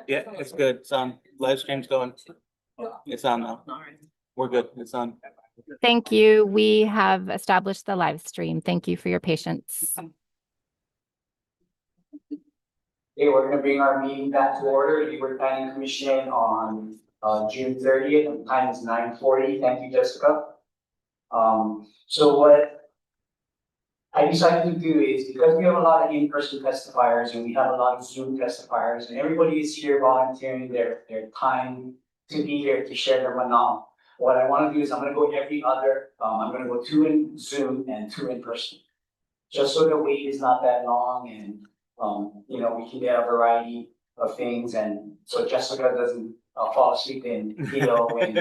Yeah, it's good. It's on. Live stream's going. It's on now. We're good. It's on. Thank you. We have established the live stream. Thank you for your patience. Okay, we're going to bring our meeting back to order. Leeward Planning Commission on June 30th, and the time is 9:40. Thank you, Jessica. So what I decided to do is, because we have a lot of in-person testifiers and we have a lot of Zoom testifiers, and everybody is here volunteering their time to be here to share their manal. What I want to do is I'm going to go every other, I'm going to go 2 in Zoom and 2 in person. Just so the wait is not that long, and you know, we can get a variety of things, and so Jessica doesn't fall asleep in Hilo when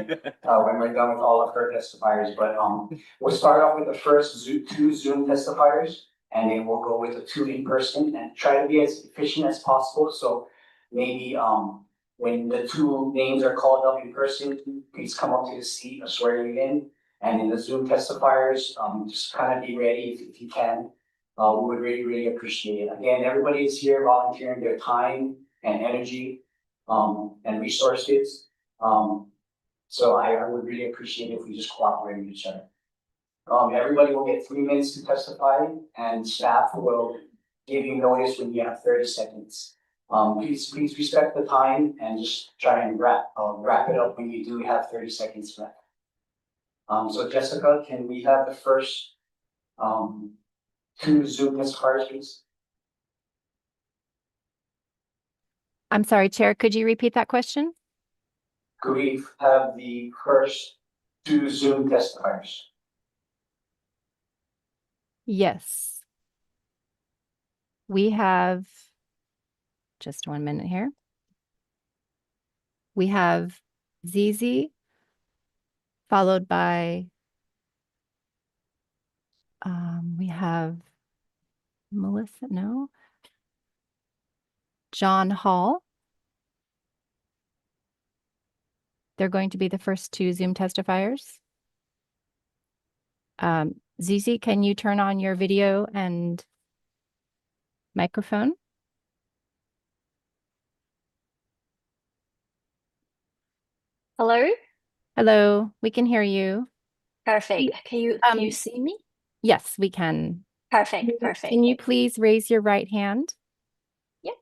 we're done with all of her testifiers. But we'll start off with the first 2 Zoom testifiers, and then we'll go with the 2 in person and try to be as efficient as possible. So maybe when the 2 names are called up in person, please come up to the seat or swear you in. And in the Zoom testifiers, just kind of be ready if you can. We would really, really appreciate it. Again, everybody is here volunteering their time and energy and resources. So I would really appreciate it if we just cooperate with each other. Everybody will get 3 minutes to testify, and staff will give you notice when you have 30 seconds. Please respect the time and just try and wrap it up when you do have 30 seconds left. So Jessica, can we have the first 2 Zoom testifiers, please? I'm sorry, Chair, could you repeat that question? Could we have the first 2 Zoom testifiers? Yes. We have, just 1 minute here. We have Zizi, followed by, we have Melissa, no. John Hall. They're going to be the first 2 Zoom testifiers. Zizi, can you turn on your video and microphone? Hello? Hello, we can hear you. Perfect. Can you see me? Yes, we can. Perfect, perfect. Can you please raise your right hand? Yep.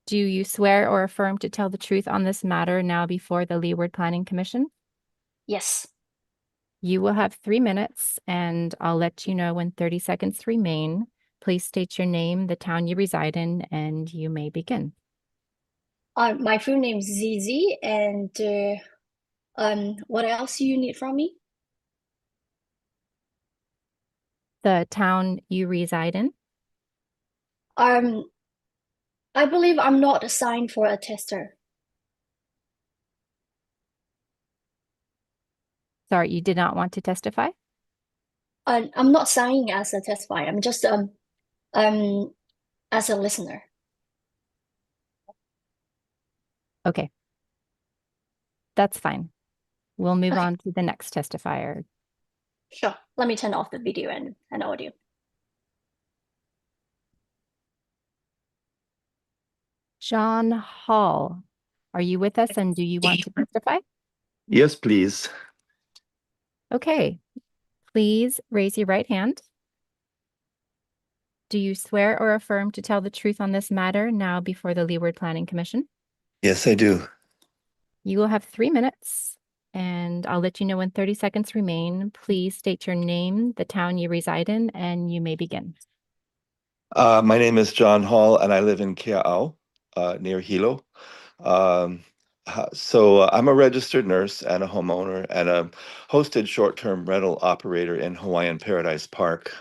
Do you swear or affirm to tell the truth on this matter now before the Leeward Planning Commission? Yes. You will have 3 minutes, and I'll let you know when 30 seconds remain. Please state your name, the town you reside in, and you may begin. My full name is ZZ, and what else do you need from me? The town you reside in? I believe I'm not assigned for a tester. Sorry, you did not want to testify? I'm not signing as a testifier. I'm just as a listener. Okay. That's fine. We'll move Okay. on to the next testifier. Sure. Let me turn off the video and audio. John Hall, are you with us and do you want to testify? Yes, please. Okay. Please raise your right hand. Do you swear or affirm to tell the truth on this matter now before the Leeward Planning Commission? Yes, I do. You will have 3 minutes, and I'll let you know when 30 seconds remain. Please state your name, the town you reside in, and you may begin. My name is John Hall, and I live in Kea'au, near Hilo. So I'm a registered nurse and a homeowner and a hosted short-term rental operator in Hawaiian Paradise Park.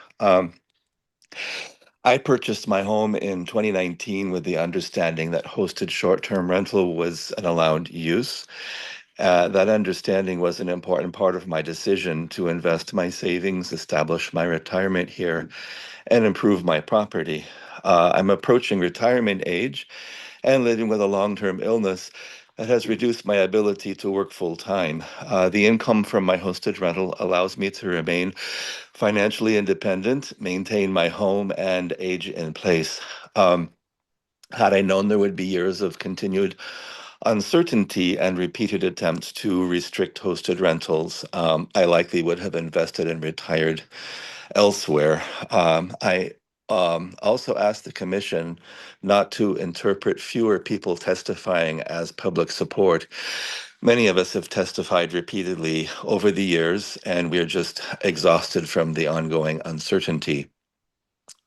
I purchased my home in 2019 with the understanding that hosted short-term rental was an allowed use. That understanding was an important part of my decision to invest my savings, establish my retirement here, and improve my property. I'm approaching retirement age and living with a long-term illness that has reduced my ability to work full-time. The income from my hosted rental allows me to remain financially independent, maintain my home, and age in place. Had I known there would be years of continued uncertainty and repeated attempts to restrict hosted rentals, I likely would have invested and retired elsewhere. I also asked the commission not to interpret fewer people testifying as public support. Many of us have testified repeatedly over the years, and we're just exhausted from the ongoing uncertainty.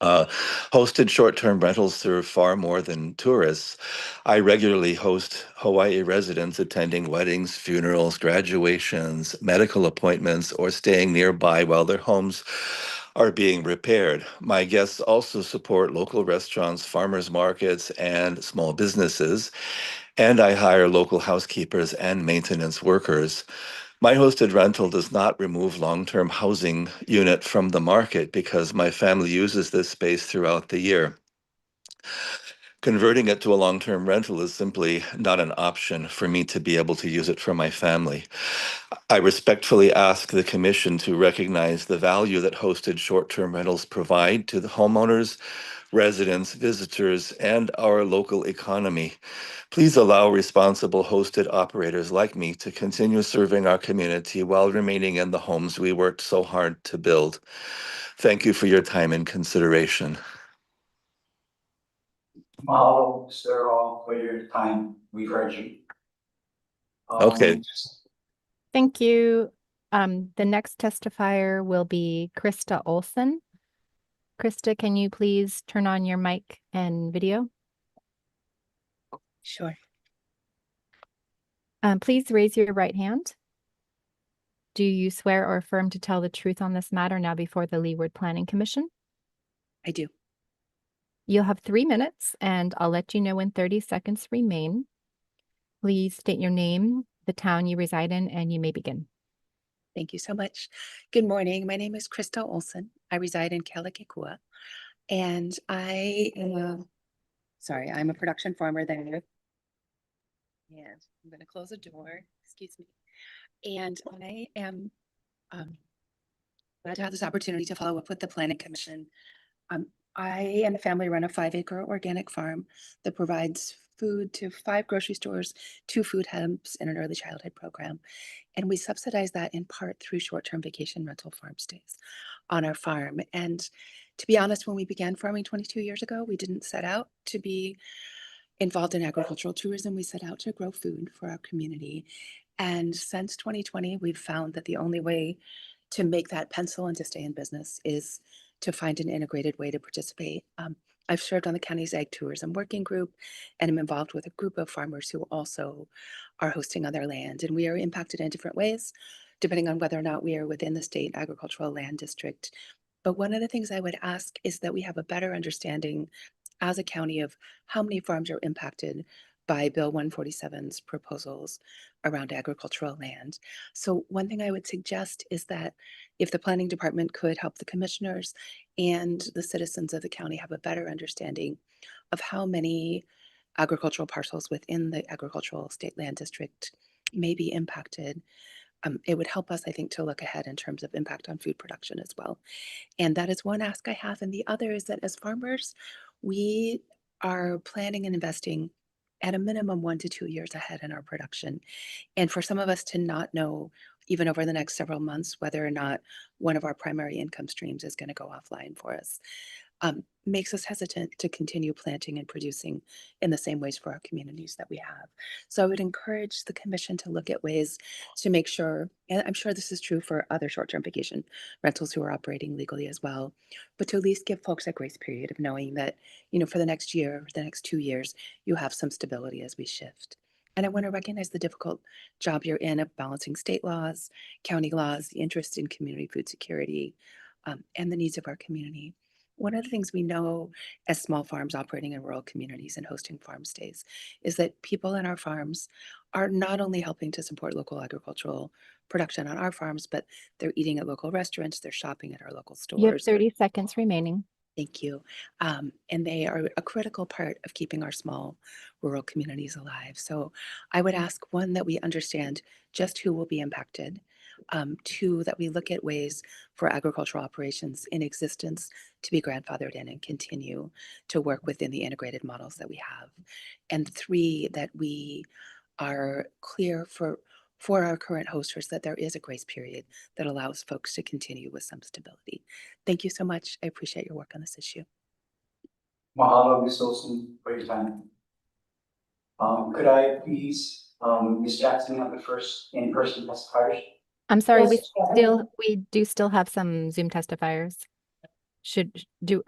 Hosted short-term rentals serve far more than tourists. I regularly host Hawaii residents attending weddings, funerals, graduations, medical appointments, or staying nearby while their homes are being repaired. My guests also support local restaurants, farmers markets, and small businesses, and I hire local housekeepers and maintenance workers. My hosted rental does not remove long-term housing unit from the market because my family uses this space throughout the year. Converting it to a long-term rental is simply not an option for me to be able to use it for my family. I respectfully ask the commission to recognize the value that hosted short-term rentals provide to the homeowners, residents, visitors, and our local economy. Please allow responsible hosted operators like me to continue serving our community while remaining in the homes we worked so hard to build. Thank you for your time and consideration. Mahalo, Mr. Hall, for your time. We've heard you. Okay. Thank you. The next testifier will be Krista Olson. Krista, can you please turn on your mic and video? Sure. Please raise your right hand. Do you swear or affirm to tell the truth on this matter now before the Leeward Planning Commission? I do. You'll have 3 minutes, and I'll let you know when 30 seconds remain. Please state your name, the town you reside in, and you may begin. Thank you so much. Good morning. My name is Krista Olson. I reside in Kealakekua, and I'm a production farmer there. And I'm going to close the door. Excuse me. And I am glad to have this opportunity to follow up with the Planning Commission. I and the family run a 5-acre organic farm that provides food to 5 grocery stores, 2 food hubs, and an early childhood program. And we subsidize that in part through short-term vacation rental farm stays on our farm. And to be honest, when we began farming 22 years ago, we didn't set out to be involved in agricultural tourism. We set out to grow food for our community. And since 2020, we've found that the only way to make that pencil and to stay in business is to find an integrated way to participate. I've served on the county's ag tourism working group, and I'm involved with a group of farmers who also are hosting on their land. And we are impacted in different ways, depending on whether or not we are within the state agricultural land district. But one of the things I would ask is that we have a better understanding as a county of how many farms are impacted by Bill 147's proposals around agricultural land. So one thing I would suggest is that if the planning department could help the commissioners and the citizens of the county have a better understanding of how many agricultural parcels within the agricultural state land district may be impacted, it would help us, I think, to look ahead in terms of impact on food production as well. And that is one ask I have. And the other is that as farmers, we are planning and investing at a minimum 1 to 2 years ahead in our production. And for some of us to not know, even over the next several months, whether or not one of our primary income streams is going to go offline for us, makes us hesitant to continue planting and producing in the same ways for our communities that we have. So I would encourage the commission to look at ways to make sure, and I'm sure this is true for other short-term vacation rentals who are operating legally as well, but to at least give folks a grace period of knowing that, for the next year, or the next 2 years, you have some stability as we shift. And I want to recognize the difficult job you're in of balancing state laws, county laws, the interest in community food security, and the needs of our community. one of the things we know as small farms operating in rural communities and hosting farm stays is that people in our farms are not only helping to support local agricultural production on our farms, but they're eating at local restaurants, they're shopping at our local You have stores. 30 seconds remaining. Thank you. And they are a critical part of keeping our small rural communities alive. So I would ask, one, that we understand just who will be impacted. Two, that we look at ways for agricultural operations in existence to be grandfathered in and continue to work within the integrated models that we have. And three, that we are clear for our current hosters that there is a grace period that allows folks to continue with some stability. Thank you so much. I appreciate your work on this issue. Mahalo, Ms. Olson, for your time. Could I please, Ms. Jackson, have the first in-person testifiers? I'm sorry, Yes, we do still have some Zoom testifiers.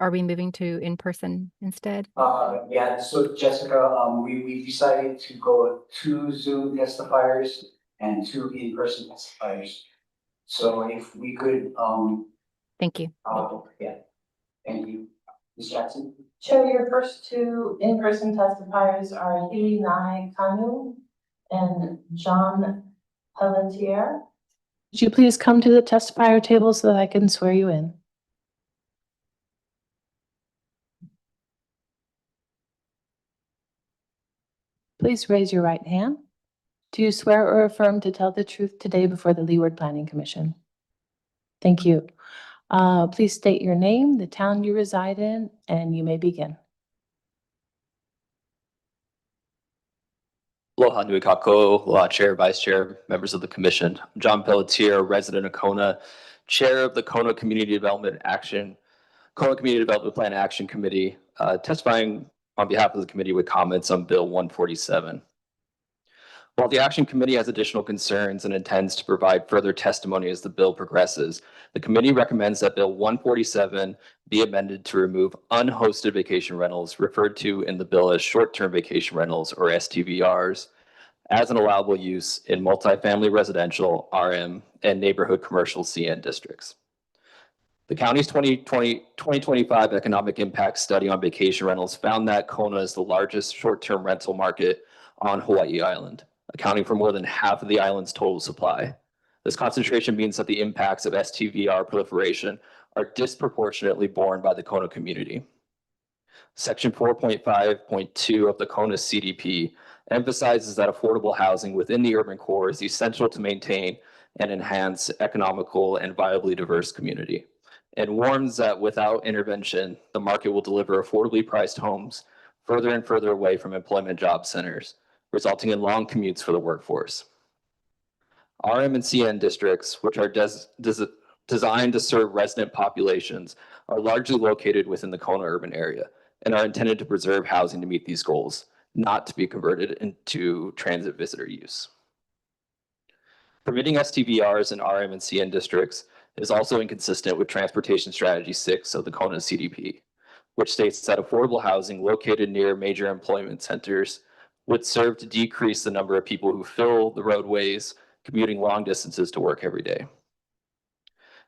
Are we moving to in-person instead? Yeah, so Jessica, we decided to go 2 Zoom testifiers and 2 in-person testifiers. So if we could, Thank you. yeah, thank you. Ms. Jackson? Chair, your first 2 in-person testifiers are Hili Nai Kanu and John Pelletier. Would you please come to the testifier table so that I can swear you in? Please raise your right hand. Do you swear or affirm to tell the truth today before the Leeward Planning Commission? Thank you. Please state your name, the town you reside in, and you may begin. Aloha nui kako, aloha Chair, Vice Chair, members of the Commission. I'm John Pelletier, resident of Kona, Chair of the Kona Community Development Plan Action Committee, testifying on behalf of the committee with comments on Bill 147. While the Action Committee has additional concerns and intends to provide further testimony as the bill progresses, the committee recommends that Bill 147 be amended to remove unhosted vacation rentals, referred to in the bill as short-term vacation rentals or STVRs, as an allowable use in multifamily residential, RM, and neighborhood commercial CN districts. The county's 2025 economic impact study on vacation rentals found that Kona is the largest short-term rental market on Hawaii Island, accounting for more than half of the island's total supply. This concentration means that the impacts of STVR proliferation are disproportionately borne by the Kona community. Section 4.5.2 of the Kona CDP emphasizes that affordable housing within the urban core is essential to maintain and enhance economical and viably diverse community, and warns that without intervention, the market will deliver affordably priced homes further and further away from employment job centers, resulting in long commutes for the workforce. RM and CN districts, which are designed to serve resident populations, are largely located within the Kona urban area and are intended to preserve housing to meet these goals, not to be converted into transit visitor use. Permitting STVRs in RM and CN districts is also inconsistent with Transportation Strategy 6 of the Kona CDP, which states that affordable housing located near major employment centers would serve to decrease the number of people who fill the roadways commuting long distances to work every day.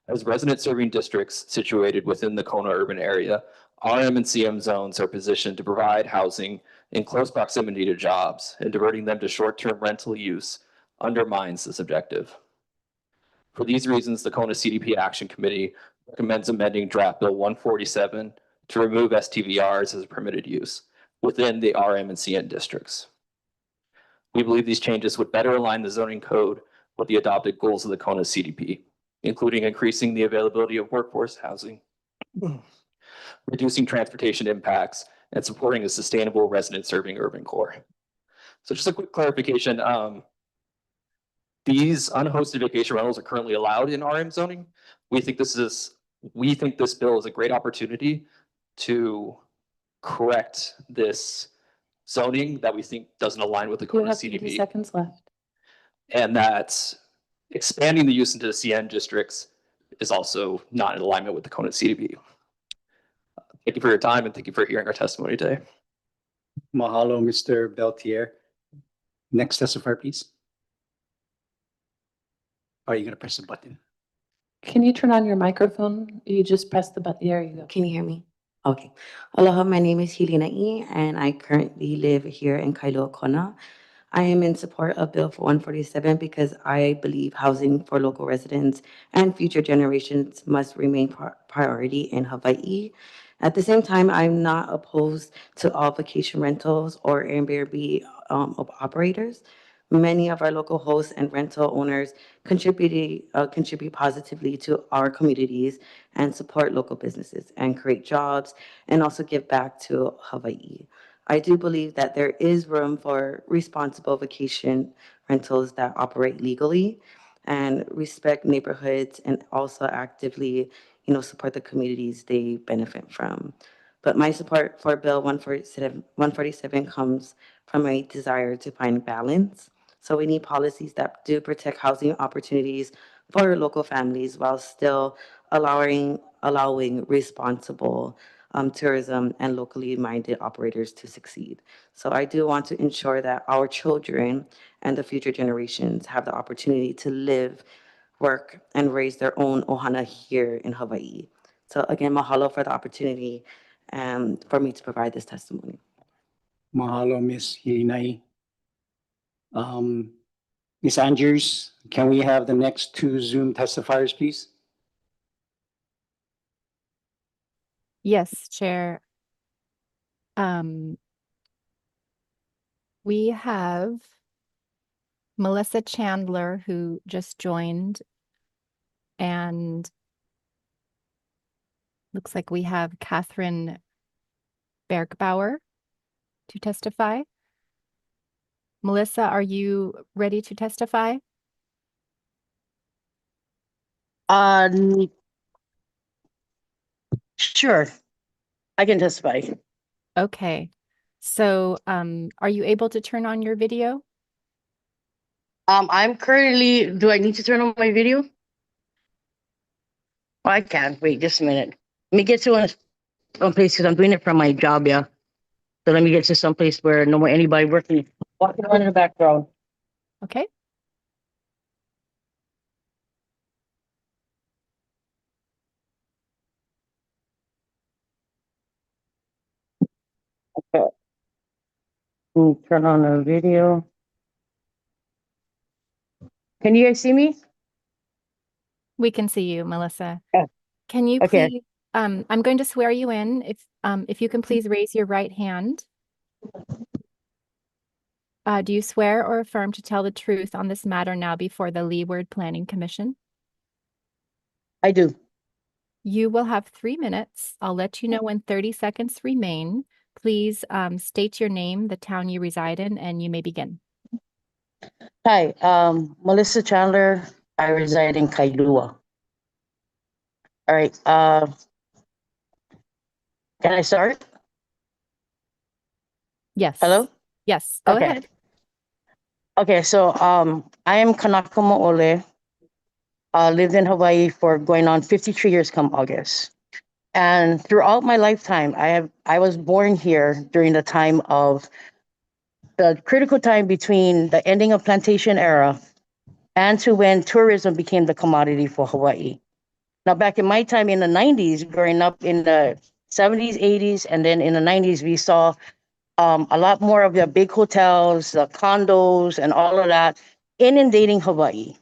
As resident serving districts situated within the Kona urban area, RM and CM zones are positioned to provide housing in close proximity to jobs, and diverting them to short-term rental use undermines this objective. For these reasons, the Kona CDP Action Committee recommends amending Draft Bill 147 to remove STVRs as a permitted use within the RM and CN districts. We believe these changes would better align the zoning code with the adopted goals of the Kona CDP, including increasing the availability of workforce housing, reducing transportation impacts, and supporting a sustainable resident-serving urban core. So just a quick clarification. These unhosted vacation rentals are currently allowed in RM zoning. We think this bill is a great opportunity to correct this zoning that we think doesn't align with the You Kona have 50 CDP. seconds left. And that expanding the use into the CN districts is also not in alignment with the Kona CDP. Thank you for your time, and thank you for hearing our testimony today. Mahalo, Mr. Beltier. Next testifier, please. Are you going to press the button? Can you turn on your microphone? You just press the button. There you go. Can you hear me? Okay. Aloha, my name is Helena E, and I currently live here in Kailua Kona. I am in support of Bill 147 because I believe housing for local residents and future generations must remain priority in Hawaii. At the same time, I'm not opposed to all vacation rentals or Airbnb operators. Many of our local hosts and rental owners contribute positively to our communities and support local businesses and create jobs and also give back to Hawaii. I do believe that there is room for responsible vacation rentals that operate legally and respect neighborhoods and also actively, support the communities they benefit from. But my support for Bill 147 comes from a desire to find balance. So we need policies that do protect housing opportunities for local families while still allowing responsible tourism and locally minded operators to succeed. So I do want to ensure that our children and the future generations have the opportunity to live, work, and raise their own ohana here in Hawaii. So again, mahalo for the opportunity for me to provide this testimony. Mahalo, Ms. Hilinai. Ms. Andrews, can we have the next two Zoom testifiers, please? Yes, Chair. We have Melissa Chandler, who just joined, and looks like we have Catherine Bergbauer to testify. Melissa, are you ready to testify? Sure, I can testify. Okay. So, are you able to turn on your video? I'm currently, do I need to turn on my video? Oh, I can. Wait, just a minute. Let me get to one place because I'm doing it from my job, yeah. So let me get to some place where no more anybody walking around in the background. Okay. Okay. Let me turn on the video. Can you guys see me? We can see you, Melissa. Yeah. Can you Okay. please, I'm going to swear you in. If you can please raise your right hand. Do you swear or affirm to tell the truth on this matter now before the Leeward Planning Commission? I do. You will have 3 minutes. I'll let you know when 30 seconds remain. Please state your name, the town you reside in, and you may begin. Hi, Melissa Chandler. I reside in Kailua. All right. Can I start? Yes. Hello? Yes, go Okay. ahead. Okay, so I am Kanaka Mo'ole. Lived in Hawaii for going on 53 years come August. And throughout my lifetime, I was born here during the time of the critical time between the ending of plantation era and to when tourism became the commodity for Hawaii. Now, back in my time in the 90s, growing up in the 70s, 80s, and then in the 90s, we saw a lot more of the big hotels, the condos, and all of that inundating Hawaii.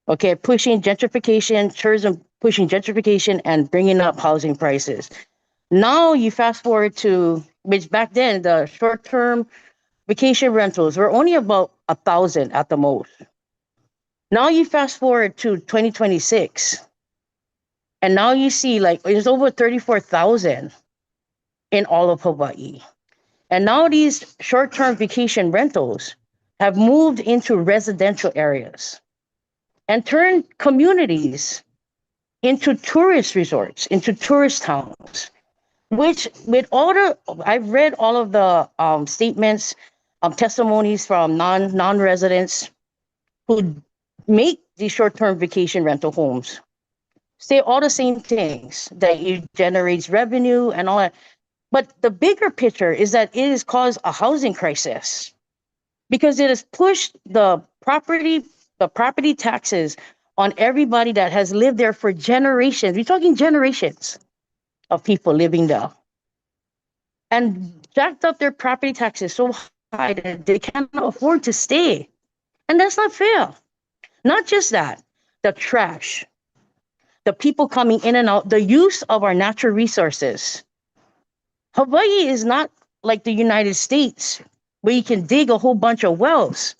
Okay, pushing gentrification, tourism pushing gentrification and bringing up housing prices. Now you fast forward to, which back then the short-term vacation rentals were only about 1,000 at the most. Now you fast forward to 2026, and now you see like there's over 34,000 in all of Hawaii. And now these short-term vacation rentals have moved into residential areas and turned communities into tourist resorts, into tourist towns, which with all the, I've read all of the statements, testimonies from non-residents who make these short-term vacation rental homes, say all the same things, that it generates revenue and all that. But the bigger picture is that it has caused a housing crisis because it has pushed the property taxes on everybody that has lived there for generations. We're talking generations. of people living there and jacked up their property taxes so high that they cannot afford to stay. And that's not fair. Not just that, the trash, the people coming in and out, the use of our natural resources. Hawaii is not like the United States where you can dig a whole bunch of wells.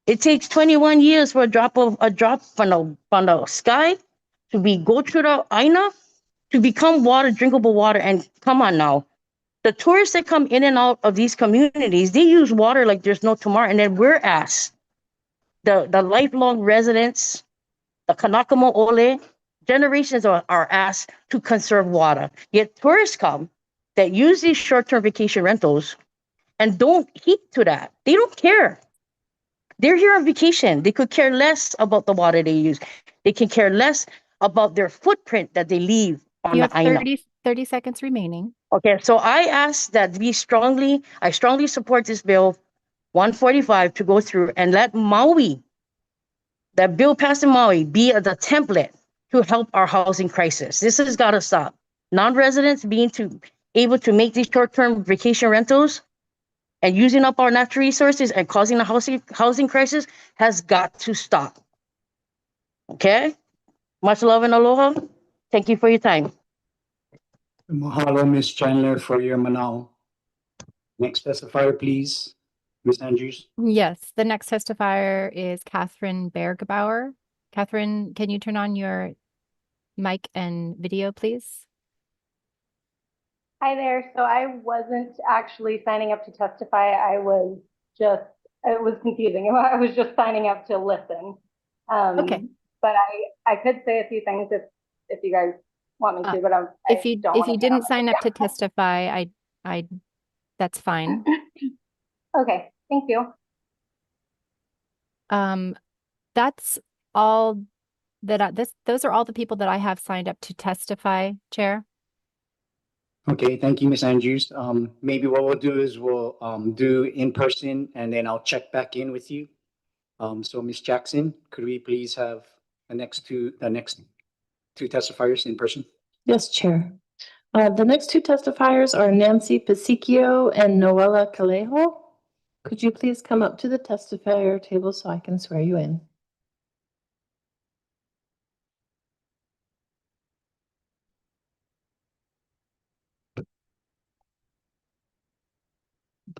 It takes 21 years for a drop from the sky to go through the Aina to become water, drinkable water. And come on now, the tourists that come in and out of these communities, they use water like there's no tomorrow. And then we're asked, the lifelong residents, the Kanakamo Ole, generations are asked to conserve water. Yet tourists come that use these short-term vacation rentals and don't heed to that. They don't care. They're here on vacation. They could care less about the water they use. They can care less about their footprint that they leave on You the have Aina. 30 seconds remaining. Okay, so I ask that I strongly support this bill 145 to go through and let Maui, that bill passed in Maui, be the template to help our housing crisis. This has got to stop. Non-residents being able to make these short-term vacation rentals and using up our natural resources and causing a housing crisis has got to stop. Okay? Much love and aloha. Thank you for your time. Mahalo, Ms. Chandler, for your manao. Next testifier, please. Ms. Andrews. Yes, the next testifier is Catherine Bergbauer. Catherine, can you turn on your mic and video, please? Hi there. So I wasn't actually signing up to testify. It was confusing. I was just signing up to listen. Okay. But I could say a few things if you guys want me to, but if you didn't sign up to testify, I that's fine. Okay, thank you. That's all that those are all the people that I have signed up to testify, Chair. Okay, thank you, Ms. Andrews. Maybe what we'll do is we'll do in person and then I'll check back in with you. So Ms. Jackson, could we please have the next two testifiers in person? Yes, Chair. The next two testifiers are Nancy Pasicchio and Noella Calejo. Could you please come up to the testifier table so I can swear you in?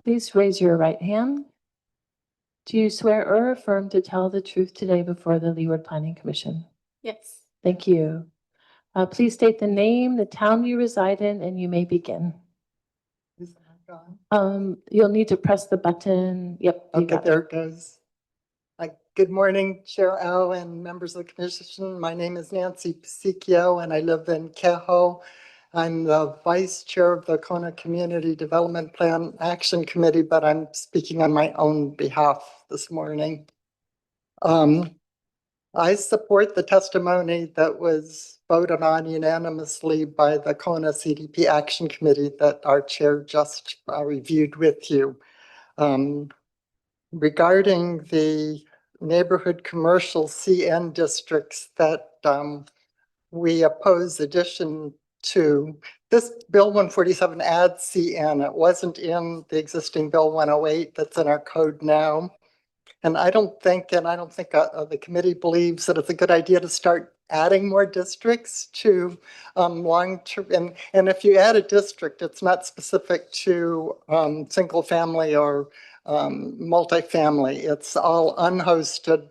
Please raise your right hand. Do you swear or affirm to tell the truth today before the Leeward Planning Commission? Yes. Thank you. Please state the name, the town you reside in, and you may begin. Is that gone? You'll need to press the button. Yep. Okay, there it goes. Good morning, Chair Al and members of the commission. My name is Nancy Pasicchio and I live in Keho. I'm the vice chair of the Kona Community Development Plan Action Committee, but I'm speaking on my own behalf this morning. I support the testimony that was voted on unanimously by the Kona CDP Action Committee that our chair just reviewed with you. Regarding the neighborhood commercial CN districts that we oppose addition to, this Bill 147 adds CN. It wasn't in the existing Bill 108 that's in our code now. And I don't think the committee believes that it's a good idea to start adding more districts to long-term. And if you add a district, it's not specific to single family or multifamily. It's all unhosted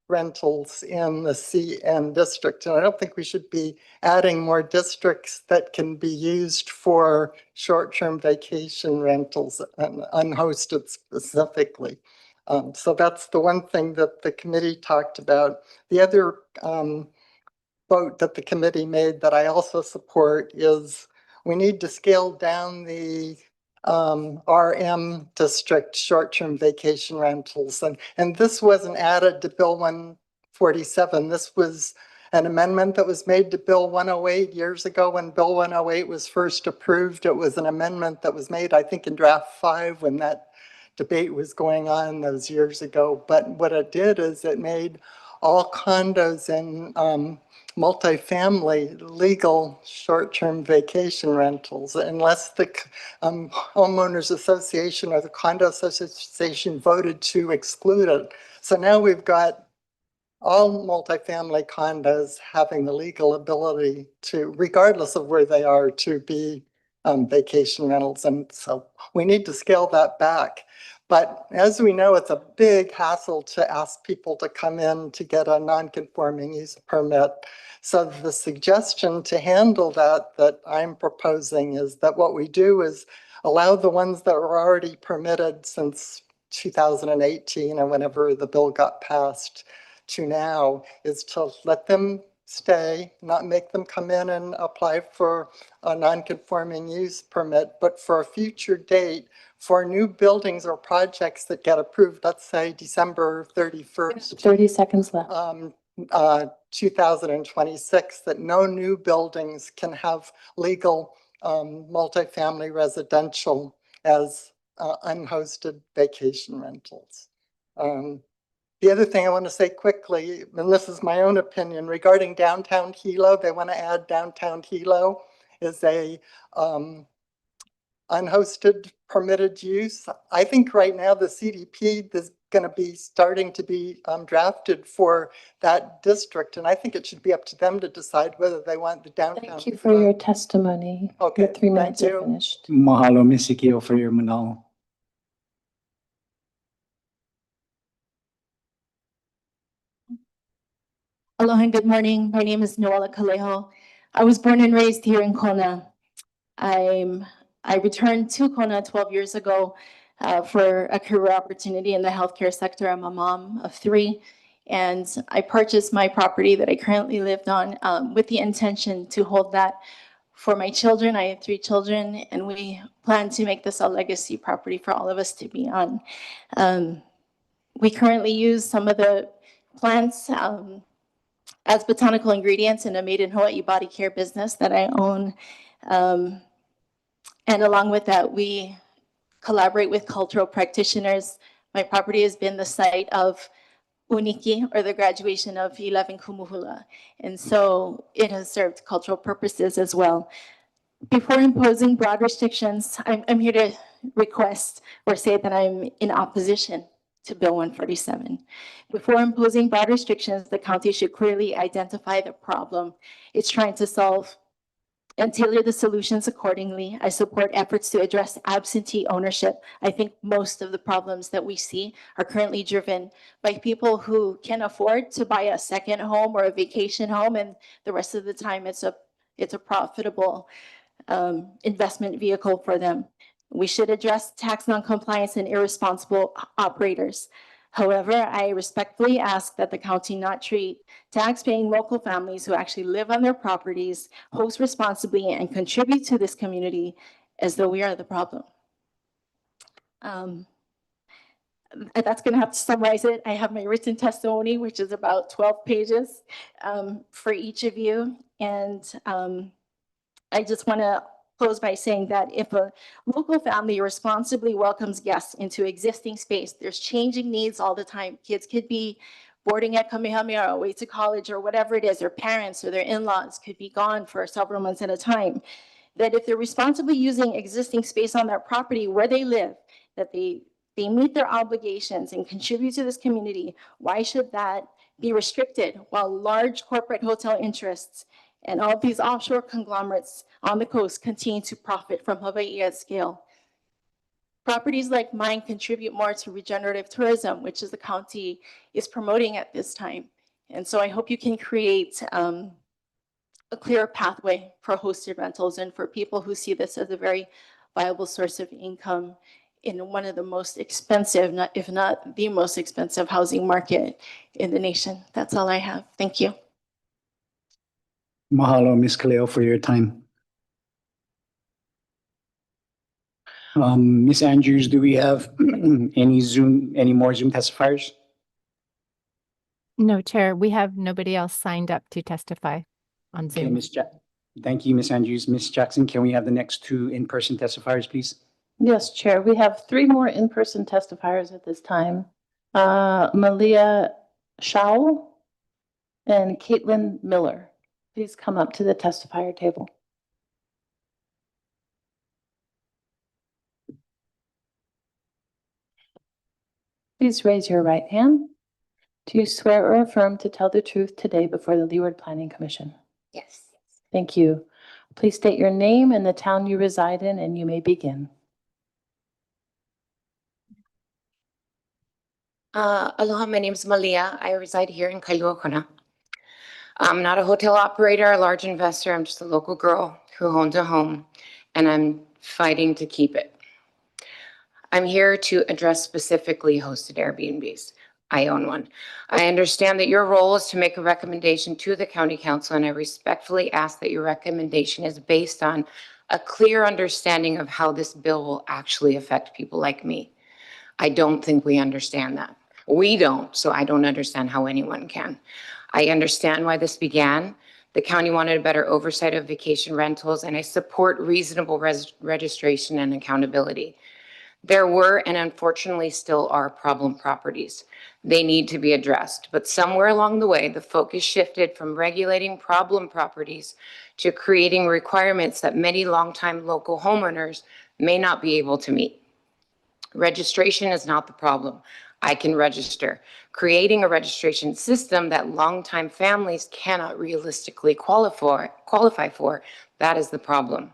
rentals in the CN district. And I don't think we should be adding more districts that can be used for short-term vacation rentals and unhosted specifically. So that's the one thing that the committee talked about. The other vote that the committee made that I also support is we need to scale down the RM district short-term vacation rentals. And this wasn't added to Bill 147. This was an amendment that was made to Bill 108 years ago when Bill 108 was first approved. It was an amendment that was made, I think, in draft 5 when that debate was going on those years ago. But what it did is it made all condos in multifamily legal short-term vacation rentals unless the homeowners association or the condo association voted to exclude it. So now we've got all multifamily condos having the legal ability to, regardless of where they are, to be vacation rentals. And so we need to scale that back. But as we know, it's a big hassle to ask people to come in to get a non-conforming use permit. So the suggestion to handle that I'm proposing is that what we do is allow the ones that were already permitted since 2018 or whenever the bill got passed to now, is to let them stay, not make them come in and apply for a non-conforming use permit, but for a future date for new buildings or projects that get approved, let's say December 31st. 30 seconds left. 2026, that no new buildings can have legal multifamily residential as unhosted vacation rentals. The other thing I want to say quickly, and this is my own opinion, regarding downtown Hilo, they want to add downtown Hilo as a unhosted permitted use. I think right now the CDP is going to be starting to be drafted for that district, and I think it should be up to them to decide whether they want the downtown. Thank you for your testimony. Okay, Your 3 minutes thank are you. finished. Mahalo, Ms. Ikeo, for your manal. Aloha and good morning. My name is Noela Calejo. I was born and raised here in Kona. I returned to Kona 12 years ago for a career opportunity in the healthcare sector. I'm a mom of 3, and I purchased my property that I currently lived on with the intention to hold that for my children. I have 3 children, and we plan to make this a legacy property for all of us to be on. We currently use some of the plants as botanical ingredients in a made in Hawaii body care business that I own. And along with that, we collaborate with cultural practitioners. My property has been the site of Uniki, or the graduation of 11 Kumuhula. And so it has served cultural purposes as well. Before imposing broad restrictions, I'm here to request or say that I'm in opposition to Bill 147. Before imposing broad restrictions, the county should clearly identify the problem it's trying to solve and tailor the solutions accordingly. I support efforts to address absentee ownership. I think most of the problems that we see are currently driven by people who can afford to buy a second home or a vacation home, and the rest of the time it's a profitable investment vehicle for them. We should address tax noncompliance and irresponsible operators. However, I respectfully ask that the county not treat tax-paying local families who actually live on their properties, host responsibly, and contribute to this community as though we are the problem. That's going to have to summarize it. I have my written testimony, which is about 12 pages for each of you. And I just want to close by saying that if a local family responsibly welcomes guests into existing space, there's changing needs all the time. Kids could be boarding at Kamehameha or away to college or whatever it is. Their parents or their in-laws could be gone for several months at a time. That if they're responsibly using existing space on their property where they live, that they meet their obligations and contribute to this community, why should that be restricted while large corporate hotel interests and all of these offshore conglomerates on the coast continue to profit from Hawaii at scale? Properties like mine contribute more to regenerative tourism, which is the county is promoting at this time. And so I hope you can create a clear pathway for hosted rentals and for people who see this as a very viable source of income in one of the most expensive, if not the most expensive housing market in the nation. That's all I have. Thank you. Mahalo, Ms. Kaleo, for your time. Ms. Andrews, do we have any more Zoom testifiers? No, Chair, we have nobody else signed up to testify on Okay, Zoom. Thank you, Ms. Andrews. Ms. Jackson, can we have the next 2 in-person testifiers, please? Yes, Chair. We have 3 more in-person testifiers at this time. Malia Shao And Caitlin Miller, please come up to the testifier table. Please raise your right hand. Do you swear or affirm to tell the truth today before the Leeward Planning Commission? Yes. Thank you. Please state your name and the town you reside in, and you may begin. Aloha, my name is Malia. I reside here in Kailua Kona. I'm not a hotel operator, a large investor. I'm just a local girl who owns a home, and I'm fighting to keep it. I'm here to address specifically hosted Airbnbs. I own one. I understand that your role is to make a recommendation to the county council, and I respectfully ask that your recommendation is based on a clear understanding of how this bill will actually affect people like me. I don't think we understand that. We don't, so I don't understand how anyone can. I understand why this began. The county wanted a better oversight of vacation rentals, and I support reasonable registration and accountability. There were and unfortunately still are problem properties. They need to be addressed, but somewhere along the way, the focus shifted from regulating problem properties to creating requirements that many longtime local homeowners may not be able to meet. Registration is not the problem. I can register. Creating a registration system that longtime families cannot realistically qualify for, that is the problem.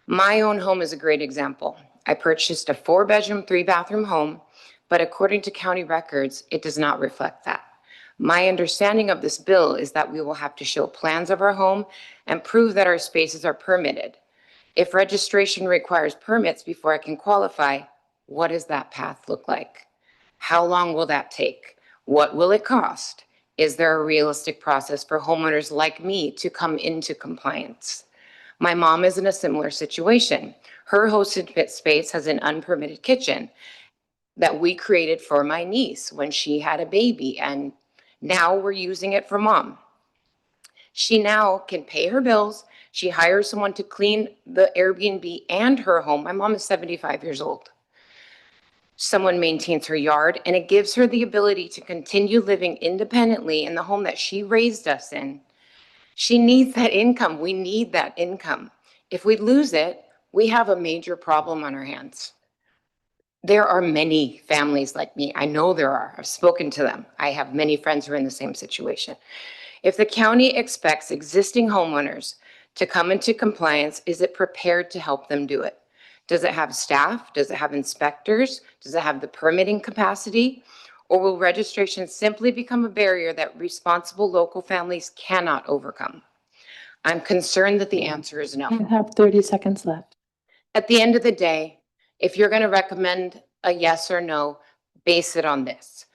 My own home is a great example. I purchased a 4-bedroom, 3-bathroom home, but according to county records, it does not reflect that. My understanding of this bill is that we will have to show plans of our home and prove that our spaces are permitted. If registration requires permits before I can qualify, what does that path look like? How long will that take? What will it cost? Is there a realistic process for homeowners like me to come into compliance? My mom is in a similar situation. Her hosted fit space has an unpermitted kitchen that we created for my niece when she had a baby, and now we're using it for mom. She now can pay her bills. She hires someone to clean the Airbnb and her home. My mom is 75 years old. Someone maintains her yard, and it gives her the ability to continue living independently in the home that she raised us in. She needs that income. We need that income. If we lose it, we have a major problem on our hands. There are many families like me. I know there are. I've spoken to them. I have many friends who are in the same situation. If the county expects existing homeowners to come into compliance, is it prepared to help them do it? Does it have staff? Does it have inspectors? Does it have the permitting capacity? Or will registration simply become a barrier that responsible local families cannot overcome? I'm concerned that the answer is no. You have 30 seconds left. At the end of the day, if you're going to recommend a yes or no, base it on this.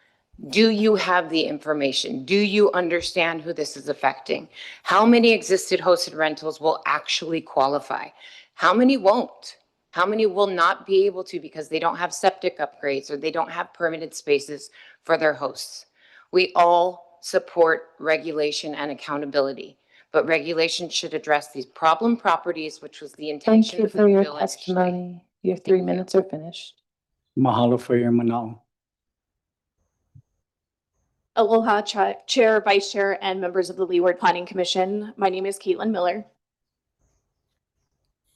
Do you have the information? Do you understand who this is affecting? How many existed hosted rentals will actually qualify? How many won't? How many will not be able to because they don't have septic upgrades or they don't have permitted spaces for their hosts? We all support regulation and accountability, but regulation should address these problem properties, which was the Thank intention you of the for your bill initially. testimony. Your 3 minutes are finished. Mahalo for your manao. Aloha, Chair, Vice Chair, and members of the Leeward Planning Commission. My name is Caitlin Miller.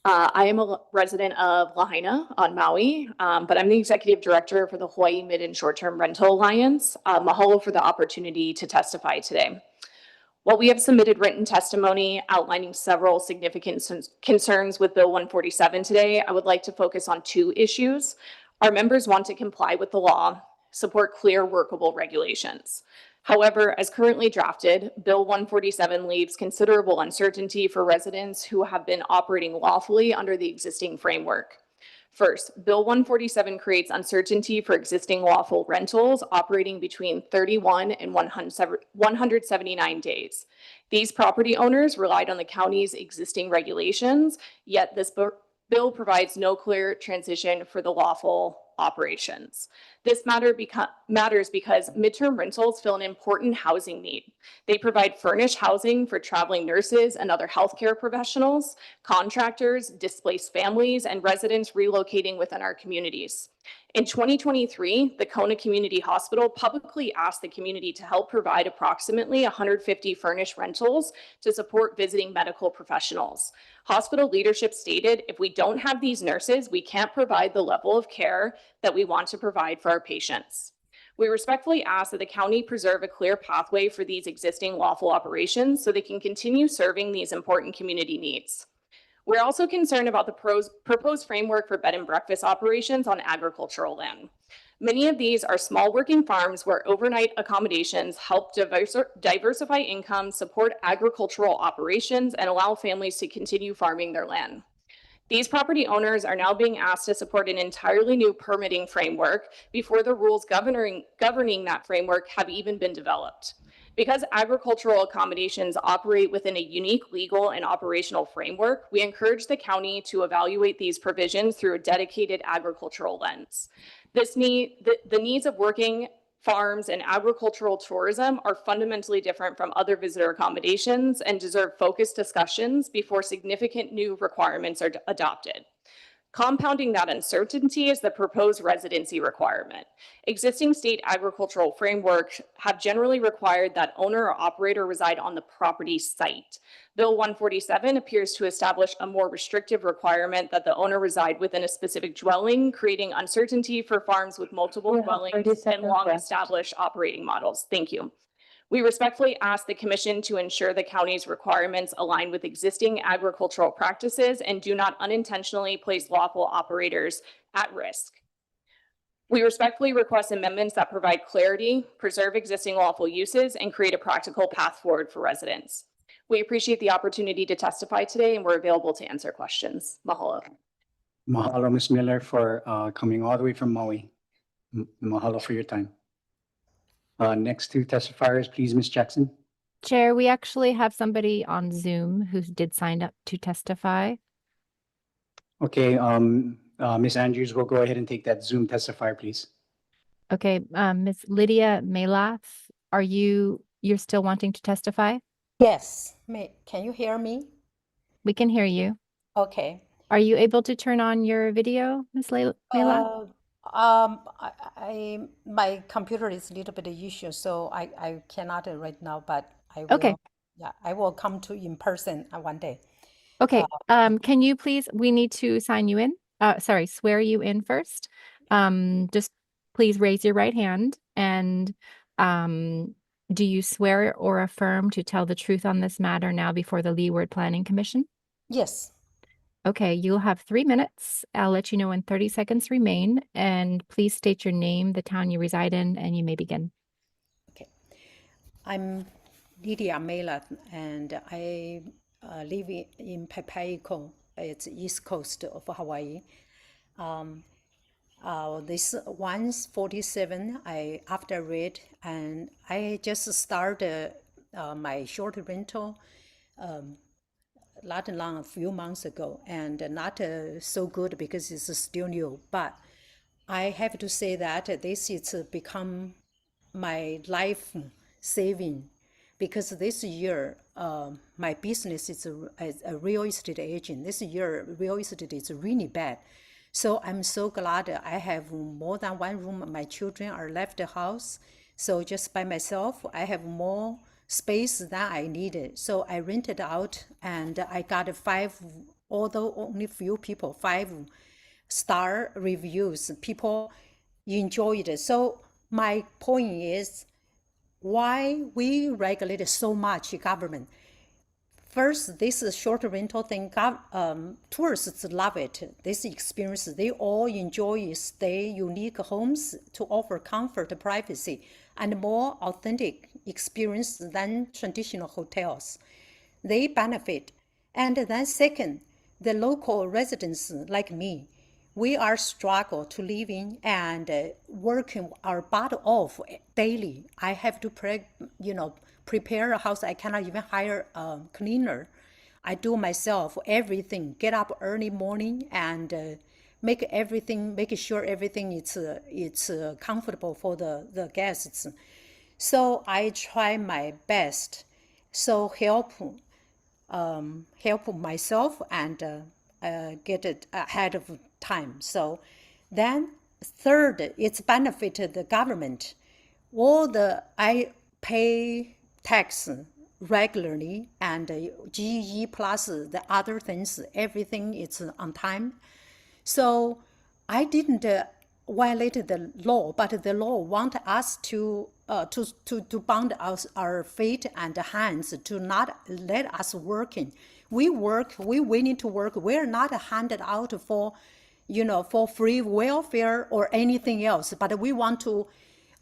I am a resident of Lahaina on Maui, but I'm the Executive Director for the Hawaii Mid and Short-Term Rental Alliance. Mahalo for the opportunity to testify today. While we have submitted written testimony outlining several significant concerns with Bill 147 today, I would like to focus on 2 issues. Our members want to comply with the law, support clear, workable regulations. However, as currently drafted, Bill 147 leaves considerable uncertainty for residents who have been operating lawfully under the existing framework. First, Bill 147 creates uncertainty for existing lawful rentals operating between 31 and 179 days. These property owners relied on the county's existing regulations, yet this bill provides no clear transition for the lawful operations. This matters because midterm rentals fill an important housing need. They provide furnished housing for traveling nurses and other healthcare professionals, contractors, displaced families, and residents relocating within our communities. In 2023, the Kona Community Hospital publicly asked the community to help provide approximately 150 furnished rentals to support visiting medical professionals. Hospital leadership stated, if we don't have these nurses, we can't provide the level of care that we want to provide for our patients. We respectfully ask that the county preserve a clear pathway for these existing lawful operations so they can continue serving these important community needs. We're also concerned about the proposed framework for bed and breakfast operations on agricultural land. Many of these are small working farms where overnight accommodations help diversify income, support agricultural operations, and allow families to continue farming their land. These property owners are now being asked to support an entirely new permitting framework before the rules governing that framework have even been developed. Because agricultural accommodations operate within a unique legal and operational framework, we encourage the county to evaluate these provisions through a dedicated agricultural lens. The needs of working farms and agricultural tourism are fundamentally different from other visitor accommodations and deserve focused discussions before significant new requirements are adopted. Compounding that uncertainty is the proposed residency requirement. Existing state agricultural frameworks have generally required that owner or operator reside on the property site. Bill 147 appears to establish a more restrictive requirement that the owner reside within a specific dwelling, creating uncertainty for farms with multiple dwellings and long-established operating models. Thank you. We respectfully ask the Commission to ensure the county's requirements align with existing agricultural practices and do not unintentionally place lawful operators at risk. We respectfully request amendments that provide clarity, preserve existing lawful uses, and create a practical path forward for residents. We appreciate the opportunity to testify today, and we're available to answer questions. Mahalo. Mahalo, Ms. Miller, for coming all the way from Maui. Mahalo for your time. Next two testifiers, please, Ms. Jackson. Chair, we actually have somebody on Zoom who did sign up to testify. Okay, Ms. Andrews, we'll go ahead and take that Zoom testifier, please. Okay, Ms. Lydia Melath, you're still wanting to testify? Yes, can you hear me? We can hear you. Okay. Are you able to turn on your video, Ms. Melath? My computer is a little bit of issue, so I cannot right now, but I will. Okay. Yeah, I will come to in person one day. Okay, can you please, we need to sign you in, swear you in first. Just please raise your right hand and do you swear or affirm to tell the truth on this matter now before the Leeward Planning Commission? Yes. Okay, you'll have 3 minutes. I'll let you know when 30 seconds remain, and please state your name, the town you reside in, and you may begin. Okay. I'm Lydia Melath, and I live in Papaico. It's east coast of Hawaii. This 147 after read, and I just started my short rental not long, a few months ago, and not so good because it's still new. But I have to say that this is become my life saving, because this year my business is a real estate agent. This year real estate is really bad. So I'm so glad I have more than one room. My children are left the house. So just by myself, I have more space than I needed. So I rented out, and I got 5, although only few people, 5-star reviews. People enjoyed it. So my point is, why we regulate so much government? First, this short rental thing, tourists love it. This experience, they all enjoy stay unique homes to offer comfort, privacy, and more authentic experience than traditional hotels. They benefit. And then second, the local residents like me, we are struggle to live in and working our butt off daily. I have to prepare a house. I cannot even hire a cleaner. I do myself everything. Get up early morning and make sure everything it's comfortable for the guests. So I try my best. So help myself and get it ahead of time. So then third, it's benefited the government. I pay tax regularly and GE plus the other things, everything is on time. So I didn't violate the law, but the law want us to bound our feet and hands to not let us working. We willing to work. We're not handed out for, for free welfare or anything else, but we want to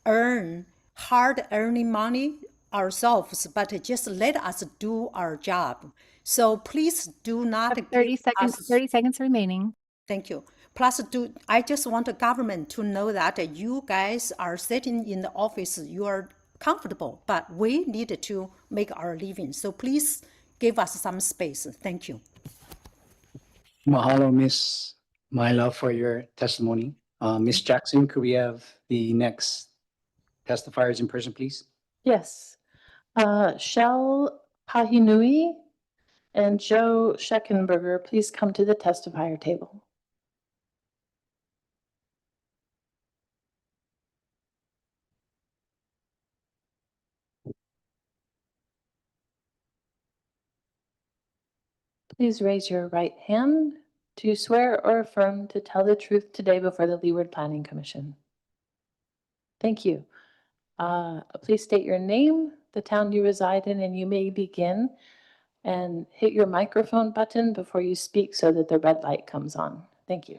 earn hard earning money ourselves, but just let us do our job. So please do not give 30 seconds, us 30 seconds remaining. Thank you. Plus, I just want the government to know that you guys are sitting in the office, you are comfortable, but we need to make our living. So please give us some space. Thank you. Mahalo, Miss Myla, for your testimony. Miss Jackson, could we have the next testifiers in person, please? Yes. Shell Pahinui and Joe Scheckenberger, please come to the testifier table. Please raise your right hand. Do you swear or affirm to tell the truth today before the Leeward Planning Commission? Thank you. Please state your name, the town you reside in, and you may begin. And hit your microphone button before you speak so that the red light comes on. Thank you.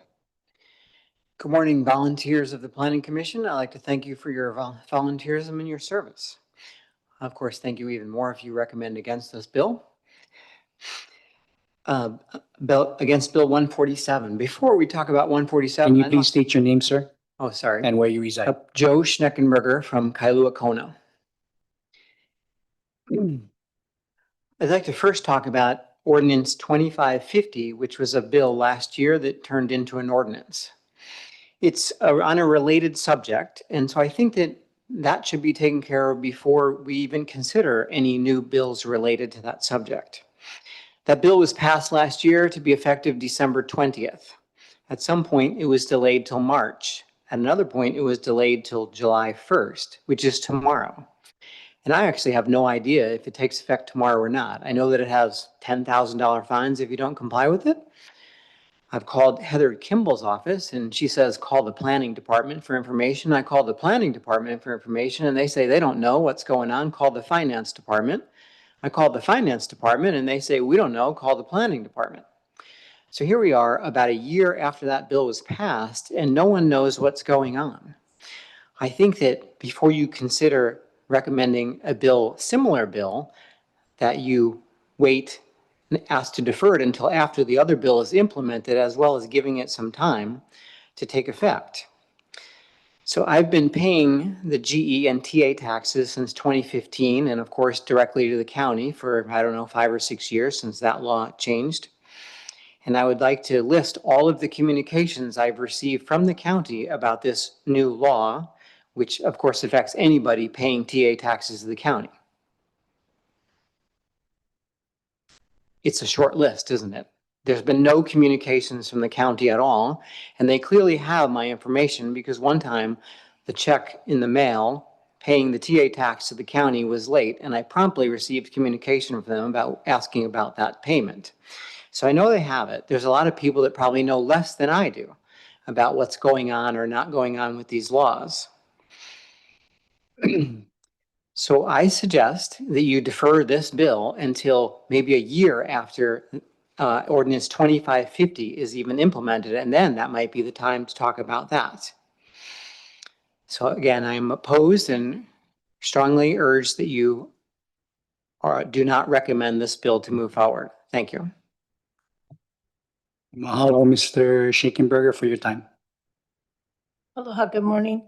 Good morning, volunteers of the Planning Commission. I'd like to thank you for your volunteerism and your service. Of course, thank you even more if you recommend against this bill. Against Bill 147. Before we talk about 147. Can you please state your name, sir? Oh, sorry. And where you reside? Joe Schneckenberger from Kailua Kona. I'd like to first talk about Ordinance 2550, which was a bill last year that turned into an ordinance. It's on a related subject, and so I think that should be taken care of before we even consider any new bills related to that subject. That bill was passed last year to be effective December 20th. At some point, it was delayed till March. At another point, it was delayed till July 1st, which is tomorrow. And I actually have no idea if it takes effect tomorrow or not. I know that it has $10,000 fines if you don't comply with it. I've called Heather Kimball's office and she says, call the planning department for information. I called the planning department for information and they say they don't know what's going on. Call the finance department. I called the finance department and they say, we don't know, call the planning department. So here we are about a year after that bill was passed and no one knows what's going on. I think that before you consider recommending a similar bill, that you wait and ask to defer it until after the other bill is implemented, as well as giving it some time to take effect. So I've been paying the GE and TA taxes since 2015, and of course directly to the county for, 5 or 6 years since that law changed. And I would like to list all of the communications I've received from the county about this new law, which of course affects anybody paying TA taxes to the county. It's a short list, isn't it? There's been no communications from the county at all, and they clearly have my information because one time the check in the mail paying the TA tax to the county was late, and I promptly received communication from them about asking about that payment. So I know they have it. There's a lot of people that probably know less than I do about what's going on or not going on with these laws. So I suggest that you defer this bill until maybe a year after Ordinance 2550 is even implemented, and then that might be the time to talk about that. So again, I'm opposed and strongly urge that you do not recommend this bill to move forward. Thank you. Mahalo, Mr. Schenkenberger, for your time. Aloha, good morning.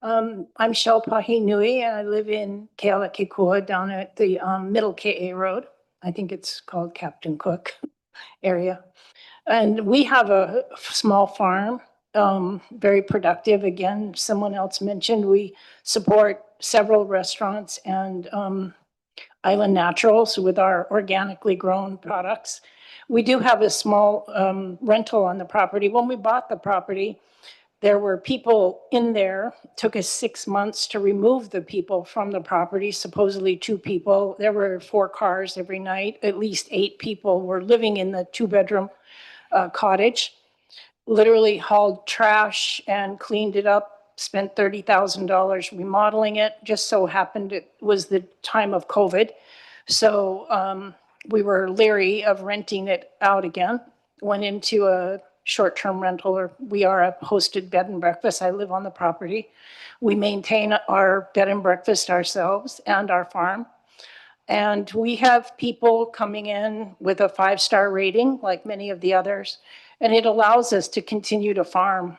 I'm Shel Pahinui and I live in Kealakekua down at the Middle KA Road. I think it's called Captain Cook area. And we have a small farm, very productive. Again, someone else mentioned, we support several restaurants and Island Naturals with our organically grown products. We do have a small rental on the property. When we bought the property, there were people in there. It took us 6 months to remove the people from the property, supposedly 2 people. There were 4 cars every night. At least 8 people were living in the 2-bedroom cottage. Literally hauled trash and cleaned it up, spent $30,000 remodeling it. Just so happened it was the time of COVID. So we were leery of renting it out again. Went into a short-term rental, or we are a hosted bed and breakfast. I live on the property. We maintain our bed and breakfast ourselves and our farm. And we have people coming in with a 5-star rating, like many of the others, and it allows us to continue to farm.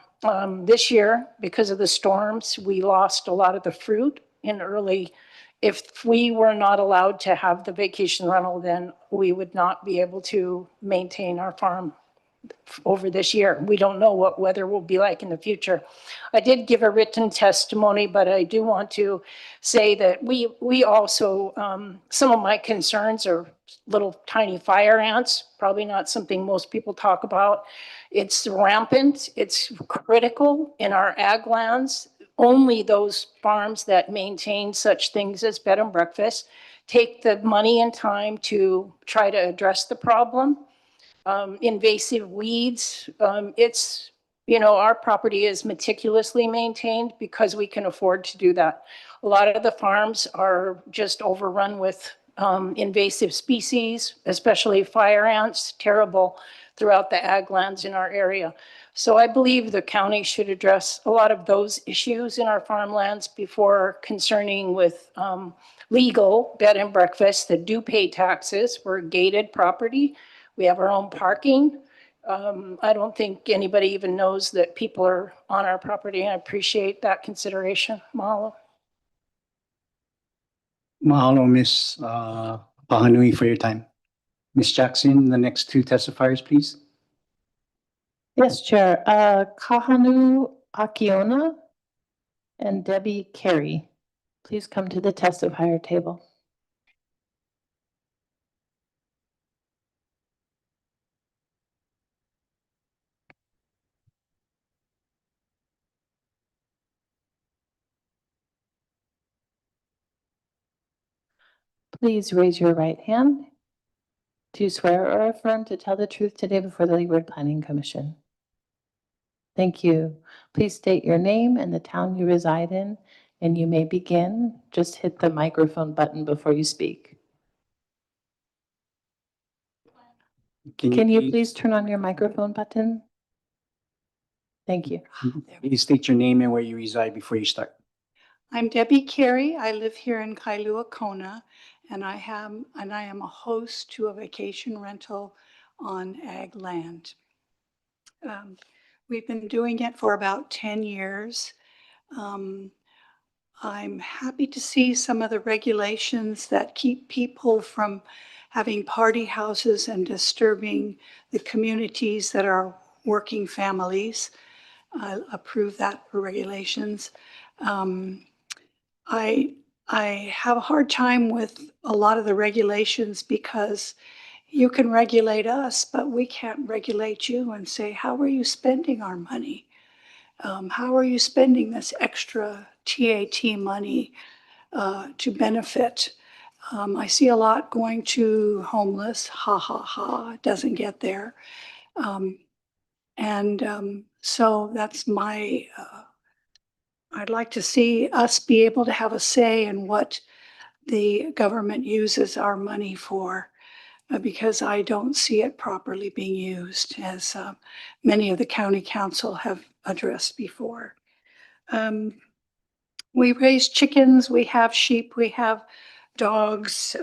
This year, because of the storms, we lost a lot of the fruit in early. If we were not allowed to have the vacation rental, then we would not be able to maintain our farm over this year. We don't know what weather will be like in the future. I did give a written testimony, but I do want to say that we also, some of my concerns are little tiny fire ants, probably not something most people talk about. It's rampant, it's critical in our ag lands. Only those farms that maintain such things as bed and breakfast take the money and time to try to address the problem. Invasive weeds, it's, our property is meticulously maintained because we can afford to do that. A lot of the farms are just overrun with invasive species, especially fire ants, terrible throughout the ag lands in our area. So I believe the county should address a lot of those issues in our farmlands before concerning with legal bed and breakfasts that do pay taxes. We're a gated property. We have our own parking. I don't think anybody even knows that people are on our property, and I appreciate that consideration. Mahalo. Mahalo, Ms. Pahanui, for your time. Ms. Jackson, the next 2 testifiers, please. Yes, Chair. Kahanu Akiona and Debbie Carey, please come to the testifier table. Please raise your right hand. Do you swear or affirm to tell the truth today before the Leeward Planning Commission? Thank you. Please state your name and the town you reside in, and you may begin. Just hit the microphone button before you speak. Can you please turn on your microphone button? Thank you. Please state your name and where you reside before you start. I'm Debbie Carey. I live here in Kailua Kona, and I am a host to a vacation rental on ag land. We've been doing it for about 10 years. I'm happy to see some of the regulations that keep people from having party houses and disturbing the communities that are working families. I approve that for regulations. I have a hard time with a lot of the regulations because you can regulate us, but we can't regulate you and say, how are you spending our money? How are you spending this extra TAT money to benefit? I see a lot going to homeless, ha ha ha, it doesn't get there. So that's my, I'd like to see us be able to have a say in what the government uses our money for, because I don't see it properly being used, as many of the county council have addressed before. We raise chickens, we have sheep, we have dogs.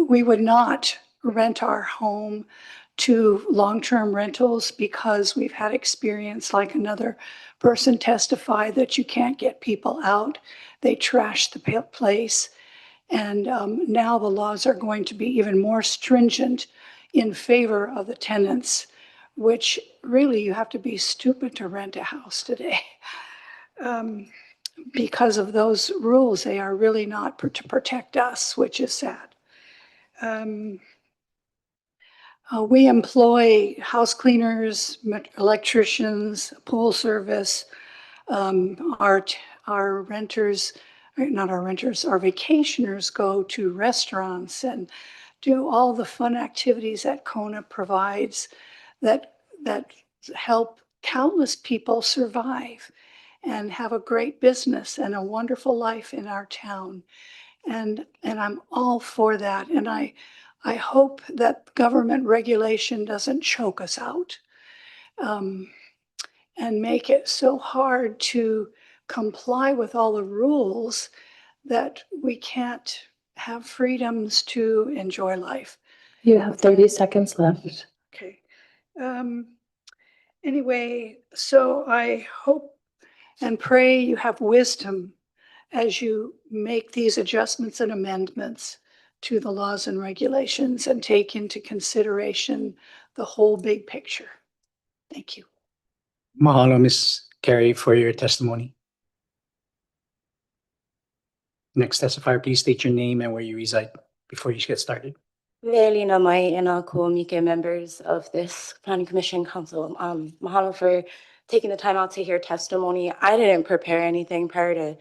We would not rent our home to long-term rentals because we've had experience, like another person testified, that you can't get people out. They trash the place. And now the laws are going to be even more stringent in favor of the tenants, which really you have to be stupid to rent a house today. Because of those rules, they are really not to protect us, which is sad. We employ house cleaners, electricians, pool service. Our renters, not our renters, our vacationers go to restaurants and do all the fun activities that Kona provides that help countless people survive and have a great business and a wonderful life in our town. And I'm all for that. And I hope that government regulation doesn't choke us out and make it so hard to comply with all the rules that we can't have freedoms to enjoy life. You have 30 seconds left. Okay. Anyway, so I hope and pray you have wisdom as you make these adjustments and amendments to the laws and regulations and take into consideration the whole big picture. Thank you. Mahalo, Ms. Carey, for your testimony. Next testifier, please state your name and where you reside before you get started. Leilina Mai and all co-Mike members of this Planning Commission Council. Mahalo for taking the time out to hear testimony. I didn't prepare anything prior to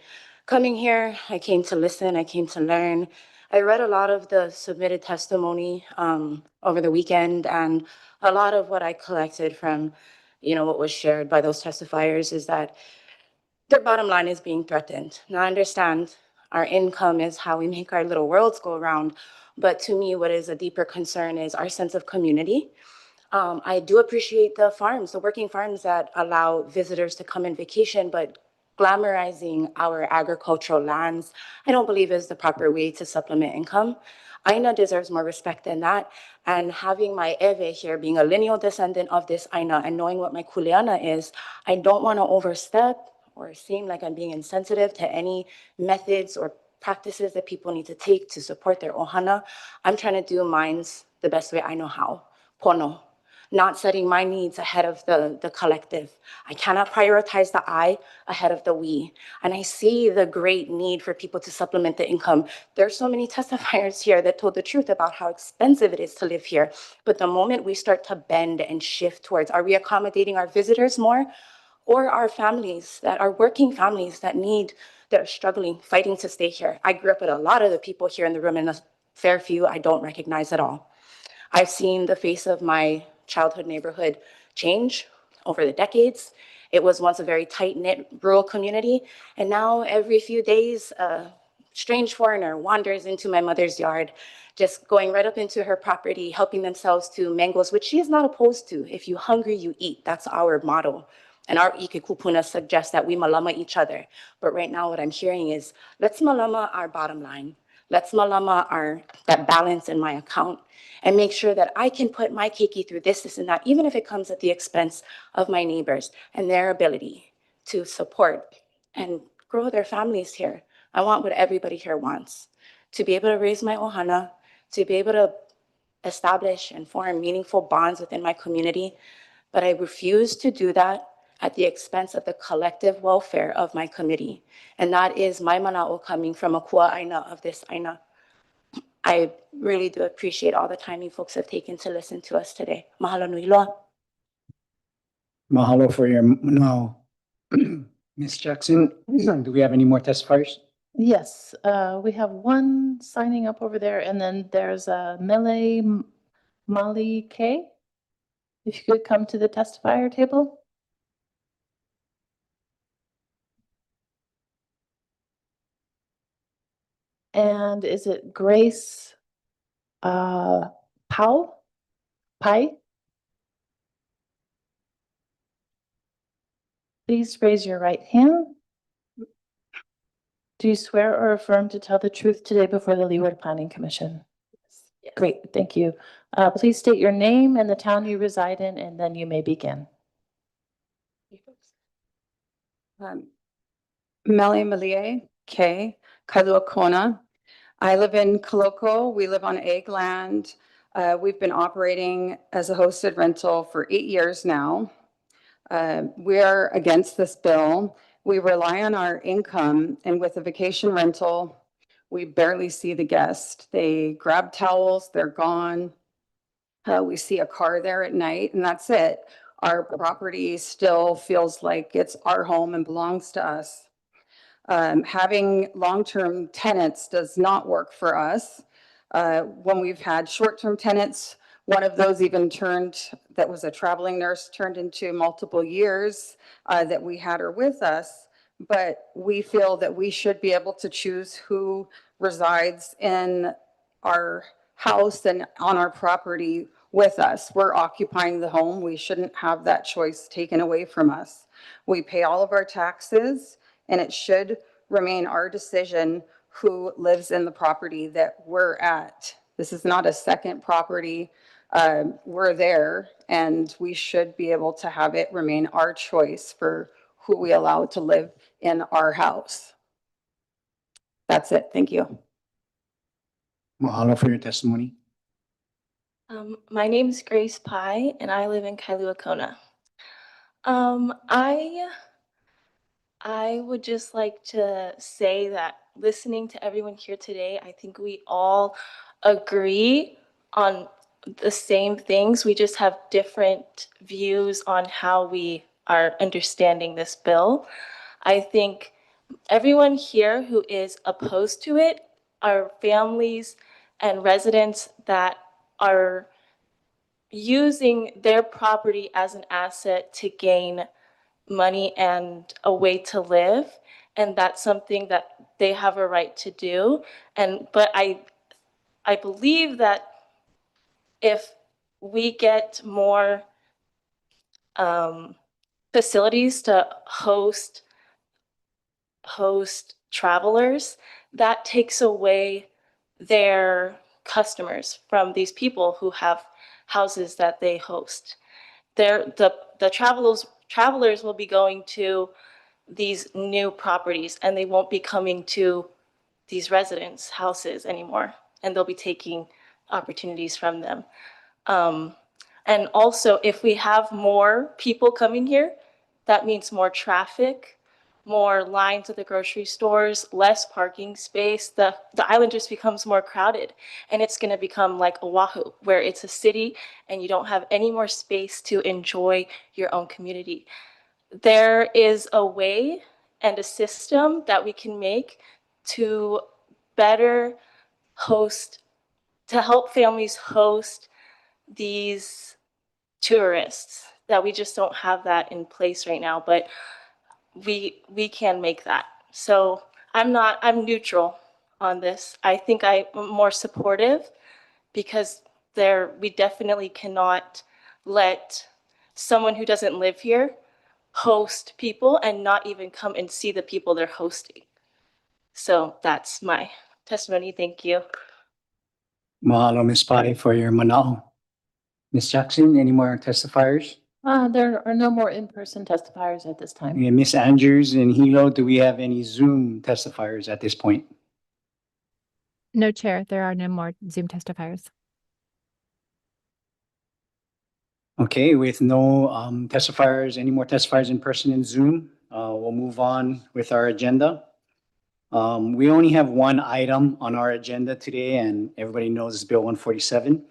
coming here. I came to listen, I came to learn. I read a lot of the submitted testimony over the weekend, and a lot of what I collected from, what was shared by those testifiers is that their bottom line is being threatened. Now I understand our income is how we make our little worlds go around. But to me, what is a deeper concern is our sense of community. I do appreciate the farms, the working farms that allow visitors to come and vacation, but glamorizing our agricultural lands, I don't believe is the proper way to supplement income. Aina deserves more respect than that. And having my Eve here, being a lineal descendant of this Aina and knowing what my Kuleana is, I don't want to overstep or seem like I'm being insensitive to any methods or practices that people need to take to support their ohana. I'm trying to do mines the best way I know how. Pono. Not setting my needs ahead of the collective. I cannot prioritize the I ahead of the we. And I see the great need for people to supplement the income. There's so many testifiers here that told the truth about how expensive it is to live here. But the moment we start to bend and shift towards, are we accommodating our visitors more? Or our families that are working families that are struggling, fighting to stay here. I grew up with a lot of the people here in the room, and a fair few I don't recognize at all. I've seen the face of my childhood neighborhood change over the decades. It was once a very tight-knit rural community, and now every few days, a strange foreigner wanders into my mother's yard, just going right up into her property, helping themselves to mangoes, which she is not opposed to. If you're hungry, you eat. That's our motto. And our ikekupuna suggests that we malama each other. But right now what I'm hearing is, let's malama our bottom line. Let's malama that balance in my account and make sure that I can put my keiki through this and that, even if it comes at the expense of my neighbors and their ability to support and grow their families here. I want what everybody here wants, to be able to raise my ohana, to be able to establish and form meaningful bonds within my community. But I refuse to do that at the expense of the collective welfare of my committee. And that is my mana'o coming from a kua aina of this aina. I really do appreciate all the time you folks have taken to listen to us today. Mahalo nui loa. Mahalo for your no. Ms. Jackson, do we have any more testifiers? Yes, we have one signing up over there, and then there's Mele Mali K. If you could come to the testifier table. And is it Grace Powell? Pai? Please raise your right hand. Do you swear or affirm to tell the truth today before the Leeward Planning Commission? Yes. Great, thank you. Please state your name and the town you reside in, and then you may begin. Meli Malie K, Kailua Kona. I live in Coloco. We live on egg land. We've been operating as a hosted rental for 8 years now. We are against this bill. We rely on our income, and with a vacation rental, we barely see the guest. They grab towels, they're gone. We see a car there at night, and that's it. Our property still feels like it's our home and belongs to us. Having long-term tenants does not work for us. When we've had short-term tenants, one of those even that was a traveling nurse, turned into multiple years that we had her with us. But we feel that we should be able to choose who resides in our house and on our property with us. We're occupying the home. We shouldn't have that choice taken away from us. We pay all of our taxes, and it should remain our decision who lives in the property that we're at. This is not a second property. We're there, and we should be able to have it remain our choice for who we allow to live in our house. That's it. Thank you. Mahalo for your testimony. My name is Grace Pye, and I live in Kailua Kona. I would just like to say that listening to everyone here today, I think we all agree on the same things. We just have different views on how we are understanding this bill. I think everyone here who is opposed to it are families and residents that are using their property as an asset to gain money and a way to live, and that's something that they have a right to do. But I believe that if we get more facilities to host travelers, that takes away their customers from these people who have houses that they host. The travelers will be going to these new properties, and they won't be coming to these residents' houses anymore, and they'll be taking opportunities from them. And also, if we have more people coming here, that means more traffic, more lines at the grocery stores, less parking space. The island just becomes more crowded, and it's going to become like Oahu, where it's a city and you don't have any more space to enjoy your own community. There is a way and a system that we can make to better host, to help families host these tourists, that we just don't have that in place right now, but we can make that. So I'm neutral on this. I think I'm more supportive, because we definitely cannot let someone who doesn't live here host people and not even come and see the people they're hosting. So that's my testimony. Thank you. Mahalo, Ms. Pye, for your manao. Ms. Jackson, any more testifiers? There are no more in-person testifiers at this time. And Ms. Andrews and Hilo, do we have any Zoom testifiers at this point? No, Chair, there are no more Zoom testifiers. Okay, with no testifiers, any more testifiers in person in Zoom, we'll move on with our agenda. We only have one item on our agenda today, and everybody knows it's Bill 147.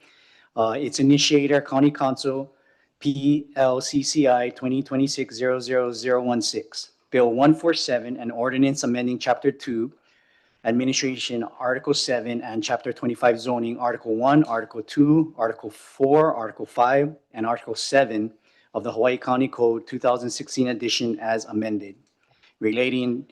It's Initiator County Council PLCCI 2026-00016. Bill 147, an ordinance amending Chapter 2, Administration, Article 7, and Chapter 25 Zoning, Article 1, Article 2, Article 4, Article 5, and Article 7 of the Hawaii County Code 2016 edition as amended, related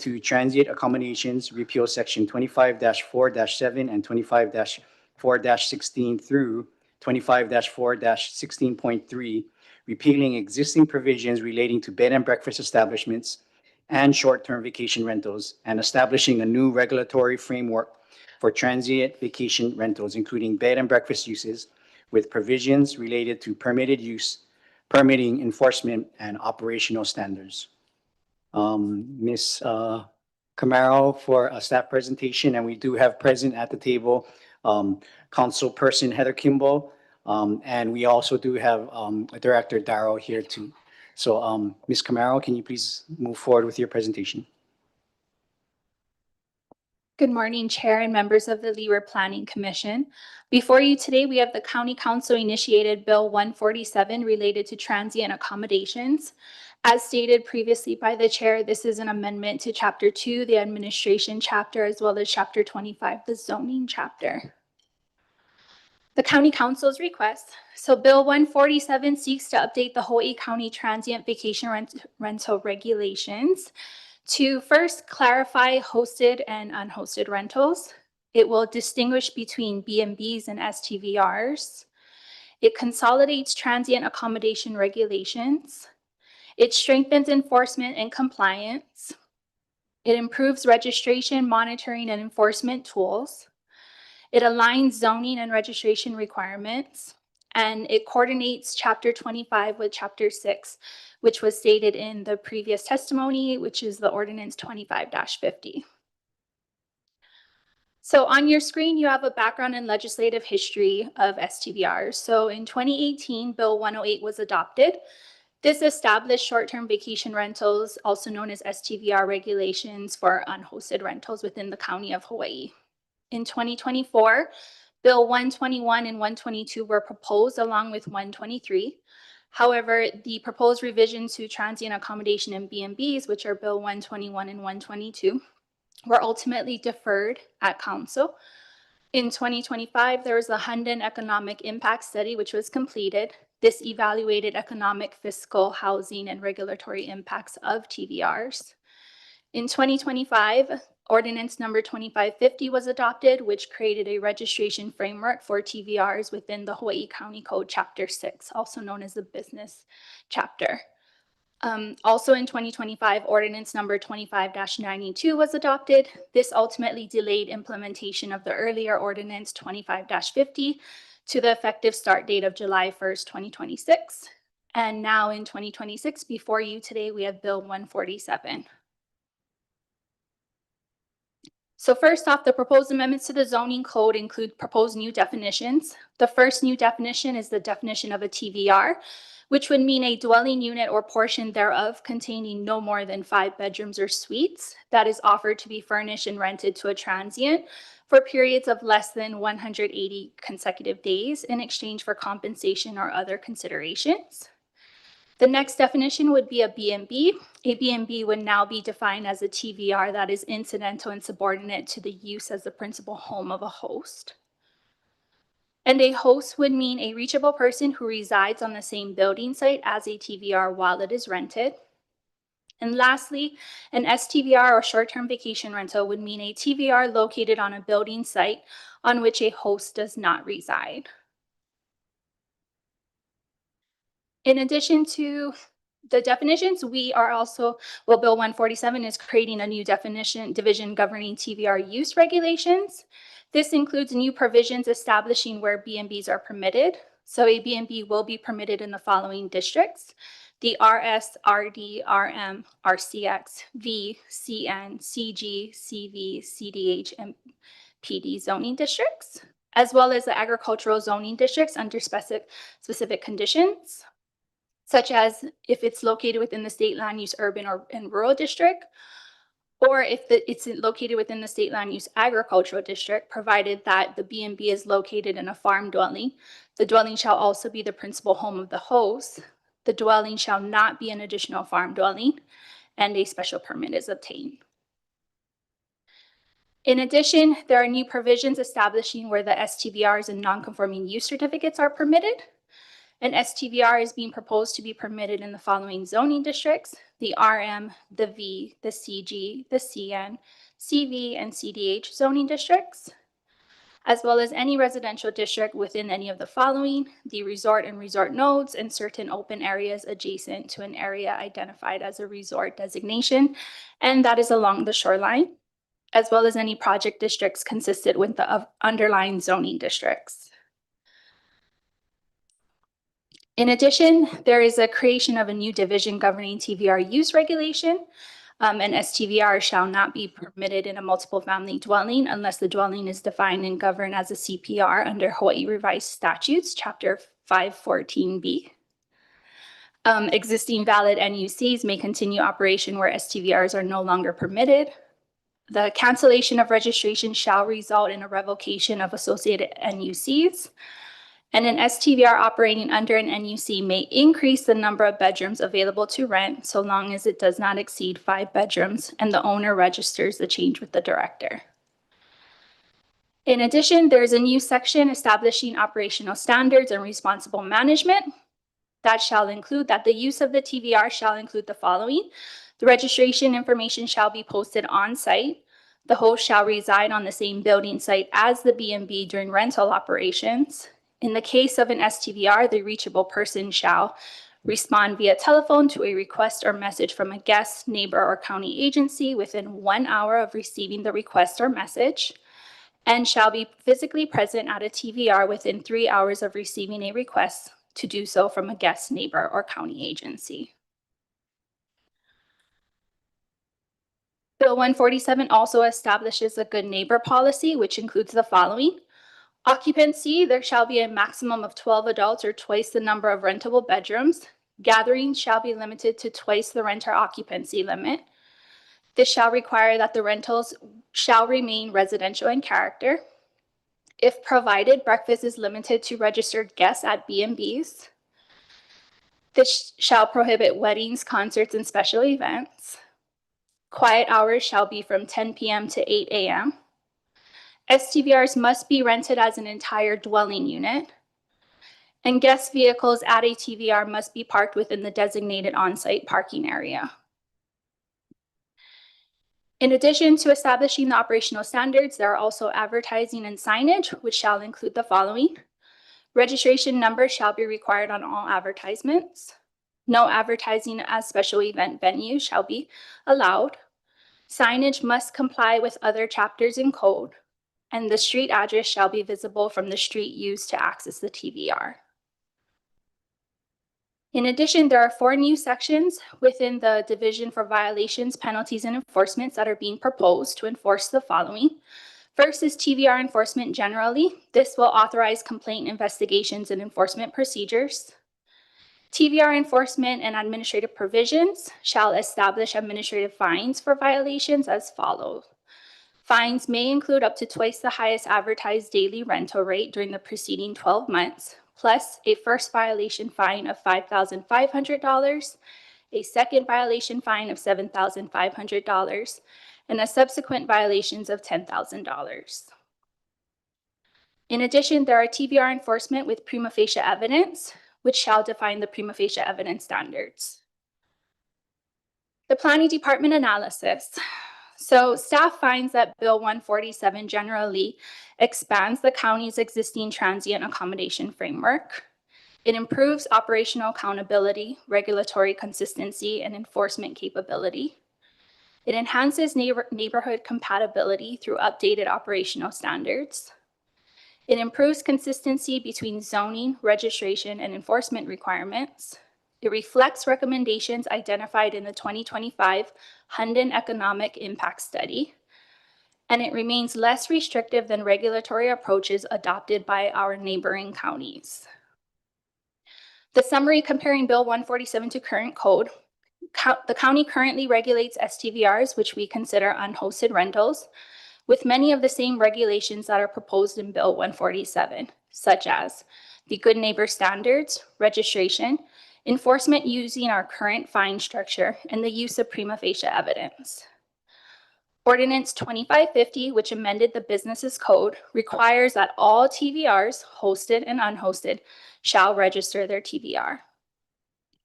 to transient accommodations, repeal Section 25-4-7 and 25-4-16 through 25-4-16.3, repealing existing provisions relating to bed and breakfast establishments and short-term vacation rentals, and establishing a new regulatory framework for transient vacation rentals, including bed and breakfast uses, with provisions related to permitted use, permitting enforcement, and operational standards. Ms. Camaro for a staff presentation, and we do have present at the table Councilperson Heather Kimball, and we also do have Director Darrow here too. So Ms. Camaro, can you please move forward with your presentation? Good morning, Chair and members of the Leeward Planning Commission. Before you today, we have the County Council initiated Bill 147 related to transient accommodations. As stated previously by the Chair, this is an amendment to Chapter 2, the Administration Chapter, as well as Chapter 25, the Zoning Chapter. The County Council's request. So Bill 147 seeks to update the Hawaii County Transient Vacation Rental Regulations to first clarify hosted and unhosted rentals. It will distinguish between B&Bs and STVRs. It consolidates transient accommodation regulations. It strengthens enforcement and compliance. It improves registration, monitoring, and enforcement tools. It aligns zoning and registration requirements. And it coordinates Chapter 25 with Chapter 6, which was stated in the previous testimony, which is the Ordinance 25-50. So on your screen, you have a background and legislative history of STVRs. So in 2018, Bill 108 was adopted. This established short-term vacation rentals, also known as STVR regulations for unhosted rentals within the County of Hawaii. In 2024, Bill 121 and 122 were proposed along with 123. However, the proposed revisions to transient accommodation and B&Bs, which are Bill 121 and 122, were ultimately deferred at Council. In 2025, there was the Hunden Economic Impact Study, which was completed. This evaluated economic, fiscal, housing, and regulatory impacts of TVRs. In 2025, Ordinance number 2550 was adopted, which created a registration framework for TVRs within the Hawaii County Code Chapter 6, also known as the Business Chapter. Also in 2025, Ordinance number 25-92 was adopted. This ultimately delayed implementation of the earlier Ordinance 25-50 to the effective start date of July 1st, 2026. And now in 2026, before you today, we have Bill 147. So first off, the proposed amendments to the zoning code include proposed new definitions. The first new definition is the definition of a TVR, which would mean a dwelling unit or portion thereof containing no more than 5 bedrooms or suites that is offered to be furnished and rented to a transient for periods of less than 180 consecutive days in exchange for compensation or other considerations. The next definition would be a B&B. A B&B would now be defined as a TVR that is incidental and subordinate to the use as the principal home of a host. And a host would mean a reachable person who resides on the same building site as a TVR while it is rented. And lastly, an STVR or short-term vacation rental would mean a TVR located on a building site on which a host does not reside. In addition to the definitions, we are also, well, Bill 147 is creating a new division governing TVR use regulations. This includes new provisions establishing where B&Bs are permitted. So a B&B will be permitted in the following districts: the RS, RD, RM, RCX, V, CN, CG, CV, CDH, and PD zoning districts, as well as the agricultural zoning districts under specific conditions, such as if it's located within the state land use urban and rural district, or if it's located within the state land use agricultural district, provided that the B&B is located in a farm dwelling. The dwelling shall also be the principal home of the host. The dwelling shall not be an additional farm dwelling, and a special permit is obtained. In addition, there are new provisions establishing where the STVRs and non-conforming use certificates are permitted. An STVR is being proposed to be permitted in the following zoning districts: the RM, the V, the CG, the CN, CV, and CDH zoning districts, as well as any residential district within any of the following: the resort and resort nodes and certain open areas adjacent to an area identified as a resort designation, and that is along the shoreline, as well as any project districts consistent with the underlying zoning districts. In addition, there is a creation of a new division governing TVR use regulation. An STVR shall not be permitted in a multiple family dwelling unless the dwelling is defined and governed as a CPR under Hawaii Revised Statutes, Chapter 514B. Existing valid NUCs may continue operation where STVRs are no longer permitted. The cancellation of registration shall result in a revocation of associated NUCs. And an STVR operating under an NUC may increase the number of bedrooms available to rent so long as it does not exceed 5 bedrooms and the owner registers the change with the director. In addition, there's a new section establishing operational standards and responsible management. That shall include that the use of the TVR shall include the following. The registration information shall be posted on site. The host shall reside on the same building site as the B&B during rental operations. In the case of an STVR, the reachable person shall respond via telephone to a request or message from a guest, neighbor, or county agency within 1 hour of receiving the request or message, and shall be physically present at a TVR within 3 hours of receiving a request to do so from a guest, neighbor, or county agency. Bill 147 also establishes a good neighbor policy, which includes the following. Occupancy, there shall be a maximum of 12 adults or twice the number of rentable bedrooms. Gatherings shall be limited to twice the renter occupancy limit. This shall require that the rentals shall remain residential in character. If provided, breakfast is limited to registered guests at B&Bs. This shall prohibit weddings, concerts, and special events. Quiet hours shall be from 10 p.m. to 8 a.m. STVRs must be rented as an entire dwelling unit, and guest vehicles at a TVR must be parked within the designated on-site parking area. In addition to establishing the operational standards, there are also advertising and signage, which shall include the following. Registration number shall be required on all advertisements. No advertising as special event venues shall be allowed. Signage must comply with other chapters in code, and the street address shall be visible from the street used to access the TVR. In addition, there are 4 new sections within the Division for Violations, Penalties, and Enforcements that are being proposed to enforce the following. First is TVR enforcement generally. This will authorize complaint investigations and enforcement procedures. TVR enforcement and administrative provisions shall establish administrative fines for violations as follows. Fines may include up to twice the highest advertised daily rental rate during the preceding 12 months, plus a first violation fine of $5,500, a second violation fine of $7,500, and a subsequent violations of $10,000. In addition, there are TVR enforcement with prima facie evidence, which shall define the prima facie evidence standards. The Planning Department analysis. So staff finds that Bill 147 generally expands the county's existing transient accommodation framework. It improves operational accountability, regulatory consistency, and enforcement capability. It enhances neighborhood compatibility through updated operational standards. It improves consistency between zoning, registration, and enforcement requirements. It reflects recommendations identified in the 2025 Hunden Economic Impact Study, and it remains less restrictive than regulatory approaches adopted by our neighboring counties. The summary comparing Bill 147 to current code. The county currently regulates STVRs, which we consider unhosted rentals, with many of the same regulations that are proposed in Bill 147, such as the Good Neighbor Standards, registration, enforcement using our current fine structure, and the use of prima facie evidence. Ordinance 2550, which amended the Businesses Code, requires that all TVRs, hosted and unhosted, shall register their TVR.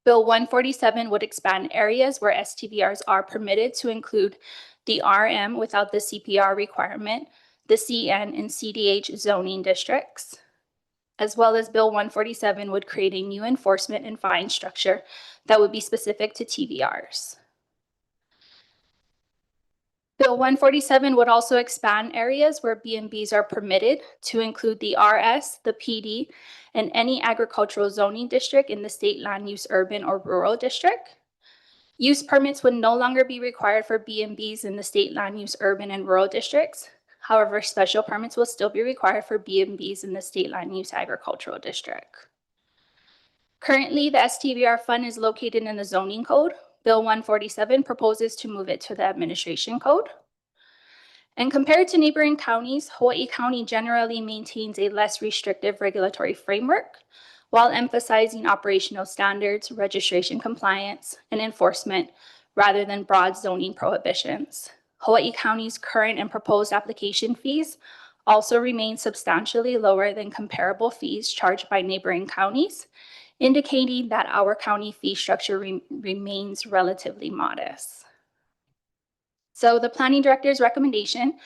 Bill 147 would expand areas where STVRs are permitted to include the RM without the CPR requirement, the CN and CDH zoning districts, as well as Bill 147 would create a new enforcement and fine structure that would be specific to TVRs. Bill 147 would also expand areas where B&Bs are permitted to include the RS, the PD, and any agricultural zoning district in the state land use urban or rural district. Use permits would no longer be required for B&Bs in the state land use urban and rural districts. However, special permits will still be required for B&Bs in the state land use agricultural district. Currently, the STVR fund is located in the zoning code. Bill 147 proposes to move it to the administration code. And compared to neighboring counties, Hawaii County generally maintains a less restrictive regulatory framework while emphasizing operational standards, registration compliance, and enforcement rather than broad zoning prohibitions. Hawaii County's current and proposed application fees also remain substantially lower than comparable fees charged by neighboring counties, indicating that our county fee structure remains relatively modest. So the planning director's recommendation.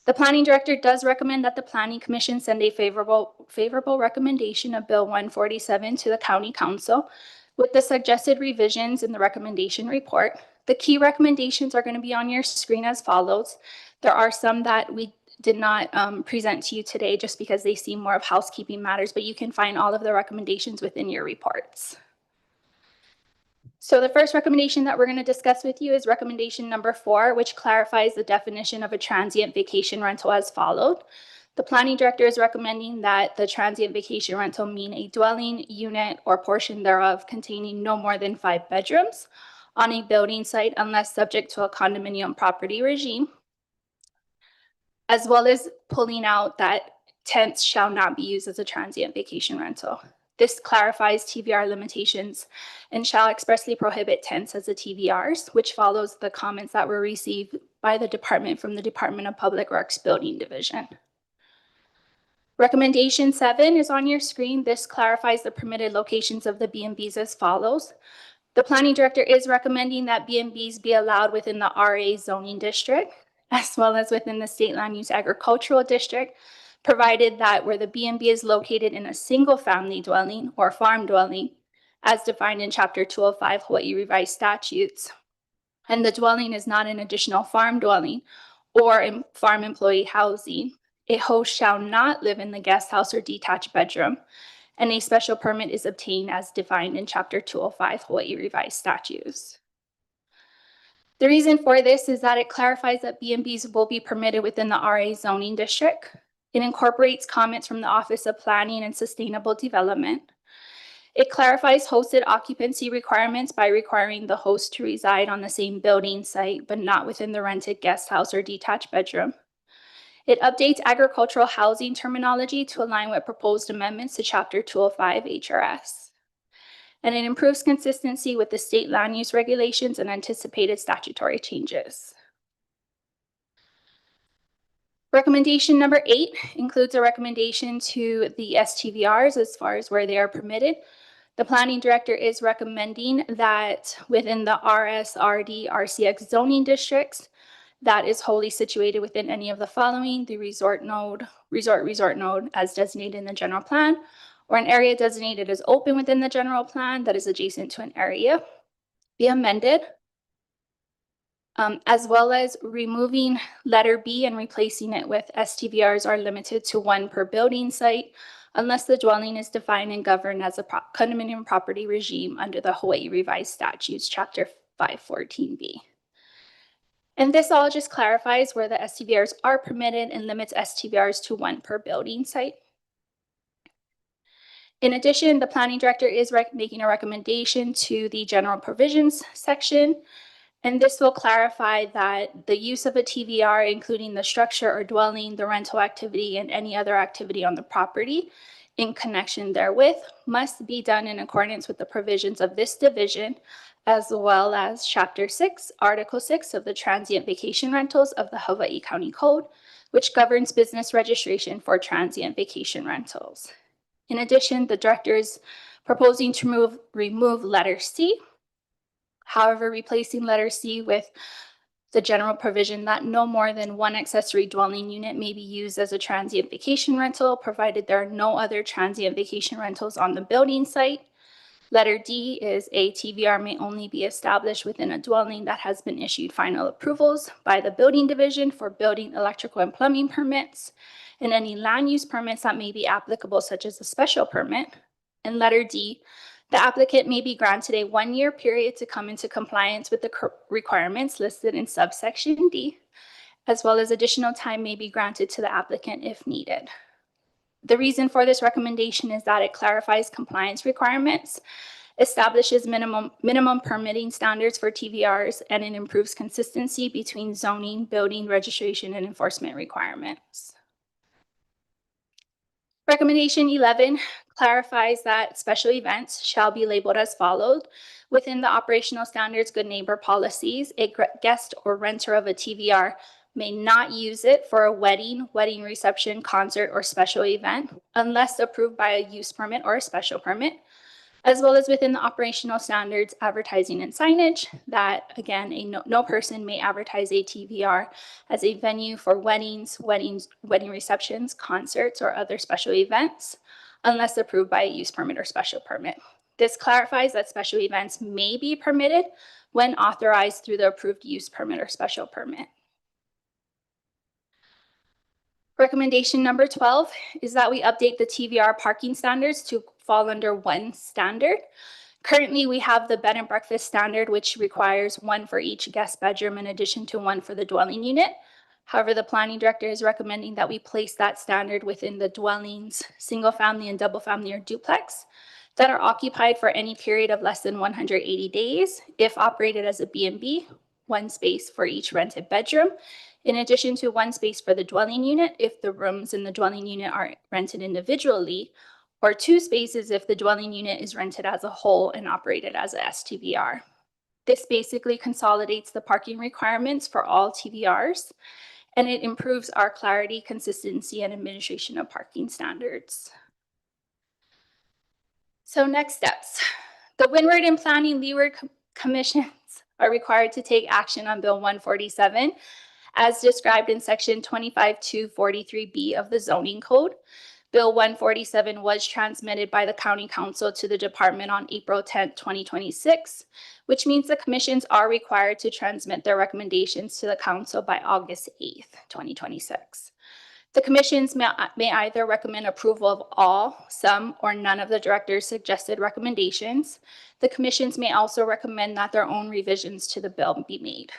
The planning director does recommend that the planning commission send a favorable recommendation of Bill 147 to the county council with the suggested revisions in the recommendation report. The key recommendations are going to be on your screen as follows. There are some that we did not present to you today just because they seem more of housekeeping matters, but you can find all of the recommendations within your reports. So the first recommendation that we're going to discuss with you is recommendation number 4, which clarifies the definition of a transient vacation rental as followed. The planning director is recommending that the transient vacation rental mean a dwelling, unit, or portion thereof containing no more than 5 bedrooms on a building site unless subject to a condominium property regime, as well as pulling out that tents shall not be used as a transient vacation rental. This clarifies TVR limitations and shall expressly prohibit tents as a TVRs, which follows the comments that were received by the department from the Department of Public Works Building Division. Recommendation 7 is on your screen. This clarifies the permitted locations of the B&Bs as follows. The planning director is recommending that B&Bs be allowed within the RA zoning district, as well as within the state land use agricultural district, provided that where the B&B is located in a single family dwelling or farm dwelling, as defined in Chapter 205 Hawaii Revised Statutes, and the dwelling is not an additional farm dwelling or farm employee housing, a host shall not live in the guest house or detached bedroom, and a special permit is obtained as defined in Chapter 205 Hawaii Revised Statutes. The reason for this is that it clarifies that B&Bs will be permitted within the RA zoning district. It incorporates comments from the Office of Planning and Sustainable Development. It clarifies hosted occupancy requirements by requiring the host to reside on the same building site, but not within the rented guest house or detached bedroom. It updates agricultural housing terminology to align with proposed amendments to Chapter 205 HRS. And it improves consistency with the state land use regulations and anticipated statutory changes. Recommendation number 8 includes a recommendation to the STVRs as far as where they are permitted. The planning director is recommending that within the RS, RD, RCX zoning districts, that is wholly situated within any of the following: the resort node as designated in the general plan, or an area designated as open within the general plan that is adjacent to an area, be amended. As well as removing letter B and replacing it with STVRs are limited to 1 per building site unless the dwelling is defined and governed as a condominium property regime under the Hawaii Revised Statutes, Chapter 514B. And this all just clarifies where the STVRs are permitted and limits STVRs to 1 per building site. In addition, the planning director is making a recommendation to the general provisions section. And this will clarify that the use of a TVR, including the structure or dwelling, the rental activity, and any other activity on the property in connection therewith, must be done in accordance with the provisions of this division, as well as Chapter 6, Article 6 of the Transient Vacation Rentals of the Hawaii County Code, which governs business registration for transient vacation rentals. In addition, the director is proposing to remove letter C. However, replacing letter C with the general provision that no more than 1 accessory dwelling unit may be used as a transient vacation rental, provided there are no other transient vacation rentals on the building site. Letter D is a TVR may only be established within a dwelling that has been issued final approvals by the building division for building, electrical, and plumbing permits, and any land use permits that may be applicable, such as a special permit. And letter D, The applicant may be granted a 1-year period to come into compliance with the requirements listed in subsection D, as well as additional time may be granted to the applicant if needed. The reason for this recommendation is that it clarifies compliance requirements, establishes minimum permitting standards for TVRs, and it improves consistency between zoning, building, registration, and enforcement requirements. Recommendation 11 clarifies that special events shall be labeled as followed. Within the operational standards good neighbor policies, a guest or renter of a TVR may not use it for a wedding, wedding reception, concert, or special event unless approved by a use permit or a special permit, as well as within the operational standards, advertising and signage, that again, no person may advertise a TVR as a venue for wedding receptions, concerts, or other special events unless approved by a use permit or special permit. This clarifies that special events may be permitted when authorized through the approved use permit or special permit. Recommendation number 12 is that we update the TVR parking standards to fall under one standard. Currently, we have the bed and breakfast standard, which requires one for each guest bedroom in addition to one for the dwelling unit. However, the planning director is recommending that we place that standard within the dwellings, single family and double family or duplex, that are occupied for any period of less than 180 days if operated as a B&B, one space for each rented bedroom, in addition to one space for the dwelling unit if the rooms in the dwelling unit are rented individually, or 2 spaces if the dwelling unit is rented as a whole and operated as a STVR. This basically consolidates the parking requirements for all TVRs, and it improves our clarity, consistency, and administration of parking standards. So next steps. The Windward and Planning Leeward Commissions are required to take action on Bill 147 as described in section 25-243B of the zoning code. Bill 147 was transmitted by the County Council to the department on April 10, 2026, which means the commissions are required to transmit their recommendations to the council by August 8th, 2026. The commissions may either recommend approval of all, some, or none of the director's suggested recommendations. The commissions may also recommend that their own revisions to the bill be made.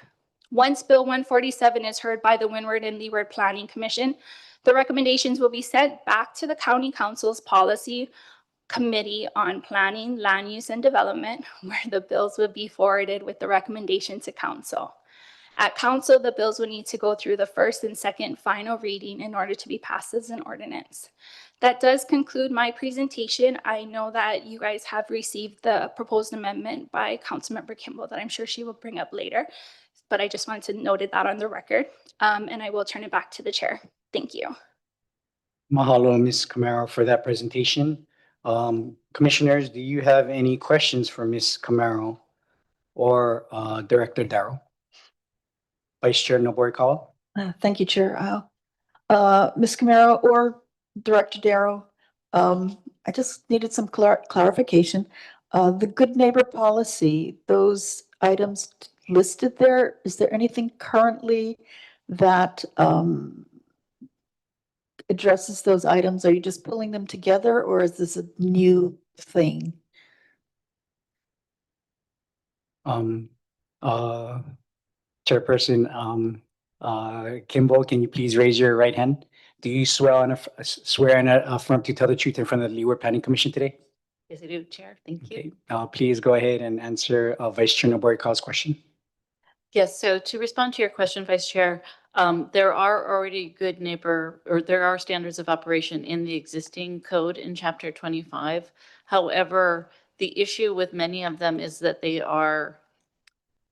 Once Bill 147 is heard by the Windward and Leeward Planning Commission, the recommendations will be sent back to the County Council's Policy Committee on Planning, Land Use, and Development, where the bills will be forwarded with the recommendation to Council. At Council, the bills will need to go through the first and second final reading in order to be passed as an ordinance. That does conclude my presentation. I know that you guys have received the proposed amendment by Councilmember Kimball that I'm sure she will bring up later, but I just wanted to note that on the record, and I will turn it back to the chair. Thank you. Mahalo, Ms. Camaro, for that presentation. Commissioners, do you have any questions for Ms. Camaro or Director Darrow? Vice Chair Noborikawa? Thank you, Chair. Ms. Camaro or Director Darrow, I just needed some clarification. The good neighbor policy, those items listed there, is there anything currently that addresses those items? Are you just pulling them together, or is this a new thing? Chairperson Kimball, can you please raise your right hand? Do you swear and affirm to tell the truth in front of the Leeward Planning Commission today? Yes, I do, Chair. Thank you. Okay. Please go ahead and answer Vice Chair Noborikawa's question. Yes, so to respond to your question, Vice Chair, there are already good neighbor, or there are standards of operation in the existing code in Chapter 25. However, the issue with many of them is that they are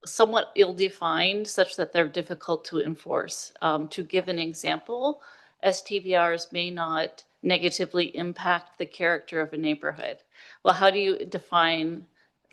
somewhat ill-defined such that they're difficult to enforce. To give an example, STVRs may not negatively impact the character of a neighborhood. Well, how do you define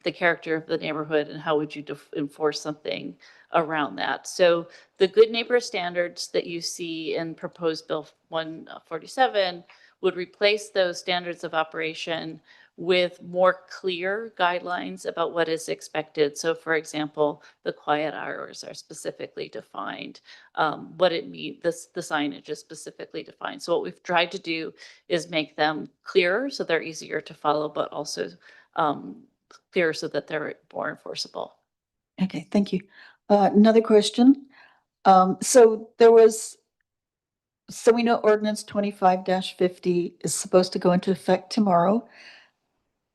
the character of the neighborhood, and how would you enforce something around that? So the good neighbor standards that you see in proposed Bill 147 would replace those standards of operation with more clear guidelines about what is expected. So for example, the quiet hours are specifically defined. What it means, the signage is specifically defined. So what we've tried to do is make them clearer so they're easier to follow, but also clear so that they're more enforceable. Okay, thank you. Another question. So we know ordinance 25-50 is supposed to go into effect tomorrow.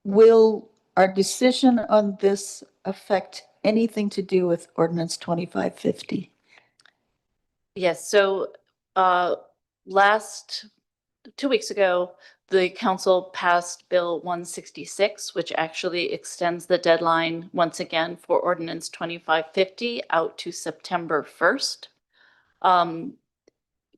Will our decision on this affect anything to do with ordinance 25-50? Yes, so last 2 weeks ago, the council passed Bill 166, which actually extends the deadline once again for ordinance 2550 out to September 1st.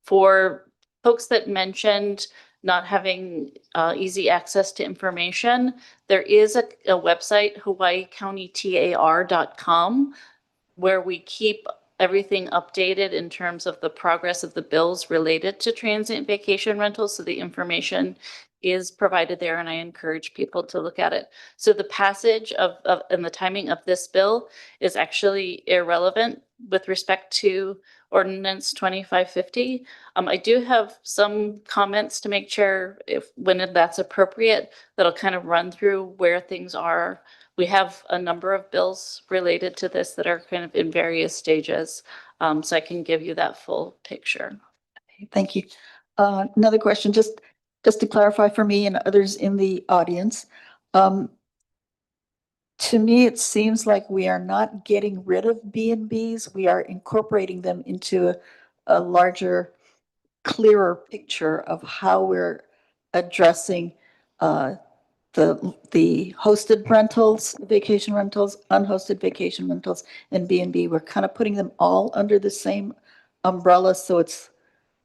For folks that mentioned not having easy access to information, there is a website, hawaiicountytar.com, where we keep everything updated in terms of the progress of the bills related to transient vacation rentals. So the information is provided there, and I encourage people to look at it. So the passage of and the timing of this bill is actually irrelevant with respect to ordinance 2550. I do have some comments to make, Chair, when that's appropriate, that'll kind of run through where things are. We have a number of bills related to this that are kind of in various stages, so I can give you that full picture. Thank you. Another question, just to clarify for me and others in the audience. To me, it seems like we are not getting rid of B&Bs. We are incorporating them into a larger, clearer picture of how we're addressing the hosted rentals, vacation rentals, unhosted vacation rentals, and B&B. We're kind of putting them all under the same umbrella, so it's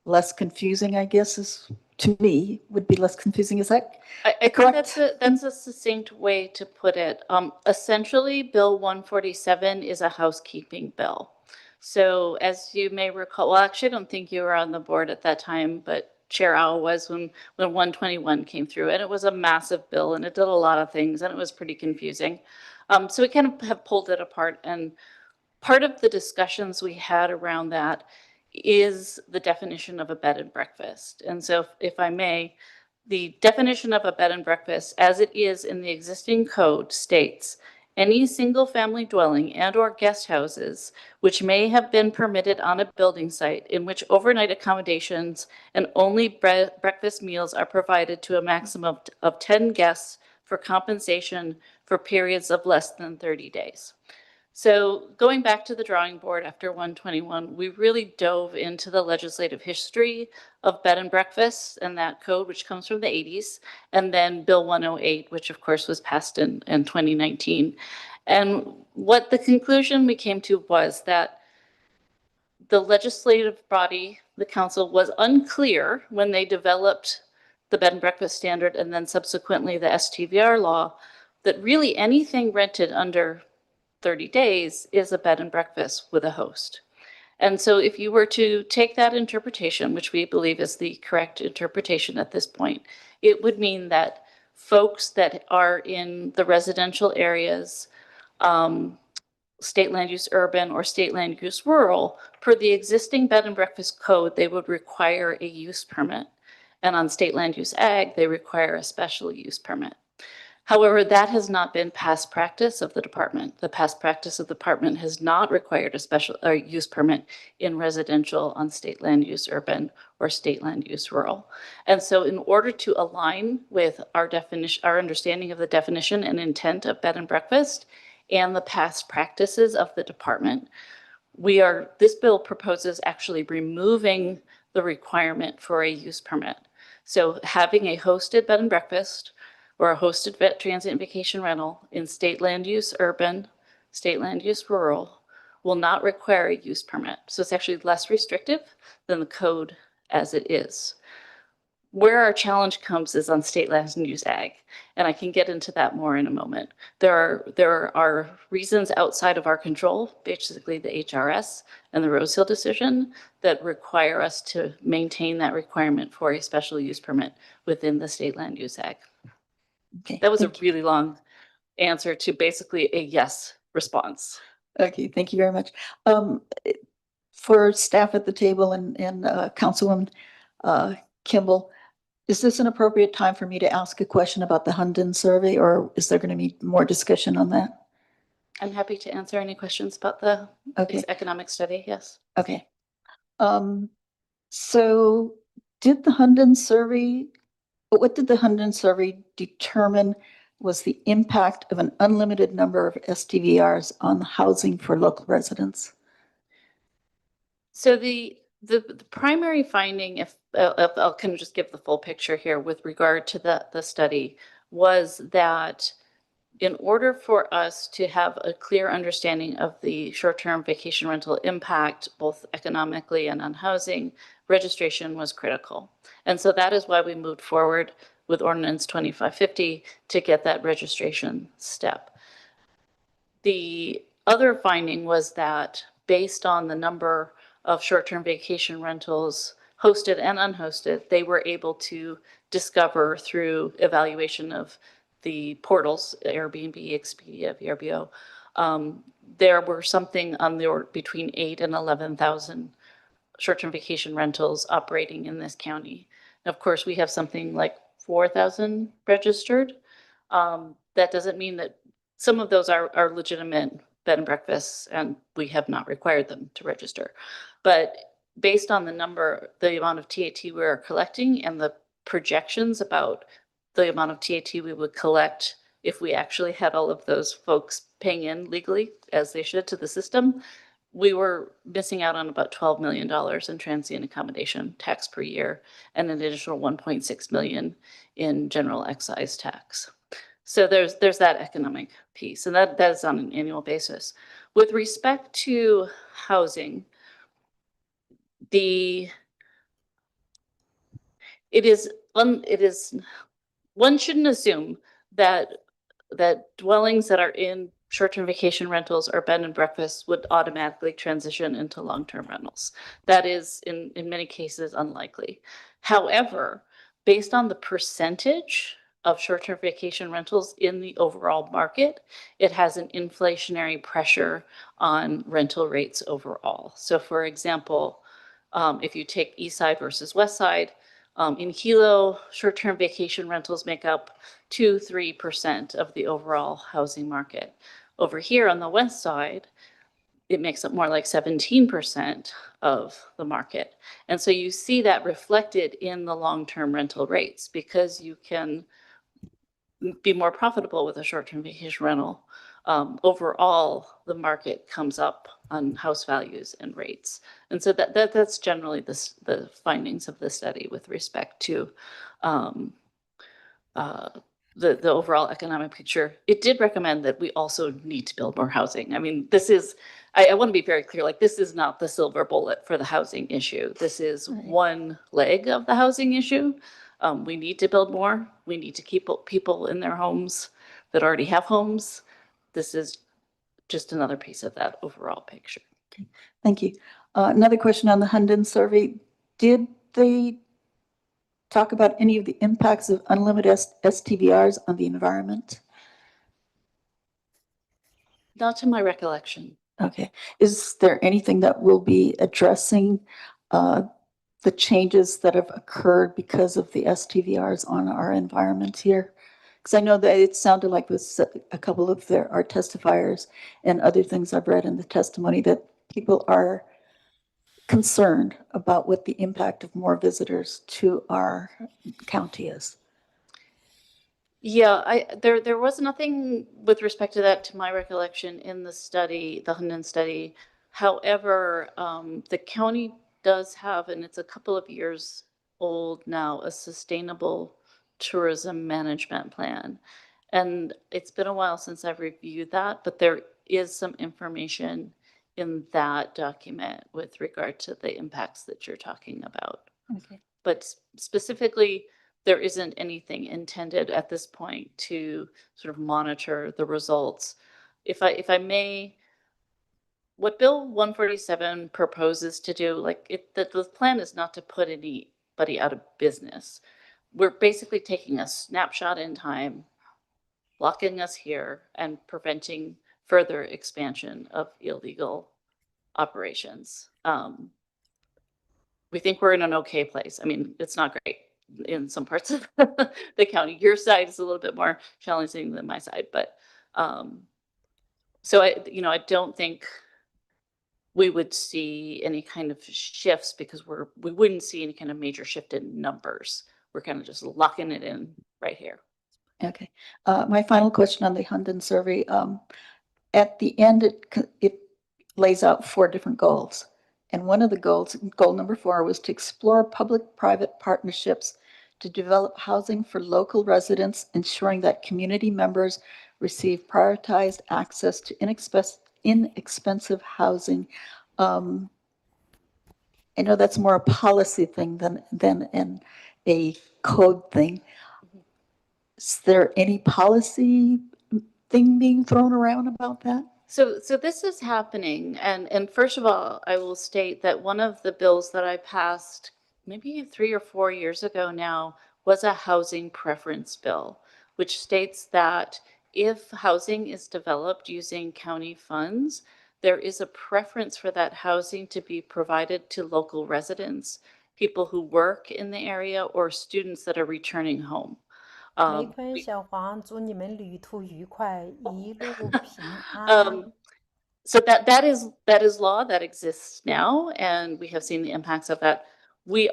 less confusing, I guess, to me, would be less confusing. Is that I think correct? that's a succinct way to put it. Essentially, Bill 147 is a housekeeping bill. So as you may recall, well, actually, I don't think you were on the board at that time, but Chair Al was when 121 came through, and it was a massive bill, and it did a lot of things, and it was pretty confusing. So we kind of have pulled it apart, and part of the discussions we had around that is the definition of a bed and breakfast. And so if I may, the definition of a bed and breakfast as it is in the existing code states any single family dwelling and or guest houses which may have been permitted on a building site in which overnight accommodations and only breakfast meals are provided to a maximum of 10 guests for compensation for periods of less than 30 days. So going back to the drawing board after 121, we really dove into the legislative history of bed and breakfasts and that code, which comes from the 80s, and then Bill 108, which of course was passed in 2019. And what the conclusion we came to was that the legislative body, the council, was unclear when they developed the bed and breakfast standard and then subsequently the STVR law, that really anything rented under 30 days is a bed and breakfast with a host. And so if you were to take that interpretation, which we believe is the correct interpretation at this point, it would mean that folks that are in the residential areas, state land use urban or state land use rural, per the existing bed and breakfast code, they would require a use permit. And on state land use ag, they require a special use permit. However, that has not been past practice of the department. The past practice of the department has not required a special use permit in residential on state land use urban or state land use rural. And so in order to align with our definition, our understanding of the definition and intent of bed and breakfast and the past practices of the department, this bill proposes actually removing the requirement for a use permit. So having a hosted bed and breakfast or a hosted transient vacation rental in state land use urban, state land use rural will not require a use permit. So it's actually less restrictive than the code as it is. Where our challenge comes is on state land use ag, and I can get into that more in a moment. There are reasons outside of our control, basically the HRS and the Rose Hill decision, that require us to maintain that requirement for a special use permit within the state land use ag. Okay, that was a really long answer to basically a yes response. Okay, thank you very much. For staff at the table and Councilwoman Kimball, Is this an appropriate time for me to ask a question about the Hunden survey, or is there going to be more discussion on that? I'm happy to answer any questions about the Okay. economic study, yes. Okay. So did the Hunden survey, what did the Hunden survey determine was the impact of an unlimited number of STVRs on housing for local residents? So the primary finding, if I'll kind of just give the full picture here with regard to the study, was that in order for us to have a clear understanding of the short-term vacation rental impact, both economically and on housing, registration was critical. And so that is why we moved forward with Ordinance 2550 to get that registration step. The other finding was that based on the number of short-term vacation rentals hosted and unhosted, they were able to discover through evaluation of the portals, Airbnb, Expedia, VRBO, there were something on the order between 8 and 11,000 short-term vacation rentals operating in this county. And of course, we have something like 4,000 registered. That doesn't mean that some of those are legitimate bed and breakfasts, and we have not required them to register. But based on the amount of TAT we are collecting and the projections about the amount of TAT we would collect if we actually had all of those folks paying in legally as they should to the system, we were missing out on about $12 million in transient accommodation tax per year and an additional 1.6 million in general excise tax. So there's that economic piece, and that is on an annual basis. With respect to housing, one shouldn't assume that dwellings that are in short-term vacation rentals or bed and breakfasts would automatically transition into long-term rentals. That is in many cases unlikely. However, based on the percentage of short-term vacation rentals in the overall market, it has an inflationary pressure on rental rates overall. So for example, if you take East Side versus West Side, in Hilo, short-term vacation rentals make up 2-3% of the overall housing market. Over here on the West Side, it makes up more like 17% of the market. And so you see that reflected in the long-term rental rates because you can be more profitable with a short-term vacation rental. Overall, the market comes up on house values and rates. And so that's generally the findings of the study with respect to the overall economic picture. It did recommend that we also need to build more housing. I mean, I want to be very clear, like this is not the silver bullet for the housing issue. This is one leg of the housing issue. We need to build more. We need to keep people in their homes that already have homes. This is just another piece of that overall picture. Okay, thank you. Another question on the Hunden survey. Did they talk about any of the impacts of unlimited STVRs on the environment? Not to my recollection. Okay. Is there anything that will be addressing the changes that have occurred because of the STVRs on our environment here? Because I know that it sounded like with a couple of our testifiers and other things I've read in the testimony that people are concerned about what the impact of more visitors to our county is. Yeah, there was nothing with respect to that to my recollection in the study, the Hunden study. However, the county does have, and it's a couple of years old now, a sustainable tourism management plan. And it's been a while since I've reviewed that, but there is some information in that document with regard to the impacts that you're talking about. Okay. But specifically, there isn't anything intended at this point to sort of monitor the results. If I may, what Bill 147 proposes to do, the plan is not to put anybody out of business. We're basically taking a snapshot in time, locking us here, and preventing further expansion of illegal operations. We think we're in an okay place. I mean, it's not great. in some parts of the county. Your side is a little bit more challenging than my side, but so I don't think we would see any kind of shifts because we wouldn't see any kind of major shift in numbers. We're kind of just locking it in right here. Okay. My final question on the Hunden survey, at the end, it lays out 4 different goals. And one of the goals, goal number 4, was to explore public-private partnerships to develop housing for local residents, ensuring that community members receive prioritized access to inexpensive housing. I know that's more a policy thing than a code thing. Is there any policy thing being thrown around about that? So this is happening, and first of all, I will state that one of the bills that I passed maybe 3 or 4 years ago now was a housing preference bill, which states that if housing is developed using county funds, there is a preference for that housing to be provided to local residents, people who work in the area, or students that are returning home. 玫瑰小黄，祝你们旅途愉快，一路平安。 So that is law that exists now, and we have seen the impacts of that.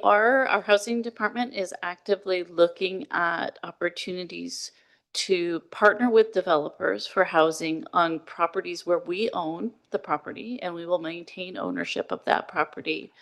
Our housing department is actively looking at opportunities to partner with developers for housing on properties where we own the property, and we will maintain ownership of that property,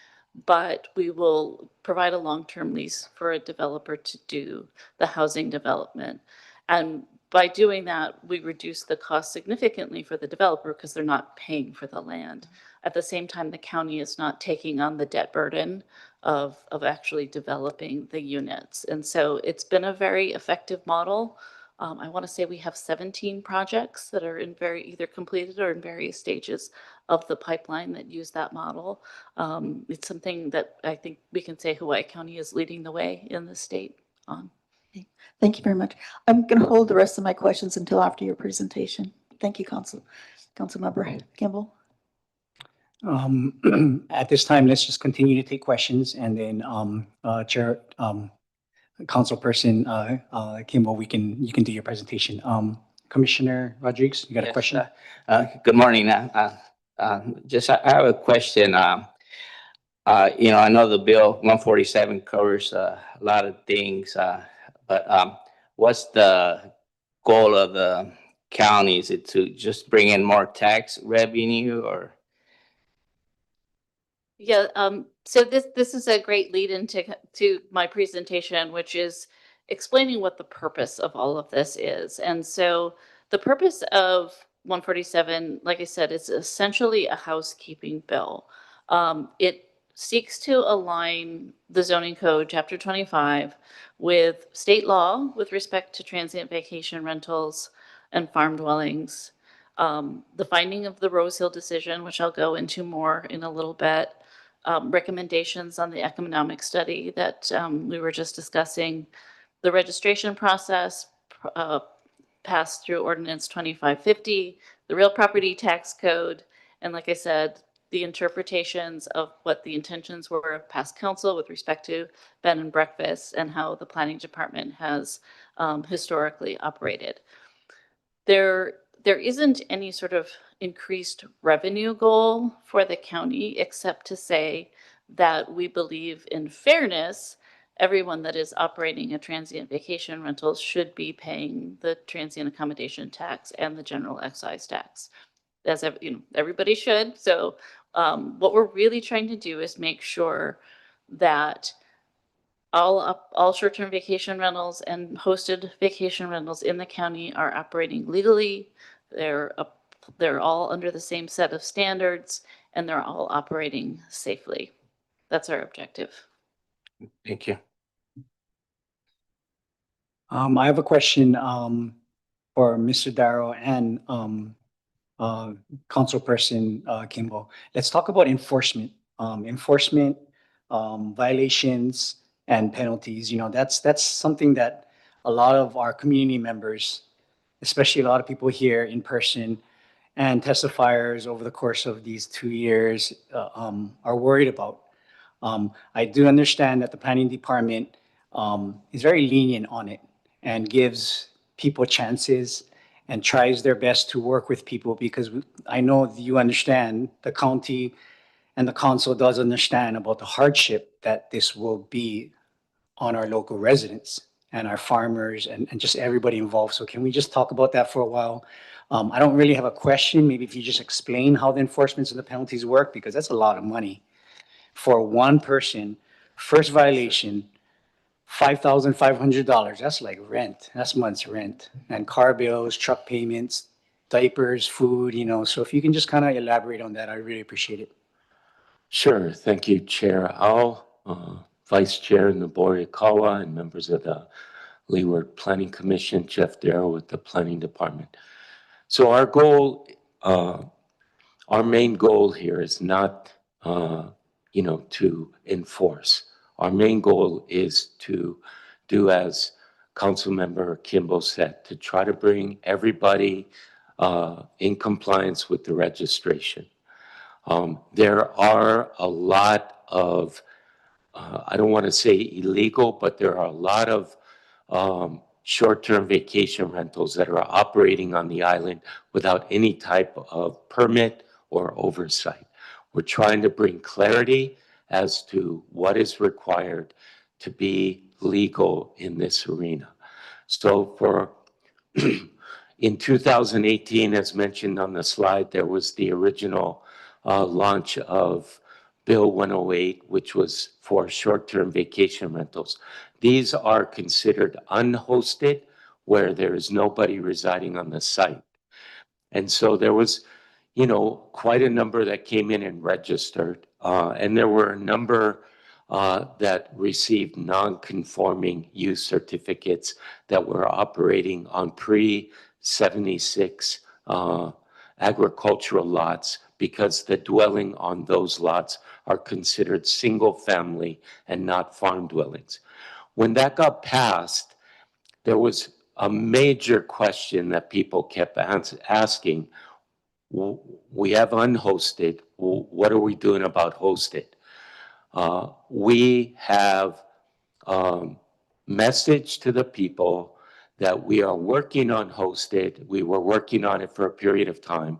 but we will provide a long-term lease for a developer to do the housing development. And by doing that, we reduce the cost significantly for the developer because they're not paying for the land. At the same time, the county is not taking on the debt burden of actually developing the units. And so it's been a very effective model. I want to say we have 17 projects that are either completed or in various stages of the pipeline that use that model. It's something that I think we can say Hawaii County is leading the way in the state on. Thank you very much. I'm going to hold the rest of my questions until after your presentation. Thank you, Councilmember Kimball. At this time, let's just continue to take questions, and then Chair, Councilperson Kimball, you can do your presentation. Commissioner Rodriguez, you got a question? Good morning. I have a question. I know the bill 147 covers a lot of things, but what's the goal of the county? Is it to just bring in more tax revenue, or? Yeah, so this is a great lead into my presentation, which is explaining what the purpose of all of this is. And so the purpose of 147, like I said, is essentially a housekeeping bill. It seeks to align the zoning code, chapter 25, with state law with respect to transient vacation rentals and farm dwellings. The finding of the Rose Hill decision, which I'll go into more in a little bit, recommendations on the economic study that we were just discussing, the registration process passed through Ordinance 2550, the real property tax code, and like I said, the interpretations of what the intentions were of past council with respect to bed and breakfast and how the planning department has historically operated. There isn't any sort of increased revenue goal for the county, except to say that we believe in fairness. Everyone that is operating a transient vacation rental should be paying the transient accommodation tax and the general excise tax, as everybody should. So what we're really trying to do is make sure that all short-term vacation rentals and hosted vacation rentals in the county are operating legally. They're all under the same set of standards, and they're all operating safely. That's our objective. Thank you. I have a question for Mr. Darrow and Councilperson Kimball. Let's talk about enforcement. Violations and penalties. That's something that a lot of our community members, especially a lot of people here in person and testifiers over the course of these 2 years are worried about. I do understand that the planning department is very lenient on it and gives people chances and tries their best to work with people because I know you understand, the county and the council does understand about the hardship that this will be on our local residents and our farmers and just everybody involved. So can we just talk about that for a while? I don't really have a question. Maybe if you just explain how the enforcements and the penalties work, because that's a lot of money for one person. First violation, $5,500. That's like rent. That's month's rent. And car bills, truck payments, diapers, food, So if you can just kind of elaborate on that, I really appreciate it. Sure. Thank you, Chair Al, Vice Chair Nabori-Kawa, and members of the Leeward Planning Commission, Jeff Darrow with the Planning Department. So our goal, our main goal here is not, to enforce. Our main goal is to do as Councilmember Kimbo said, to try to bring everybody in compliance with the registration. There are a lot of, I don't want to say illegal, but there are a lot of short-term vacation rentals that are operating on the island without any type of permit or oversight. We're trying to bring clarity as to what is required to be legal in this arena. So for in 2018, as mentioned on the slide, there was the original launch of Bill 108, which was for short-term vacation rentals. These are considered unhosted, where there is nobody residing on the site. And so there was, quite a number that came in and registered. And there were a number that received non-conforming use certificates that were operating on pre-76 agricultural lots because the dwelling on those lots are considered single family and not farm dwellings. When that got passed, there was a major question that people kept asking. We have unhosted. What are we doing about hosted? We have message to the people that we are working on hosted. We were working on it for a period of time.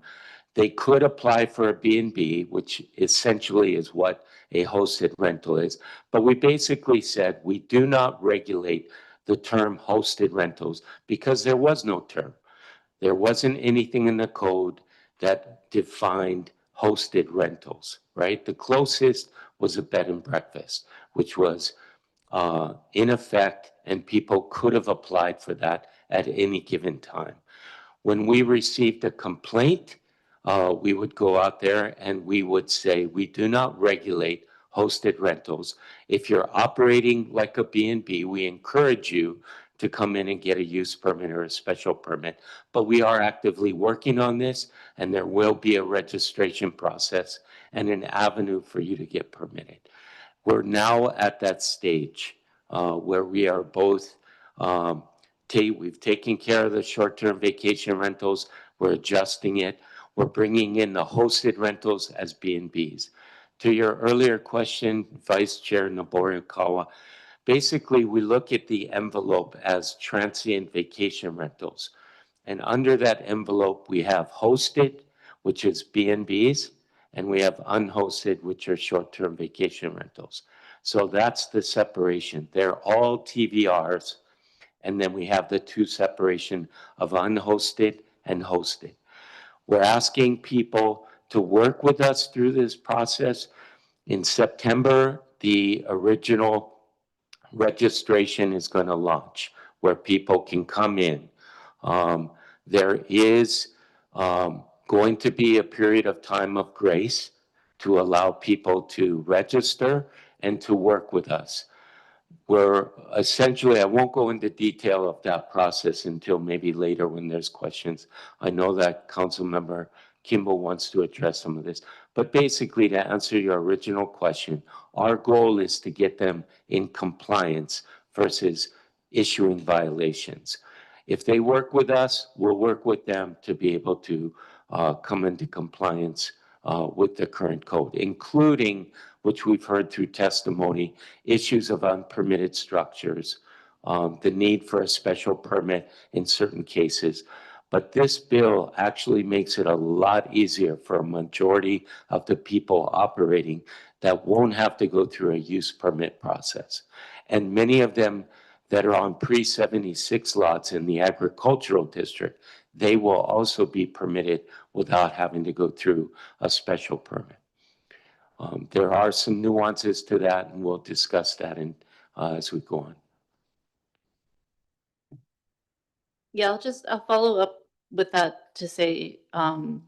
They could apply for a B&B, which essentially is what a hosted rental is. But we basically said we do not regulate the term hosted rentals because there was no term. There wasn't anything in the code that defined hosted rentals, right? The closest was a bed and breakfast, which was in effect, and people could have applied for that at any given time. When we received a complaint, we would go out there and we would say, we do not regulate hosted rentals. If you're operating like a B&B, we encourage you to come in and get a use permit or a special permit. But we are actively working on this, and there will be a registration process and an avenue for you to get permitted. We're now at that stage where we are both, we've taken care of the short-term vacation rentals, we're adjusting it, we're bringing in the hosted rentals as B&Bs. To your earlier question, Vice Chair Nabori-Kawa, basically we look at the envelope as transient vacation rentals. And under that envelope, we have hosted, which is B&Bs, and we have unhosted, which are short-term vacation rentals. So that's the separation. They're all TVRs, and then we have the two separation of unhosted and hosted. We're asking people to work with us through this process. In September, the original registration is going to launch where people can come in. There is going to be a period of time of grace to allow people to register and to work with us. We're essentially, I won't go into detail of that process until maybe later when there's questions. I know that Councilmember Kimball wants to address some of this. But basically, to answer your original question, our goal is to get them in compliance versus issuing violations. If they work with us, we'll work with them to be able to come into compliance with the current code, including, which we've heard through testimony, issues of unpermitted structures, the need for a special permit in certain cases. But this bill actually makes it a lot easier for a majority of the people operating that won't have to go through a use permit process. And many of them that are on pre-76 lots in the agricultural district, they will also be permitted without having to go through a special permit. There are some nuances to that, and we'll discuss that as we go on. Yeah, I'll follow up with that to say, you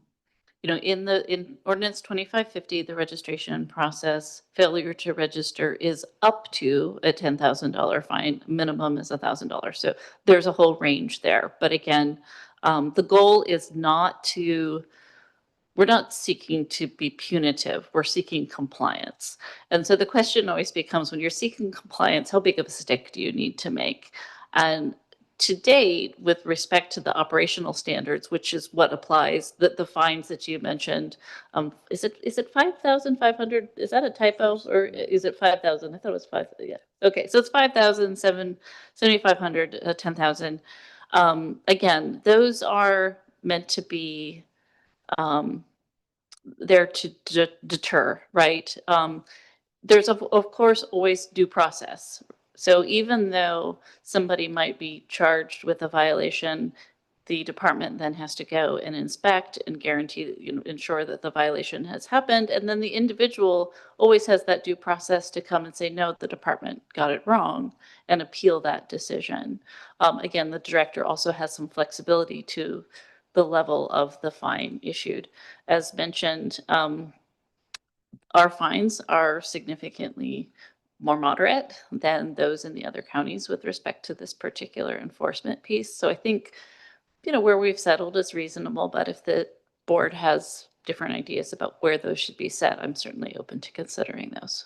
know, in ordinance 2550, the registration process, failure to register is up to a $10,000 fine. Minimum is $1,000. So there's a whole range there. But again, the goal is we're not seeking to be punitive. We're seeking compliance. And so the question always becomes, when you're seeking compliance, how big of a stick do you need to make? And to date, with respect to the operational standards, which is what applies, the fines that you mentioned, is it 5,500? Is that a typo, or is it 5,000? I thought it was 5. Yeah. Okay, so it's 5,000, 7,500, 10,000. Again, those are meant to be there to deter, right? There's of course always due process. So even though somebody might be charged with a violation, the department then has to go and inspect and guarantee, ensure that the violation has happened. And then the individual always has that due process to come and say, no, the department got it wrong, and appeal that decision. Again, the director also has some flexibility to the level of the fine issued. As mentioned, our fines are significantly more moderate than those in the other counties with respect to this particular enforcement piece. So I think, where we've settled is reasonable, but if the board has different ideas about where those should be set, I'm certainly open to considering those.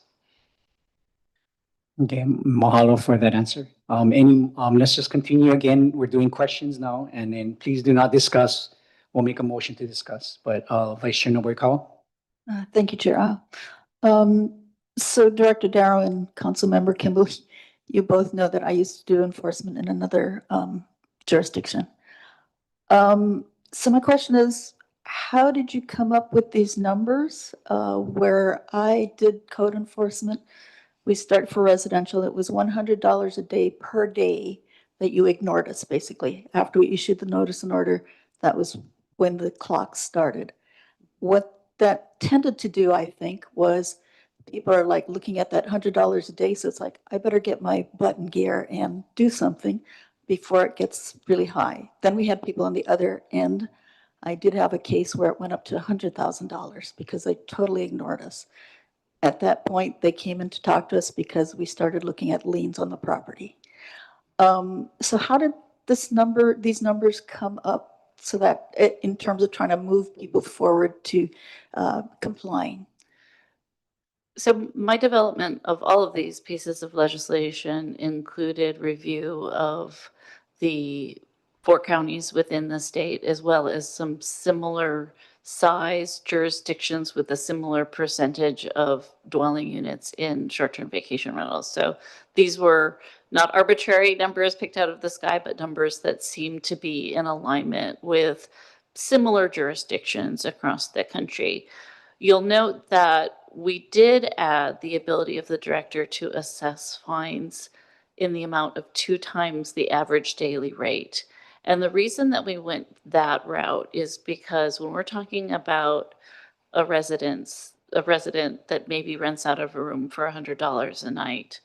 Okay, mahalo for that answer. Let's just continue again. We're doing questions now, and then please do not discuss. We'll make a motion to discuss, but Vice Chair Nobukawa. Thank you, Chair. So Director Darrow and Councilmember Kimball, you both know that I used to do enforcement in another jurisdiction. So my question is, how did you come up with these numbers? Where I did code enforcement, we start for residential, it was $100 a day per day that you ignored us, basically. After we issued the notice and order, that was when the clock started. What that tended to do, I think, was people are like looking at that $100 a day. So it's like, I better get my butt in gear and do something before it gets really high. Then we had people on the other end. I did have a case where it went up to $100,000 because they totally ignored us. At that point, they came in to talk to us because we started looking at liens on the property. So how did these numbers come up so that in terms of trying to move people forward to complying? So my development of all of these pieces of legislation included review of the 4 counties within the state, as well as some similar size jurisdictions with a similar percentage of dwelling units in short-term vacation rentals. So these were not arbitrary numbers picked out of the sky, but numbers that seem to be in alignment with similar jurisdictions across the country. You'll note that we did add the ability of the director to assess fines in the amount of 2 times the average daily rate. And the reason that we went that route is because when we're talking about a resident that maybe rents out of a room for $100 a night,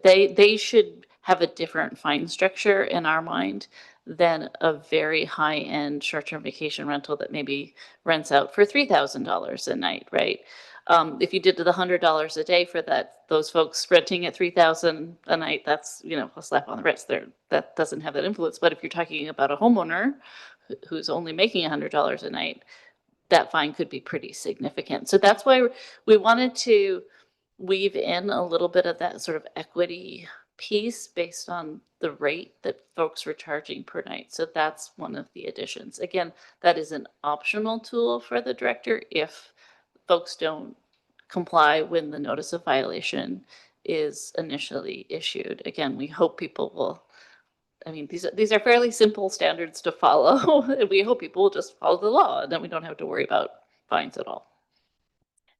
they should have a different fine structure in our mind than a very high-end short-term vacation rental that maybe rents out for $3,000 a night, right? If you did the $100 a day for those folks renting at $3,000 a night, that's a slap on the wrist. That doesn't have that influence. But if you're talking about a homeowner who's only making $100 a night, that fine could be pretty significant. So that's why we wanted to weave in a little bit of that sort of equity piece based on the rate that folks were charging per night. So that's one of the additions. Again, that is an optional tool for the director if folks don't comply when the notice of violation is initially issued. Again, we hope people will, I mean, these are fairly simple standards to follow. And we hope people will just follow the law, and then we don't have to worry about fines at all.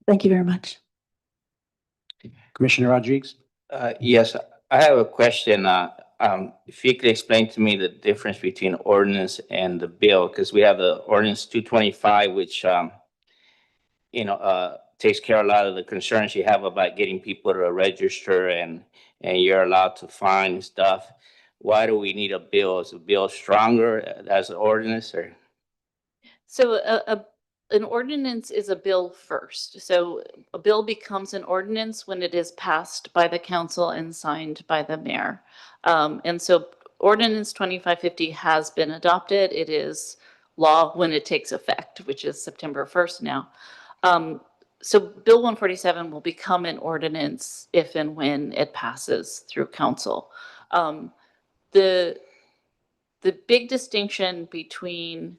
Thank you very much. Commissioner Rodriguez? Yes, I have a question. If you could explain to me the difference between ordinance and the bill, because we have the ordinance 225, which, takes care of a lot of the concerns you have about getting people to register and you're allowed to fine stuff. Why do we need a bill? Is a bill stronger as an ordinance or? So an ordinance is a bill first. So a bill becomes an ordinance when it is passed by the council and signed by the mayor. And so ordinance 2550 has been adopted. It is law when it takes effect, which is September 1st now. So Bill 147 will become an ordinance if and when it passes through council. The big distinction between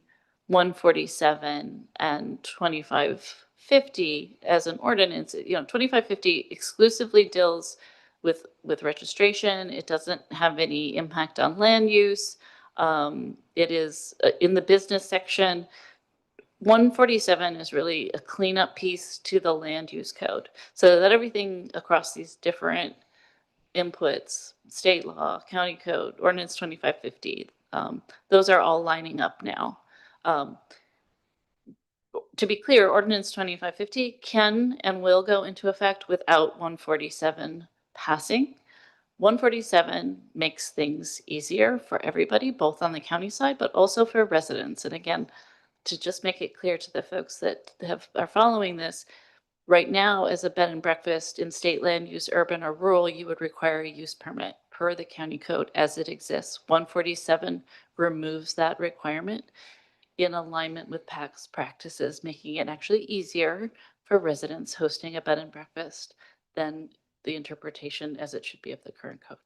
147 and 2550 as an ordinance, 2550 exclusively deals with registration. It doesn't have any impact on land use. It is in the business section. 147 is really a cleanup piece to the land use code, so that everything across these different inputs, state law, county code, ordinance 2550, those are all lining up now. To be clear, ordinance 2550 can and will go into effect without 147 passing. 147 makes things easier for everybody, both on the county side, but also for residents. And again, to just make it clear to the folks that are following this, right now, as a bed and breakfast in state land use, urban or rural, you would require a use permit per the county code as it exists. 147 removes that requirement in alignment with past practices, making it actually easier for residents hosting a bed and breakfast than the interpretation as it should be of the current code.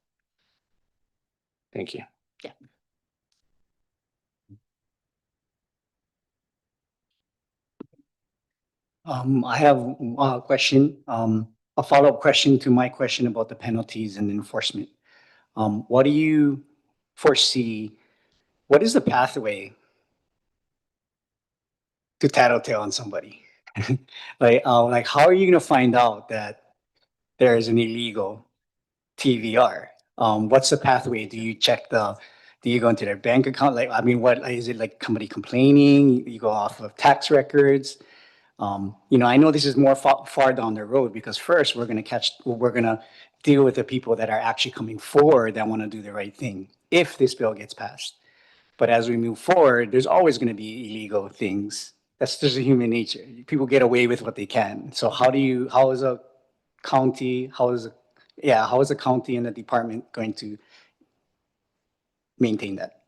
Thank you. Yeah. I have a question, a follow-up question to my question about the penalties and enforcement. What do you foresee? What is the pathway to tattletale on somebody? Like how are you going to find out that there is an illegal TVR? What's the pathway? Do you go into their bank account? Like, I mean, what is it, like somebody complaining? You go off of tax records? I know this is more far down the road because first we're going to deal with the people that are actually coming forward that want to do the right thing if this bill gets passed. But as we move forward, there's always going to be illegal things. That's just a human nature. People get away with what they can. So how is a county and the department going to maintain that?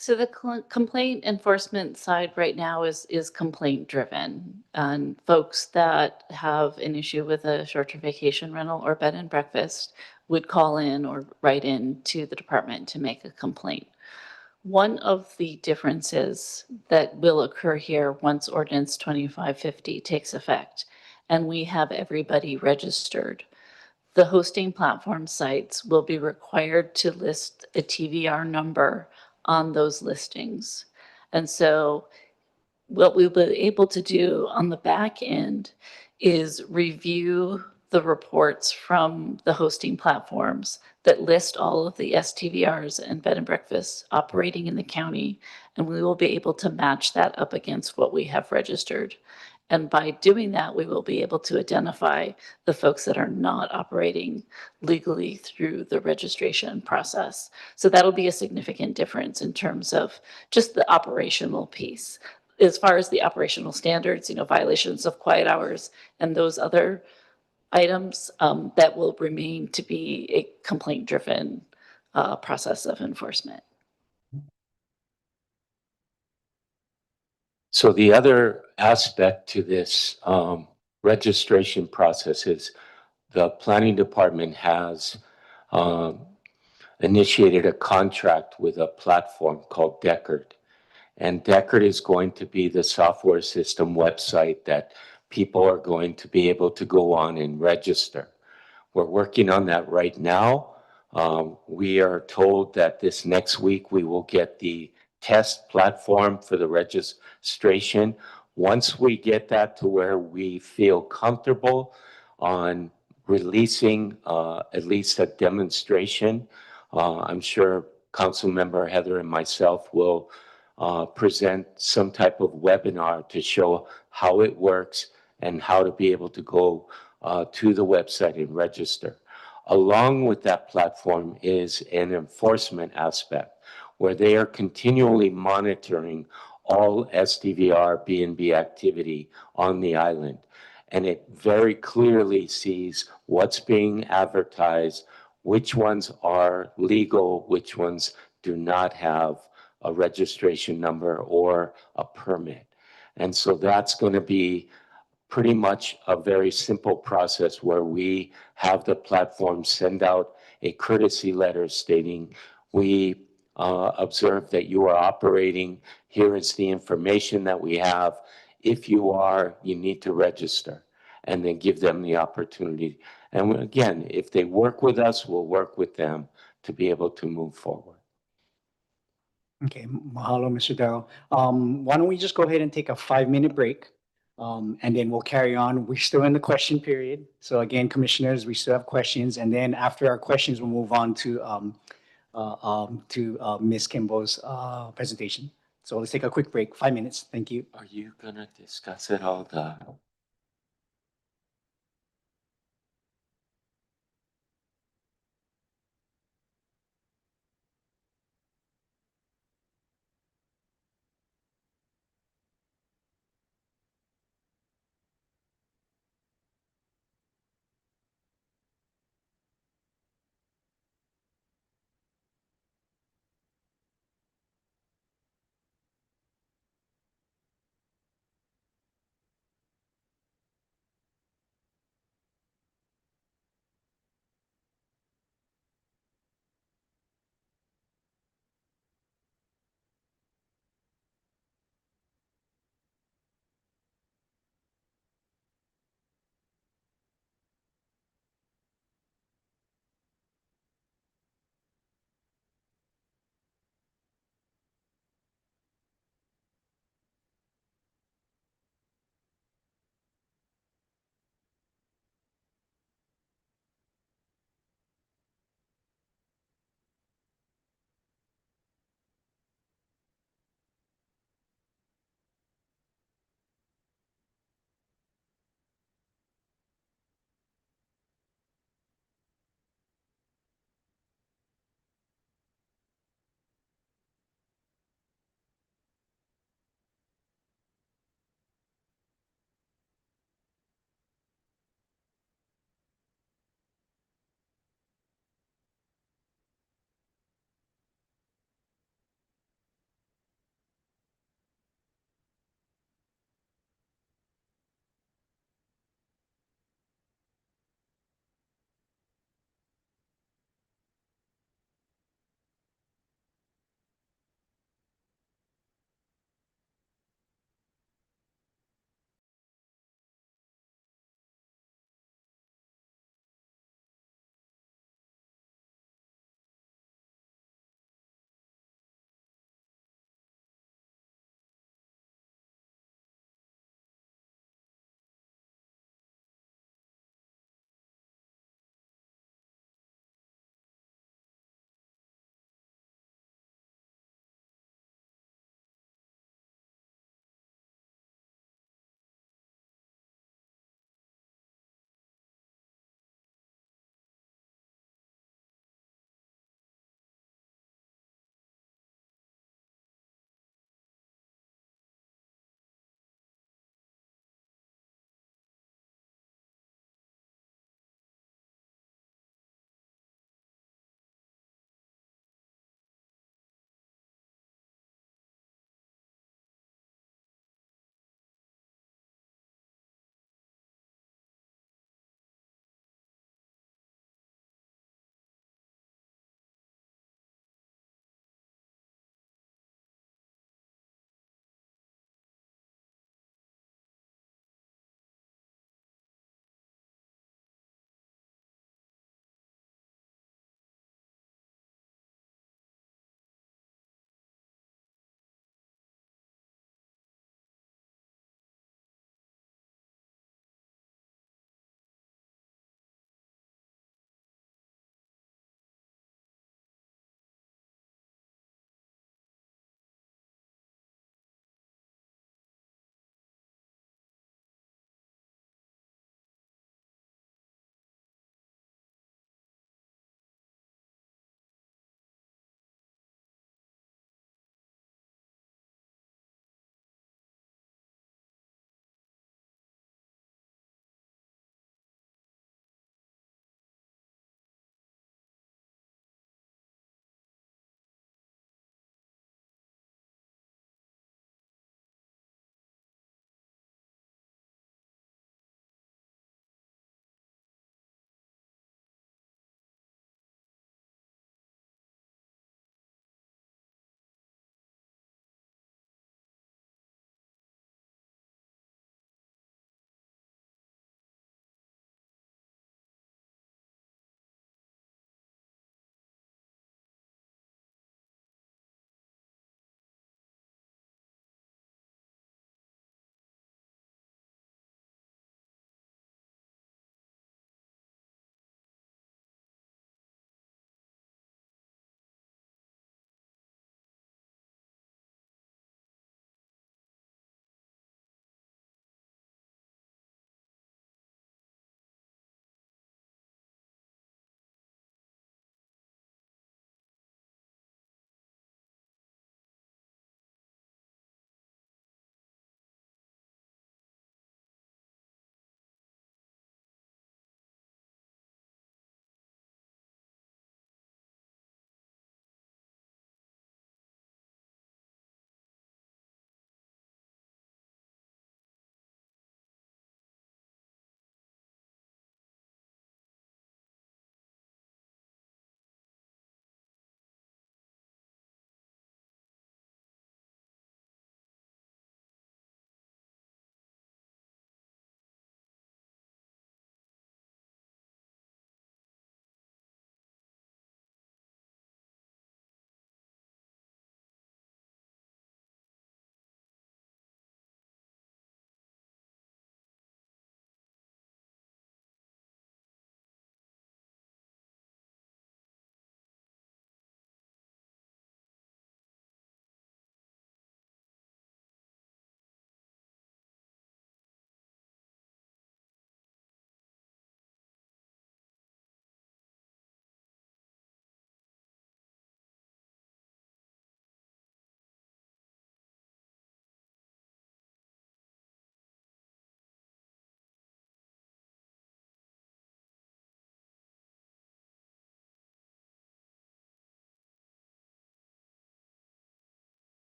So the complaint enforcement side right now is complaint driven, and folks that have an issue with a short-term vacation rental or bed and breakfast would call in or write in to the department to make a complaint. One of the differences that will occur here once ordinance 2550 takes effect and we have everybody registered, the hosting platform sites will be required to list a TVR number on those listings. And so what we'll be able to do on the back end is review the reports from the hosting platforms that list all of the STVRs and bed and breakfasts operating in the county, and we will be able to match that up against what we have registered. And by doing that, we will be able to identify the folks that are not operating legally through the registration process. So that'll be a significant difference in terms of just the operational piece. As far as the operational standards, violations of quiet hours and those other items, that will remain to be a complaint-driven process of enforcement. So the other aspect to this registration process is the planning department has um, initiated a contract with a platform called Deckard. And Deckard is going to be the software system website that people are going to be able to go on and register. We're working on that right now. We are told that this next week we will get the test platform for the registration. Once we get that to where we feel comfortable on releasing at least a demonstration, I'm sure Councilmember Heather and myself will present some type of webinar to show how it works and how to be able to go to the website and register. Along with that platform is an enforcement aspect where they are continually monitoring all SDVR B&B activity on the island. And it very clearly sees what's being advertised, which ones are legal, which ones do not have a registration number or a permit. And so that's going to be pretty much a very simple process where we have the platform send out a courtesy letter stating, we observe that you are operating. Here is the information that we have. If you are, you need to register, and then give them the opportunity. And again, if they work with us, we'll work with them to be able to move forward. Okay, mahalo, Mr. Darrow. Why don't we just go ahead and take a 5-minute break? And then we'll carry on. We're still in the question period. So again, commissioners, we still have questions. And then after our questions, we'll move on to Ms. Kimbo's presentation. So let's take a quick break, 5 minutes. Thank you. Are you gonna discuss it all the?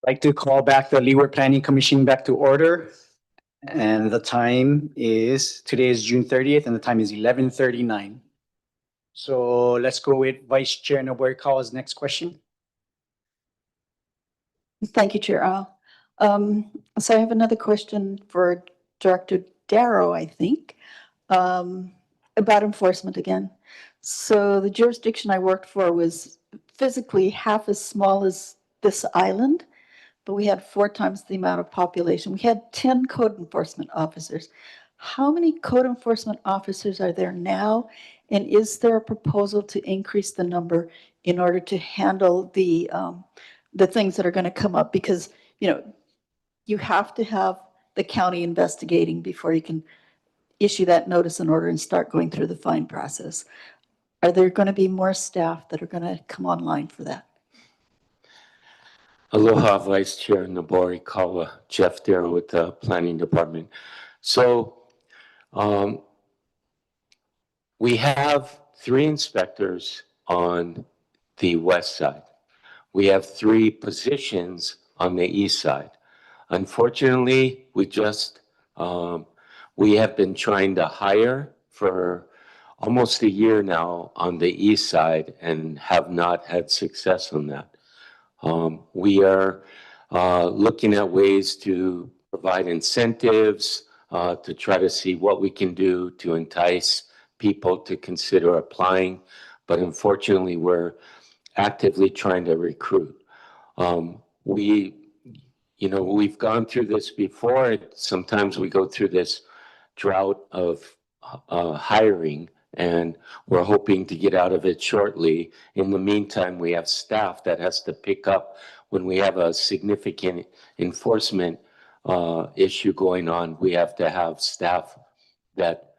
I'd like to call back the Leeward Planning Commission back to order. And the time is, today is June 30th and the time is 11:39. So let's go with Vice Chair Nobukawa's next question. Thank you, Chair Al. So I have another question for Director Darrow, I think, about enforcement again. So the jurisdiction I worked for was physically half as small as this island, but we had 4 times the amount of population. We had 10 code enforcement officers. How many code enforcement officers are there now? And is there a proposal to increase the number in order to handle the things that are going to come up? Because, you have to have the county investigating before you can issue that notice in order and start going through the fine process. Are there going to be more staff that are going to come online for that? Aloha, Vice Chair Nobukawa, Jeff Darrow with the Planning Department. So we have 3 inspectors on the west side. We have 3 positions on the east side. Unfortunately, we have been trying to hire for almost a year now on the east side and have not had success on that. We are looking at ways to provide incentives to try to see what we can do to entice people to consider applying. But unfortunately, we're actively trying to recruit. We've gone through this before. Sometimes we go through this drought of hiring, and we're hoping to get out of it shortly. In the meantime, we have staff that has to pick up when we have a significant enforcement issue going on. We have to have staff that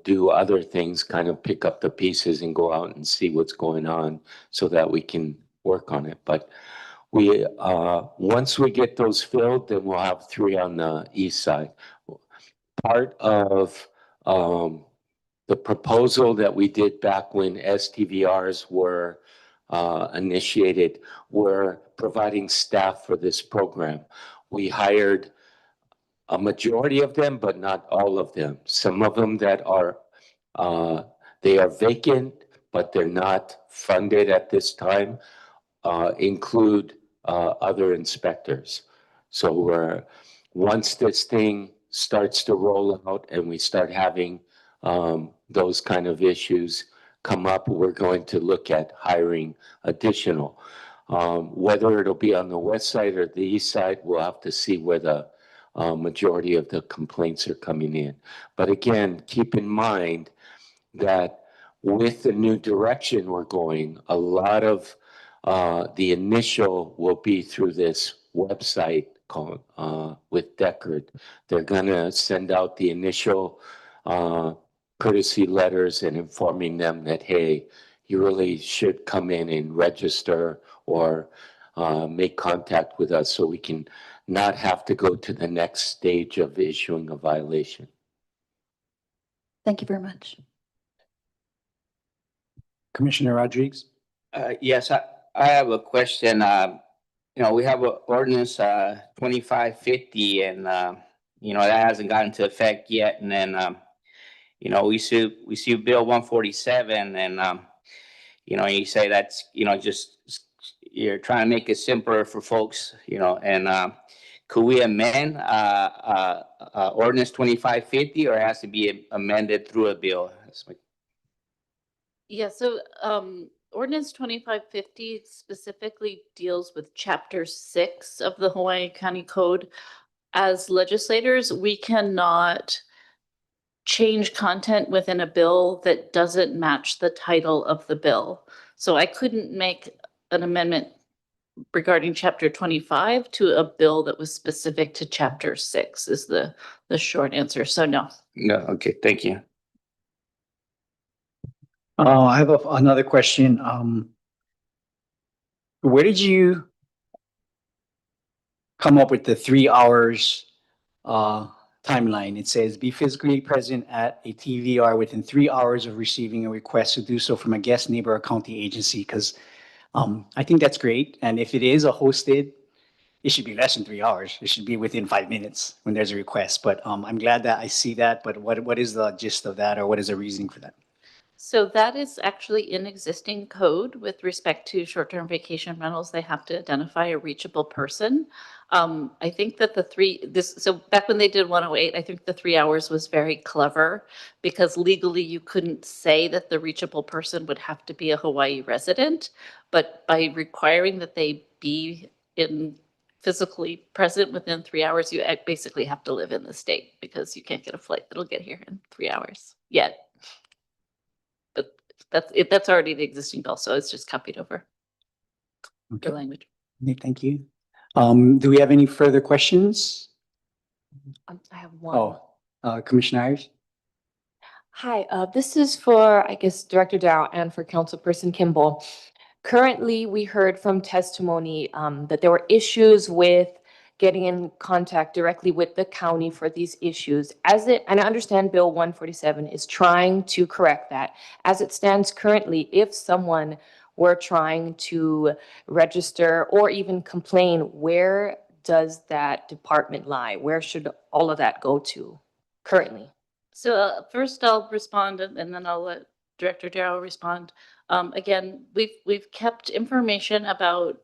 do other things, kind of pick up the pieces and go out and see what's going on so that we can work on it. But once we get those filled, then we'll have 3 on the east side. Part of the proposal that we did back when STVRs were initiated were providing staff for this program. We hired a majority of them, but not all of them. Some of them that are they are vacant, but they're not funded at this time, include other inspectors. So once this thing starts to roll out and we start having those kind of issues come up, we're going to look at hiring additional. Whether it'll be on the west side or the east side, we'll have to see where the majority of the complaints are coming in. But again, keep in mind that with the new direction we're going, a lot of the initial will be through this website called with Deckard. They're going to send out the initial courtesy letters and informing them that, hey, you really should come in and register or make contact with us so we can not have to go to the next stage of issuing a violation. Thank you very much. Commissioner Rodriguez. Yes, I have a question. We have an ordinance 2550, and that hasn't gotten into effect yet. And then we see Bill 147, and you say that's just you're trying to make it simpler for folks, and could we amend ordinance 2550, or it has to be amended through a bill? Yeah, so Ordinance 2550 specifically deals with Chapter 6 of the Hawaii County Code. As legislators, we cannot change content within a bill that doesn't match the title of the bill. So I couldn't make an amendment regarding Chapter 25 to a bill that was specific to Chapter 6 is the short answer. So no. No, okay, thank you. I have another question. Where did you come up with the 3 hours timeline? It says be physically present at a TVR within 3 hours of receiving a request to do so from a guest, neighbor, or county agency. Because I think that's great. And if it is a hosted it should be less than 3 hours. It should be within 5 minutes when there's a request. But I'm glad that I see that. But what is the gist of that, or what is the reasoning for that? So that is actually in existing code with respect to short-term vacation rentals. They have to identify a reachable person. I think that so back when they did 108, I think the 3 hours was very clever because legally you couldn't say that the reachable person would have to be a Hawaii resident, but by requiring that they be physically present within 3 hours, you basically have to live in the state because you can't get a flight that'll get here in 3 hours yet. But that's already the existing bill, so it's just copied over Okay. the language. Okay, thank you. Do we have any further questions? I have one. Commissioner Ayers? Hi, this is for, I guess, Director Dow and for Councilperson Kimball. Currently, we heard from testimony that there were issues with getting in contact directly with the county for these issues. And I understand Bill 147 is trying to correct that. As it stands currently, if someone were trying to register or even complain, where does that department lie? Where should all of that go to currently? So first I'll respond and then I'll let Director Darrow respond. Again, we've kept information about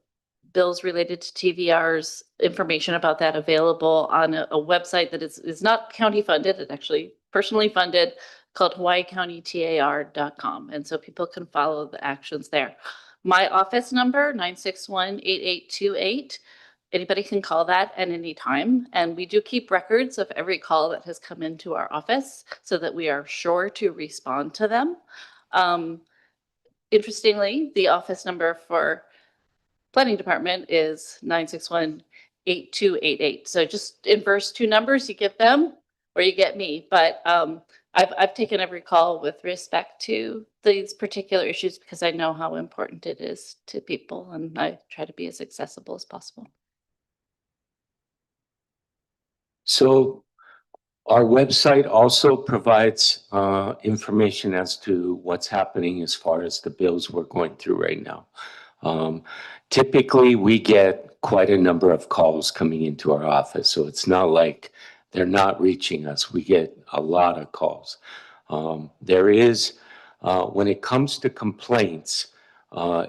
bills related to TVRs, information about that available on a website that is not county funded, it's actually personally funded, called hawaiicountytar.com. And so people can follow the actions there. My office number, 961-8828. Anybody can call that at any time. And we do keep records of every call that has come into our office so that we are sure to respond to them. Interestingly, the office number for Planning Department is 961-8288. So just inverse two numbers, you get them or you get me. But I've taken every call with respect to these particular issues because I know how important it is to people, and I try to be as accessible as possible. So our website also provides information as to what's happening as far as the bills we're going through right now. Typically, we get quite a number of calls coming into our office, so it's not like they're not reaching us. We get a lot of calls. There is, when it comes to complaints,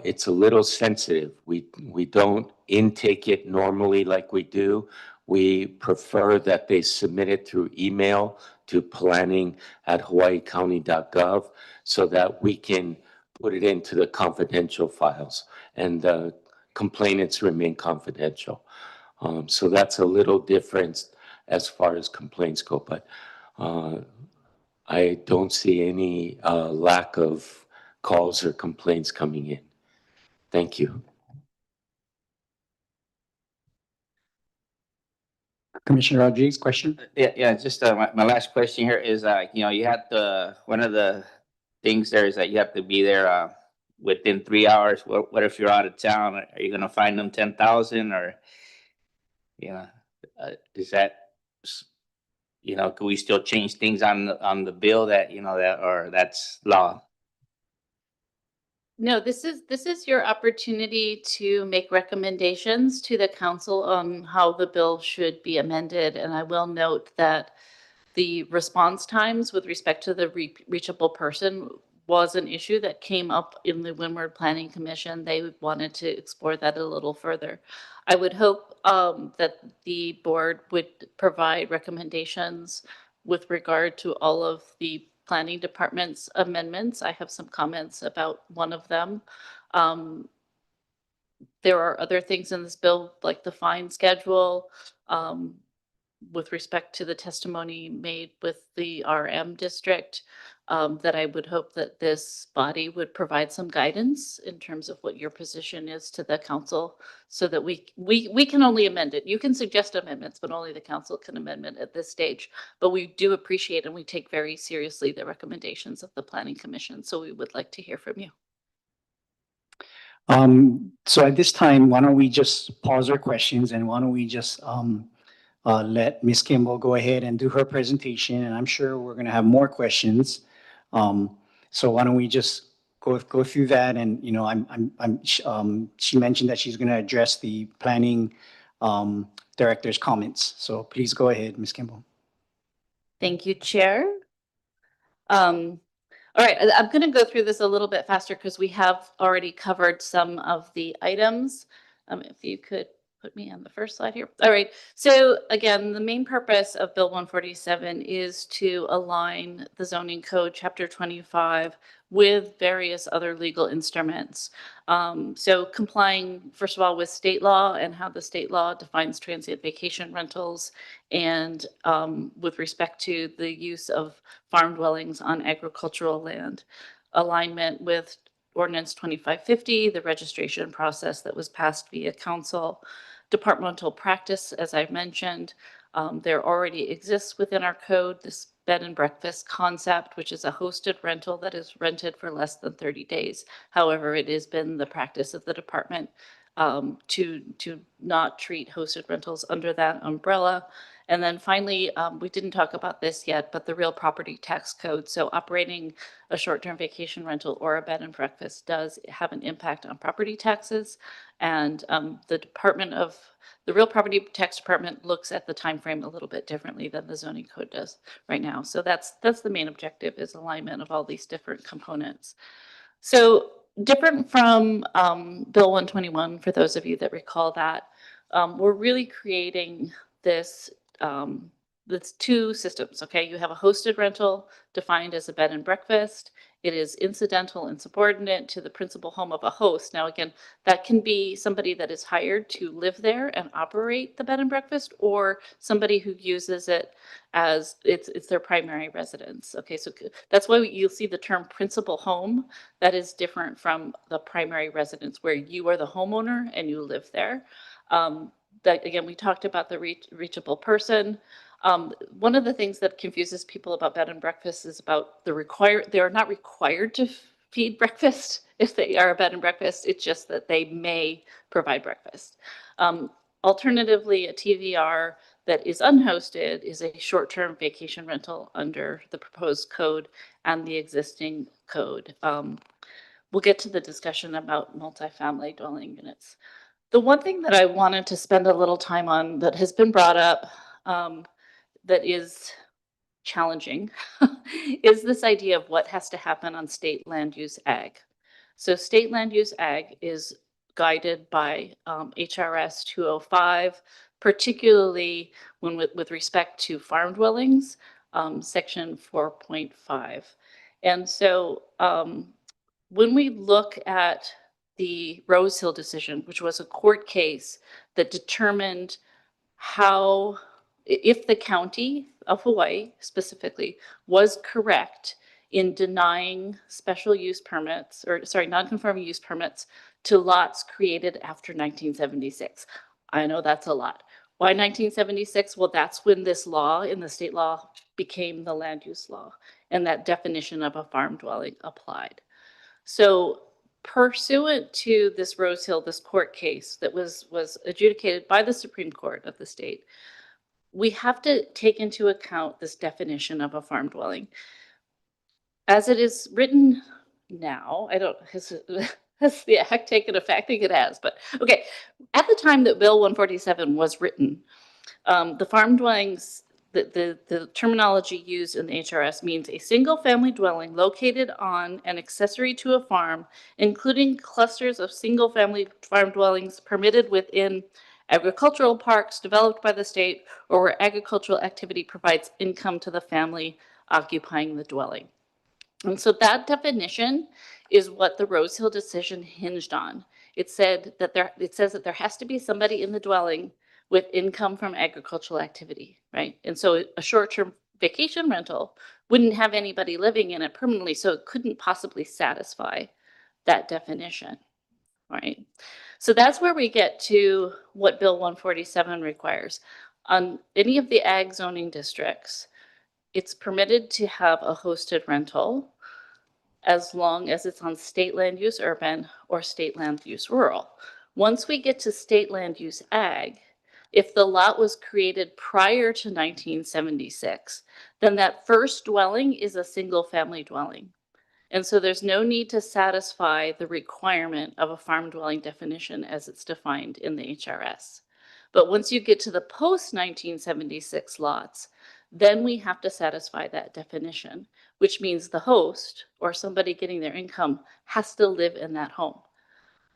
it's a little sensitive. We don't intake it normally like we do. We prefer that they submit it through email to planning@hawaiicounty.gov so that we can put it into the confidential files and the complainants remain confidential. So that's a little different as far as complaints go, but I don't see any lack of calls or complaints coming in. Thank you. Commissioner Rodriguez, question? Yeah, just my last question here is, you had one of the things there is that you have to be there within 3 hours. What if you're out of town? Are you going to fine them 10,000 or, is that, could we still change things on the bill that, or that's law? No, this is your opportunity to make recommendations to the council on how the bill should be amended. And I will note that the response times with respect to the reachable person was an issue that came up in the Windward Planning Commission. They wanted to explore that a little further. I would hope that the board would provide recommendations with regard to all of the Planning Department's amendments. I have some comments about one of them. There are other things in this bill, like the fine schedule, with respect to the testimony made with the RM district, that I would hope that this body would provide some guidance in terms of what your position is to the council so that we can only amend it. You can suggest amendments, but only the council can amend it at this stage. But we do appreciate and we take very seriously the recommendations of the Planning Commission. So we would like to hear from you. So at this time, why don't we just pause our questions and why don't we just let Ms. Kimball go ahead and do her presentation, and I'm sure we're going to have more questions. So why don't we just go through that? And she mentioned that she's going to address the planning director's comments. So please go ahead, Ms. Kimball. Thank you, Chair. All right, I'm going to go through this a little bit faster because we have already covered some of the items. If you could put me on the first slide here. All right, so again, the main purpose of Bill 147 is to align the zoning code, Chapter 25, with various other legal instruments. So complying, first of all, with state law and how the state law defines transient vacation rentals, and with respect to the use of farm dwellings on agricultural land. Alignment with Ordinance 2550, the registration process that was passed via council. Departmental practice, as I mentioned, there already exists within our code this bed and breakfast concept, which is a hosted rental that is rented for less than 30 days. However, it has been the practice of the department to not treat hosted rentals under that umbrella. And then finally, we didn't talk about this yet, but the real property tax code. So operating a short-term vacation rental or a bed and breakfast does have an impact on property taxes. And the real property tax department looks at the time frame a little bit differently than the zoning code does right now. So that's the main objective, is alignment of all these different components. So different from Bill 121, for those of you that recall that, we're really creating this that's two systems, okay? You have a hosted rental defined as a bed and breakfast. It is incidental and subordinate to the principal home of a host. Now, again, that can be somebody that is hired to live there and operate the bed and breakfast, or somebody who uses it as it's their primary residence. Okay, so that's why you'll see the term principal home. That is different from the primary residence, where you are the homeowner and you live there. That again, we talked about the reachable person. One of the things that confuses people about bed and breakfast is about they are not required to feed breakfast if they are a bed and breakfast. It's just that they may provide breakfast. Alternatively, a TVR that is unhosted is a short-term vacation rental under the proposed code and the existing code. We'll get to the discussion about multifamily dwelling units. The one thing that I wanted to spend a little time on that has been brought up that is challenging is this idea of what has to happen on state land use ag. So state land use ag is guided by HRS 205, particularly with respect to farm dwellings, section 4.5. And so when we look at the Rose Hill decision, which was a court case that determined if the county of Hawaii specifically was correct in denying special use permits, non-conforming use permits to lots created after 1976. I know that's a lot. Why 1976? Well, that's when this law in the state law became the land use law, and that definition of a farm dwelling applied. So pursuant to this Rose Hill, this court case that was adjudicated by the Supreme Court of the state, we have to take into account this definition of a farm dwelling. As it is written now, has the act taken effect? I think it has, but okay. At the time that Bill 147 was written, the farm dwellings, the terminology used in the HRS means a single family dwelling located on an accessory to a farm, including clusters of single family farm dwellings permitted within agricultural parks developed by the state, or where agricultural activity provides income to the family occupying the dwelling. And so that definition is what the Rose Hill decision hinged on. It says that there has to be somebody in the dwelling with income from agricultural activity, right? And so a short-term vacation rental wouldn't have anybody living in it permanently, so it couldn't possibly satisfy that definition, right? So that's where we get to what Bill 147 requires. On any of the ag zoning districts, it's permitted to have a hosted rental as long as it's on state land use urban or state land use rural. Once we get to state land use ag, if the lot was created prior to 1976, then that first dwelling is a single family dwelling. And so there's no need to satisfy the requirement of a farm dwelling definition as it's defined in the HRS. But once you get to the post-1976 lots, then we have to satisfy that definition, which means the host or somebody getting their income has to live in that home.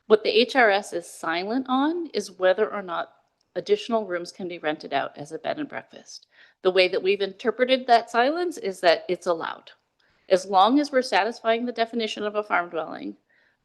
What the HRS is silent on is whether or not additional rooms can be rented out as a bed and breakfast. The way that we've interpreted that silence is that it's allowed. As long as we're satisfying the definition of a farm dwelling,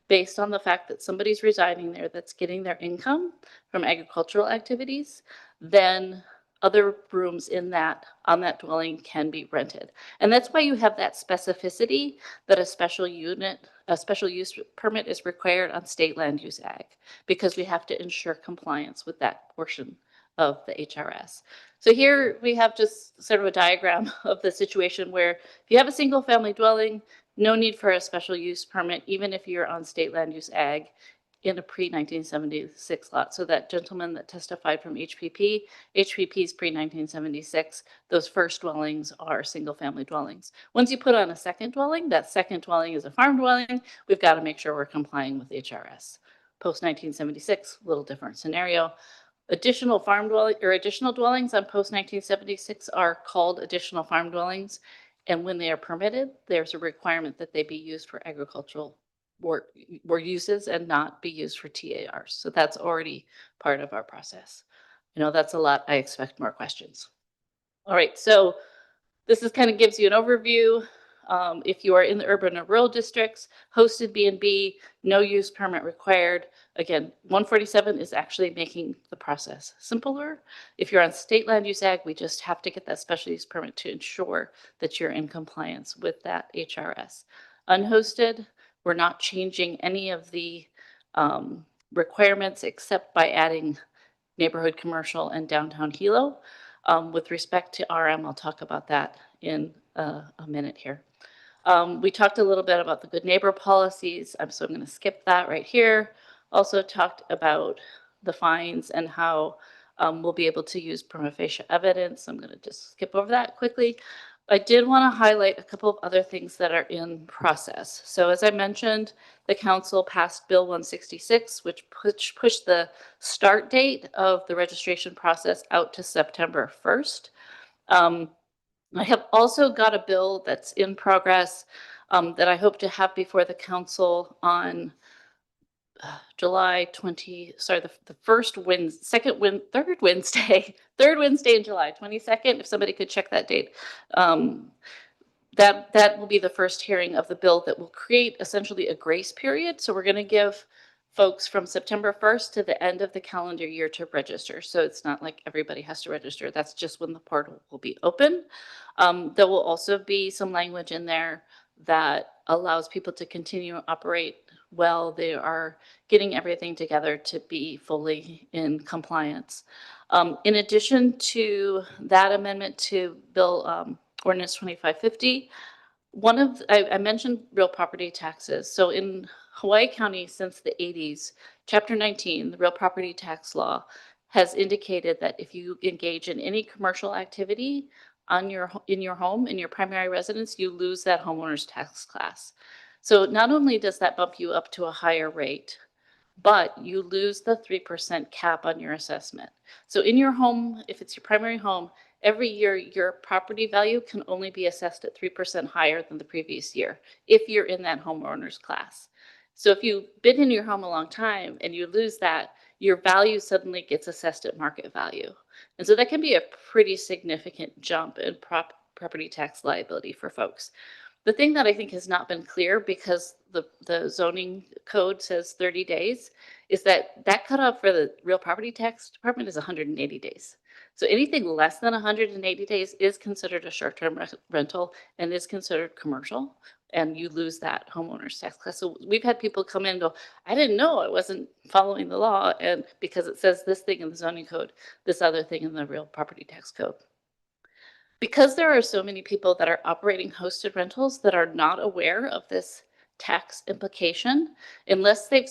based on the fact that somebody's residing there that's getting their income from agricultural activities, then other rooms on that dwelling can be rented. And that's why you have that specificity that a special use permit is required on state land use ag, because we have to ensure compliance with that portion of the HRS. So here we have just sort of a diagram of the situation where if you have a single family dwelling, no need for a special use permit, even if you're on state land use ag in a pre-1976 lot. So that gentleman that testified from HPP's pre-1976, those first dwellings are single family dwellings. Once you put on a second dwelling, that second dwelling is a farm dwelling, we've got to make sure we're complying with HRS. Post-1976, a little different scenario. Additional farm dwelling or additional dwellings on post-1976 are called additional farm dwellings. And when they are permitted, there's a requirement that they be used for agricultural uses and not be used for TARs. So that's already part of our process. I know that's a lot. I expect more questions. All right, so this is kind of gives you an overview. If you are in the urban or rural districts, hosted B&B, no use permit required. Again, 147 is actually making the process simpler. If you're on state land use ag, we just have to get that special use permit to ensure that you're in compliance with that HRS. Unhosted, we're not changing any of the requirements except by adding neighborhood commercial and downtown Hilo. With respect to RM, I'll talk about that in a minute here. We talked a little bit about the good neighbor policies, so I'm going to skip that right here. Also talked about the fines and how we'll be able to use prima facie evidence. I'm going to just skip over that quickly. I did want to highlight a couple of other things that are in process. So as I mentioned, the council passed Bill 166, which pushed the start date of the registration process out to September 1st. I have also got a bill that's in progress that I hope to have before the council on July 20, sorry, the third Wednesday in July, 22nd, if somebody could check that date. That will be the first hearing of the bill that will create essentially a grace period. So we're going to give folks from September 1st to the end of the calendar year to register. So it's not like everybody has to register. That's just when the portal will be open. There will also be some language in there that allows people to continue to operate while they are getting everything together to be fully in compliance. In addition to that amendment to Bill Ordinance 2550, I mentioned real property taxes. So in Hawaii County since the 80s, Chapter 19, the real property tax law, has indicated that if you engage in any commercial activity in your home, in your primary residence, you lose that homeowner's tax class. So not only does that bump you up to a higher rate, but you lose the 3% cap on your assessment. So in your home, if it's your primary home, every year your property value can only be assessed at 3% higher than the previous year if you're in that homeowner's class. So if you've been in your home a long time and you lose that, your value suddenly gets assessed at market value. And so that can be a pretty significant jump in property tax liability for folks. The thing that I think has not been clear, because the zoning code says 30 days, is that cutoff for the real property tax department is 180 days. So anything less than 180 days is considered a short-term rental and is considered commercial, and you lose that homeowner's tax class. So we've had people come in and go, I didn't know I wasn't following the law, and because it says this thing in the zoning code, this other thing in the real property tax code. Because there are so many people that are operating hosted rentals that are not aware of this tax implication, unless they've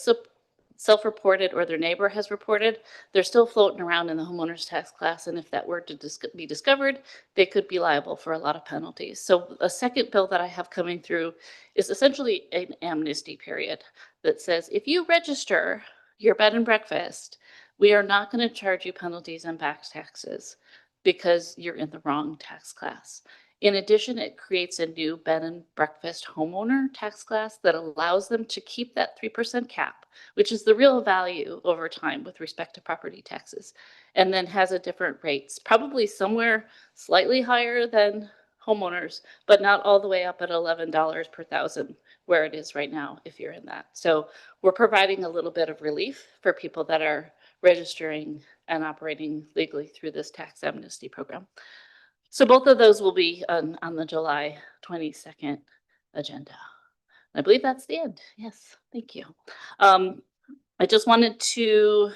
self-reported or their neighbor has reported, they're still floating around in the homeowner's tax class. And if that were to be discovered, they could be liable for a lot of penalties. So a second bill that I have coming through is essentially an amnesty period that says if you register your bed and breakfast We are not going to charge you penalties and back taxes because you're in the wrong tax class. In addition, it creates a new bed and breakfast homeowner tax class that allows them to keep that 3% cap, which is the real value over time with respect to property taxes, and then has a different rates, probably somewhere slightly higher than homeowners, but not all the way up at $11 per thousand where it is right now if you're in that. So we're providing a little bit of relief for people that are registering and operating legally through this tax amnesty program. So both of those will be on the July 22nd agenda. I believe that's the end. Yes, thank you. I just wanted to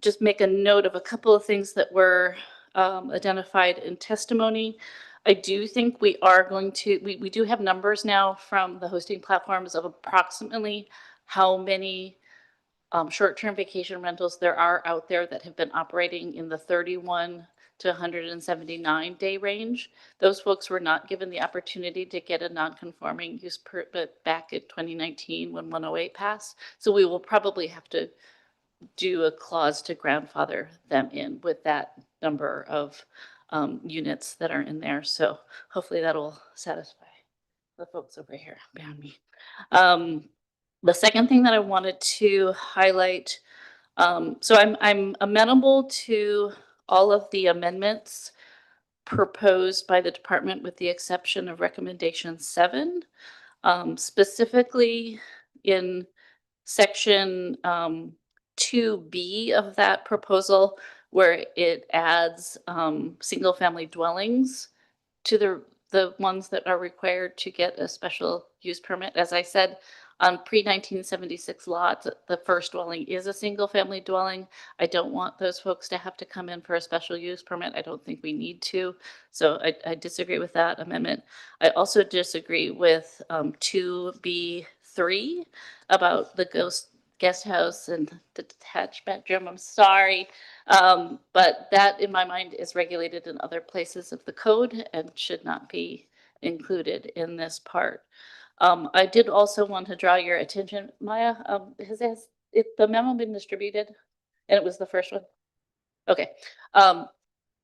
just make a note of a couple of things that were identified in testimony. I do think we are going to, we do have numbers now from the hosting platforms of approximately how many short-term vacation rentals there are out there that have been operating in the 31 to 179 day range. Those folks were not given the opportunity to get a non-conforming use permit back in 2019 when 108 passed. So we will probably have to do a clause to grandfather them in with that number of units that are in there. So hopefully that'll satisfy the folks over here behind me. The second thing that I wanted to highlight, so I'm amenable to all of the amendments proposed by the department with the exception of recommendation 7, specifically in section 2B of that proposal, where it adds single family dwellings to the ones that are required to get a special use permit. As I said, on pre-1976 lots, the first dwelling is a single family dwelling. I don't want those folks to have to come in for a special use permit. I don't think we need to. So I disagree with that amendment. I also disagree with 2B3 about the guest house and the detached bedroom. I'm sorry. But that in my mind is regulated in other places of the code and should not be included in this part. I did also want to draw your attention, Maya, has the memo been distributed? And it was the first one? Okay.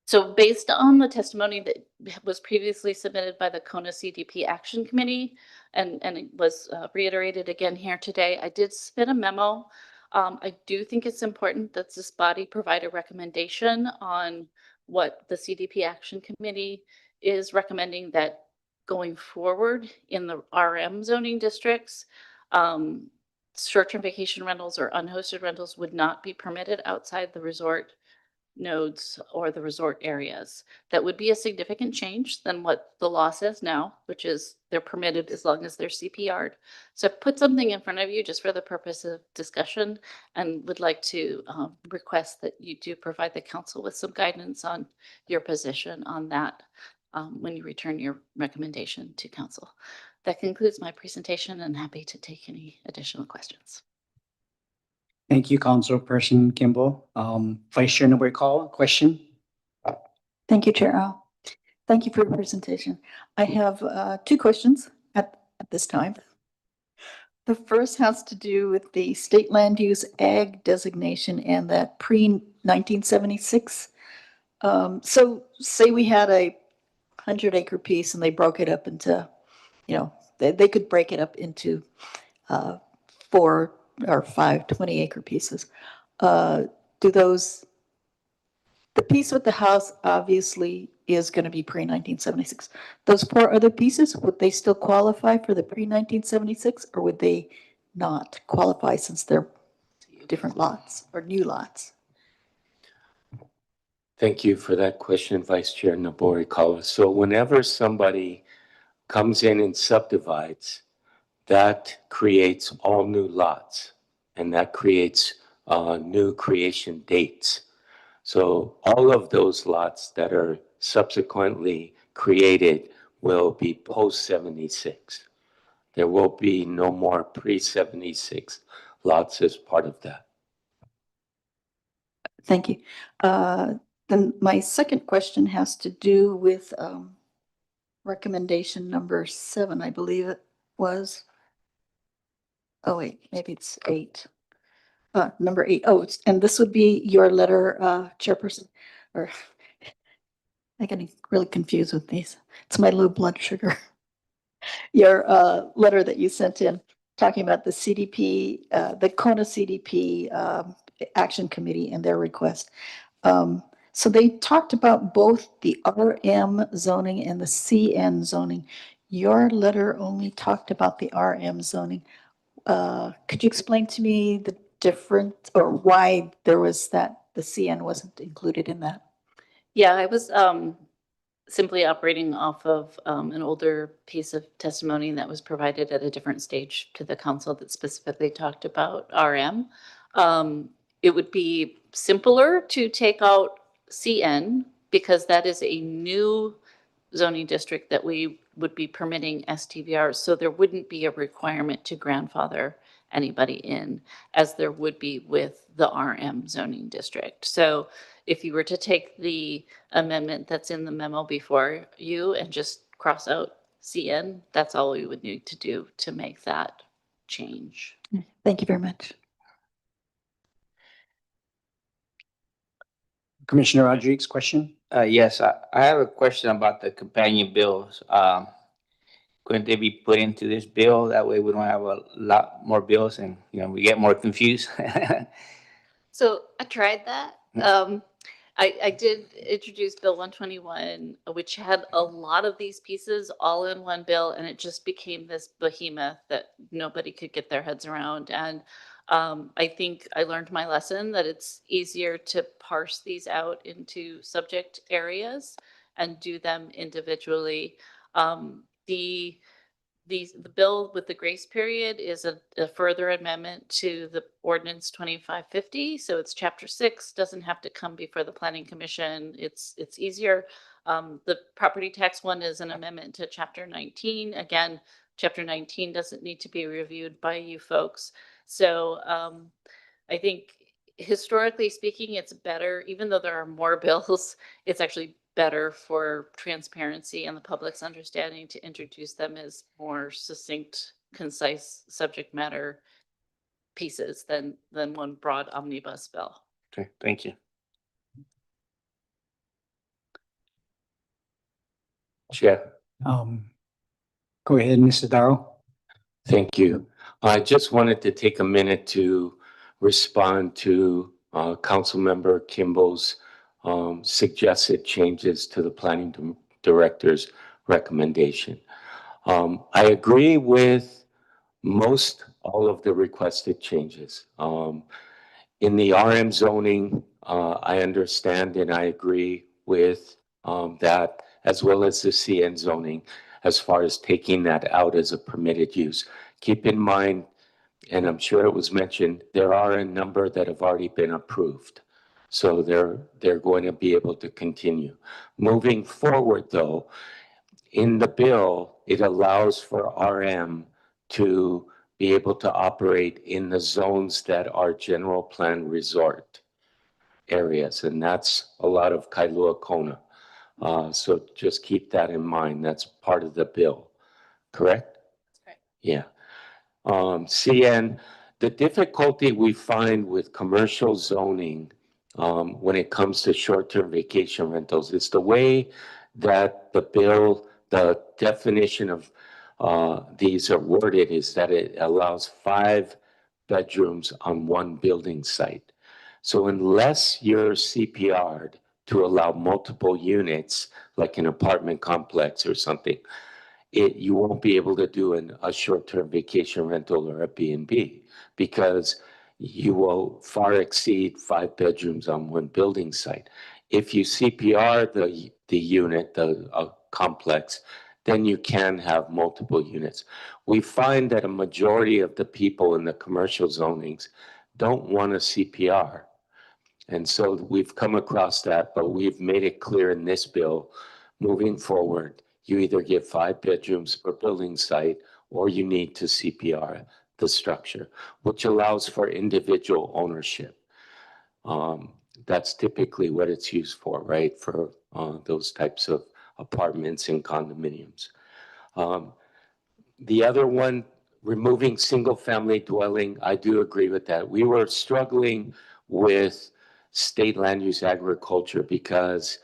So based on the testimony that was previously submitted by the Kona CDP Action Committee, and it was reiterated again here today, I did submit a memo. I do think it's important that this body provide a recommendation on what the CDP Action Committee is recommending, that going forward in the RM zoning districts, short-term vacation rentals or unhosted rentals would not be permitted outside the resort nodes or the resort areas. That would be a significant change than what the law says now, which is they're permitted as long as they're CPR'd. So I put something in front of you just for the purpose of discussion, and would like to request that you do provide the council with some guidance on your position on that when you return your recommendation to council. That concludes my presentation, and happy to take any additional questions. Thank you, Councilperson Kimball. Vice Chair Nobuokawa, question? Thank you, Chair Al. Thank you for your presentation. I have 2 questions at this time. The first has to do with the state land use ag designation and that pre-1976. So say we had a 100-acre piece and they broke it up into, they could break it up into 4 or 5 20-acre pieces. The piece with the house obviously is going to be pre-1976. Those 4 other pieces, would they still qualify for the pre-1976, or would they not qualify since they're different lots or new lots? Thank you for that question, Vice Chair Nobuokawa. So whenever somebody comes in and subdivides, that creates all new lots, and that creates new creation dates. So all of those lots that are subsequently created will be post-76. There will be no more pre-76 lots as part of that. Thank you. Then my second question has to do with recommendation number 7, I believe it was. Oh, wait, maybe it's 8. number 8. Oh, and this would be your letter, Chairperson, or I'm getting really confused with these. It's my low blood sugar. Your letter that you sent in talking about the CDP, the Kona CDP Action Committee and their request. So they talked about both the RM zoning and the CN zoning. Your letter only talked about the RM zoning. Could you explain to me the difference or why there was that, the CN wasn't included in that? Yeah, I was simply operating off of an older piece of testimony that was provided at a different stage to the council that specifically talked about RM. It would be simpler to take out CN because that is a new zoning district that we would be permitting STVRs. So there wouldn't be a requirement to grandfather anybody in as there would be with the RM zoning district. So if you were to take the amendment that's in the memo before you and just cross out CN, that's all we would need to do to make that change. Thank you very much. Commissioner Rodriguez, question? Yes, I have a question about the companion bills. Couldn't they be put into this bill? That way we don't have a lot more bills and, you know, we get more confused. So I tried that. I did introduce Bill 121, which had a lot of these pieces all in one bill, and it just became this behemoth that nobody could get their heads around. And I think I learned my lesson that it's easier to parse these out into subject areas and do them individually. The bill with the grace period is a further amendment to the ordinance 2550. So it's chapter 6, doesn't have to come before the planning commission. It's easier. The property tax one is an amendment to chapter 19. Again, chapter 19 doesn't need to be reviewed by you folks. So I think historically speaking, it's better, even though there are more bills, it's actually better for transparency and the public's understanding to introduce them as more succinct, concise subject matter pieces than one broad omnibus bill. Okay, thank you. Chair. Go ahead, Mr. Darrow. Thank you. I just wanted to take a minute to respond to Councilmember Kimball's suggested changes to the planning director's recommendation. I agree with most all of the requested changes. In the RM zoning, I understand and I agree with that, as well as the CN zoning, as far as taking that out as a permitted use. Keep in mind, and I'm sure it was mentioned, there are a number that have already been approved. So they're going to be able to continue. Moving forward, though, in the bill, it allows for RM to be able to operate in the zones that are general plan resort areas, and that's a lot of Kailua Kona. So just keep that in mind. That's part of the bill, correct? That's correct. Yeah. CN, the difficulty we find with commercial zoning when it comes to short-term vacation rentals is the way that the bill, the definition of these are worded is that it allows 5 bedrooms on one building site. So unless you're CPR'd to allow multiple units, like an apartment complex or something, you won't be able to do a short-term vacation rental or a B&B because you will far exceed 5 bedrooms on one building site. If you CPR the unit, the complex, then you can have multiple units. We find that a majority of the people in the commercial zonings don't want a CPR. And so we've come across that, but we've made it clear in this bill, moving forward, you either get 5 bedrooms per building site or you need to CPR the structure, which allows for individual ownership. That's typically what it's used for, right? For those types of apartments and condominiums. The other one removing single-family dwelling, I do agree with that. We were struggling with state land use agriculture because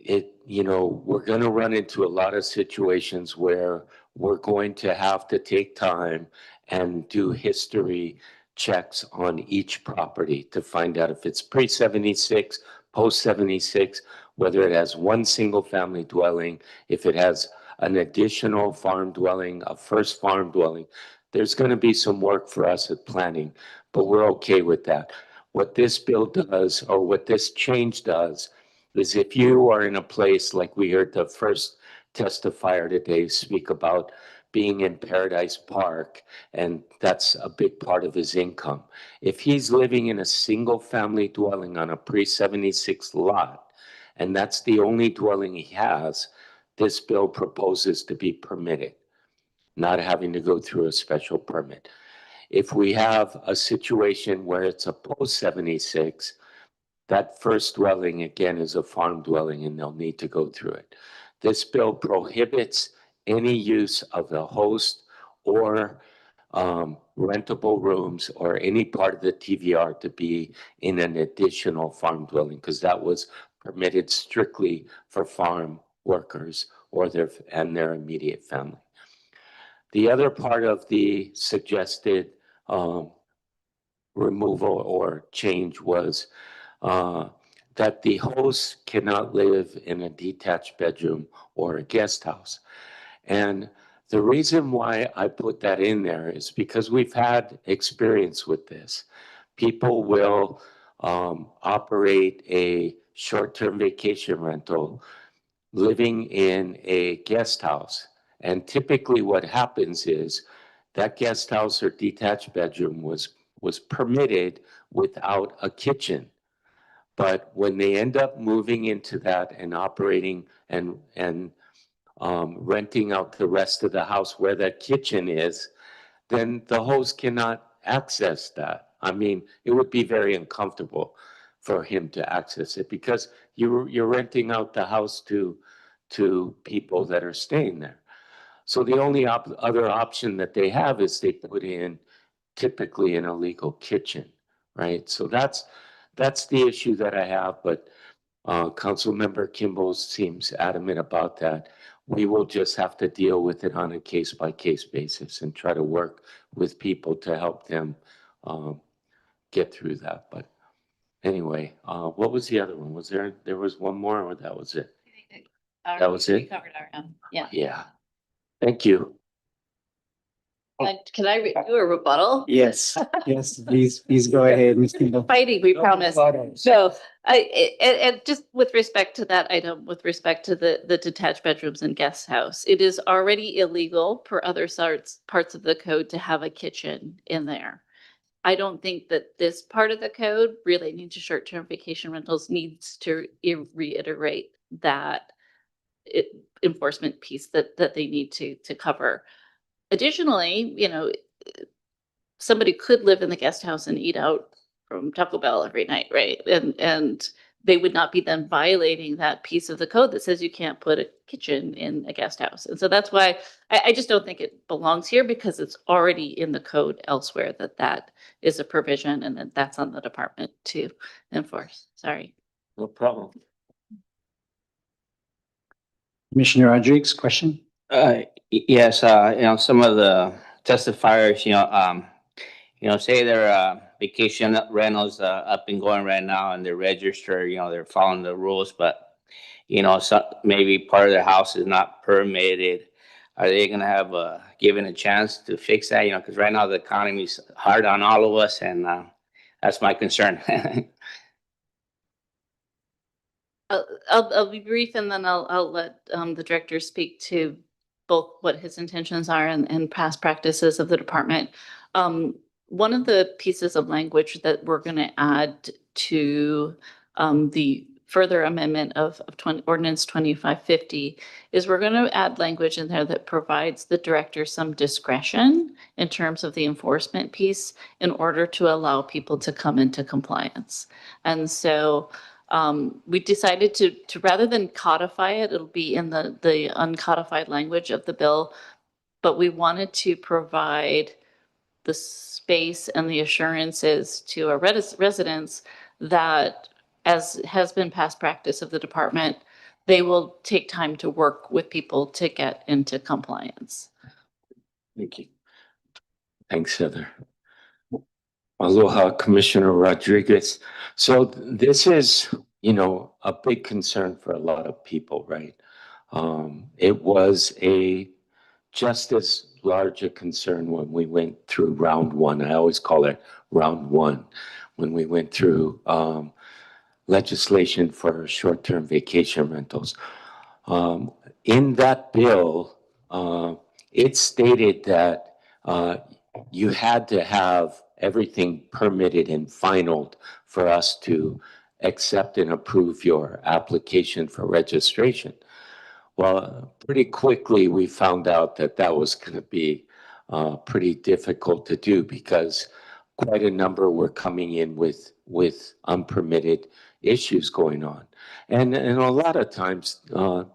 we're going to run into a lot of situations where we're going to have to take time and do history checks on each property to find out if it's pre-76, post-76, whether it has one single-family dwelling, if it has an additional farm dwelling, a first farm dwelling. There's going to be some work for us at planning, but we're okay with that. What this bill does, or what this change does, is if you are in a place like we heard the first testifier today speak about being in Paradise Park, and that's a big part of his income. If he's living in a single family dwelling on a pre-76 lot, and that's the only dwelling he has, this bill proposes to be permitted, not having to go through a special permit. If we have a situation where it's a post-76, that first dwelling, again, is a farm dwelling, and they'll need to go through it. This bill prohibits any use of the host or rentable rooms or any part of the TVR to be in an additional farm dwelling, because that was permitted strictly for farm workers or their immediate family. The other part of the suggested removal or change was that the host cannot live in a detached bedroom or a guest house. And the reason why I put that in there is because we've had experience with this. People will operate a short-term vacation rental living in a guest house. And typically what happens is that guest house or detached bedroom was permitted without a kitchen. But when they end up moving into that and operating and renting out the rest of the house where that kitchen is, then the host cannot access that. I mean, it would be very uncomfortable for him to access it because you're renting out the house to people that are staying there. So the only other option that they have is they put in typically an illegal kitchen, right? So that's the issue that I have, but Councilmember Kimball seems adamant about that. We will just have to deal with it on a case-by-case basis and try to work with people to help them get through that. But anyway, what was the other one? There was one more, or that was it? That was it? We covered our, yeah. Yeah. Thank you. Can I do a rebuttal? Yes, yes, please go ahead, Ms. Kimball. Fighting, we promise. So, and just with respect to that item, with respect to the detached bedrooms and guest house, it is already illegal per other parts of the code to have a kitchen in there. I don't think that this part of the code relating to short-term vacation rentals needs to reiterate that enforcement piece that they need to cover. Additionally, somebody could live in the guest house and eat out from Taco Bell every night, right? And they would not be then violating that piece of the code that says you can't put a kitchen in a guest house. And so that's why I just don't think it belongs here, because it's already in the code elsewhere that is a provision, and then that's on the department to enforce. Sorry. No problem. Commissioner Rodriguez, question? Yes, some of the testifiers, say their vacation rentals up and going right now, and they're registered, they're following the rules, but maybe part of their house is not permitted. Are they going to have given a chance to fix that? Because right now the economy's hard on all of us, and that's my concern. I'll be brief, and then I'll let the director speak to both what his intentions are and past practices of the department. One of the pieces of language that we're going to add to the further amendment of Ordinance 2550 is we're going to add language in there that provides the director some discretion in terms of the enforcement piece in order to allow people to come into compliance. And so we decided to rather than codify it, it'll be in the uncodified language of the bill, but we wanted to provide the space and the assurances to our residents that, as has been past practice of the department, they will take time to work with people to get into compliance. Thank you. Thanks, Heather. Aloha, Commissioner Rodriguez. So this is, a big concern for a lot of people, right? It was just as large a concern when we went through round one. I always call it round one, when we went through legislation for short-term vacation rentals. In that bill, it stated that you had to have everything permitted and finalized for us to accept and approve your application for registration. Well, pretty quickly, we found out that that was going to be pretty difficult to do because quite a number were coming in with unpermitted issues going on. And a lot of times,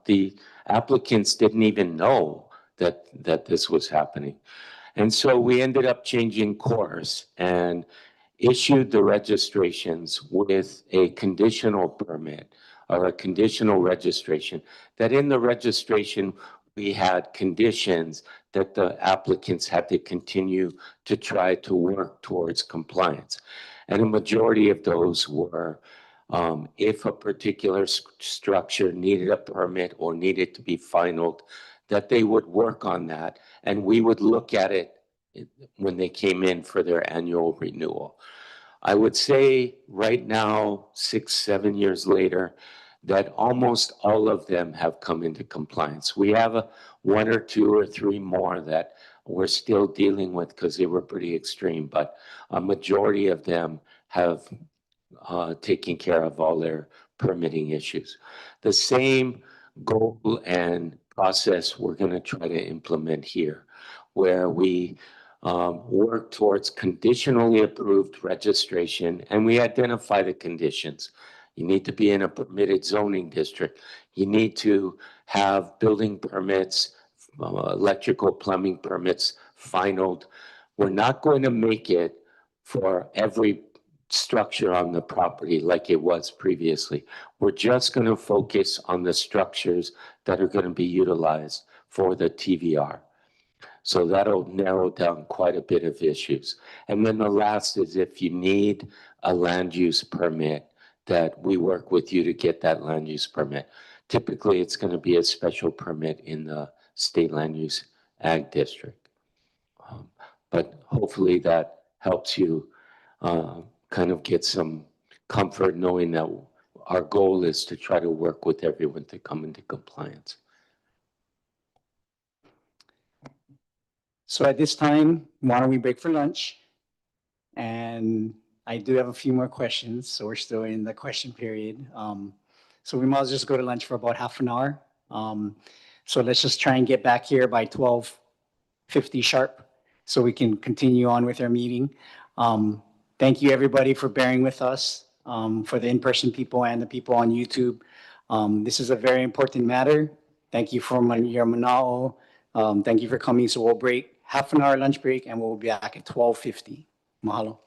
the applicants didn't even know that this was happening. And so we ended up changing course and issued the registrations with a conditional permit or a conditional registration, that in the registration, we had conditions that the applicants had to continue to try to work towards compliance. And a majority of those were if a particular structure needed a permit or needed to be finalized, that they would work on that and we would look at it when they came in for their annual renewal. I would say right now, 6, 7 years later, that almost all of them have come into compliance. We have one or two or three more that we're still dealing with because they were pretty extreme, but a majority of them have taken care of all their permitting issues. The same goal and process we're going to try to implement here, where we work towards conditionally approved registration, and we identify the conditions. You need to be in a permitted zoning district. You need to have building permits, electrical plumbing permits finalized. We're not going to make it for every structure on the property like it was previously. We're just going to focus on the structures that are going to be utilized for the TVR. So that'll narrow down quite a bit of issues. And then the last is if you need a land use permit, that we work with you to get that land use permit. Typically, it's going to be a special permit in the state land use ag district. But hopefully that helps you kind of get some comfort knowing that our goal is to try to work with everyone to come into compliance. So at this time, why don't we break for lunch? And I do have a few more questions, so we're still in the question period. So we might as well just go to lunch for about half an hour. So let's just try and get back here by 12:50 sharp so we can continue on with our meeting. Thank you, everybody, for bearing with us, for the in-person people and the people on YouTube. This is a very important matter. Thank you for your manao. Thank you for coming. So we'll break half an hour lunch break and we'll be back at 12:50. Mahalo.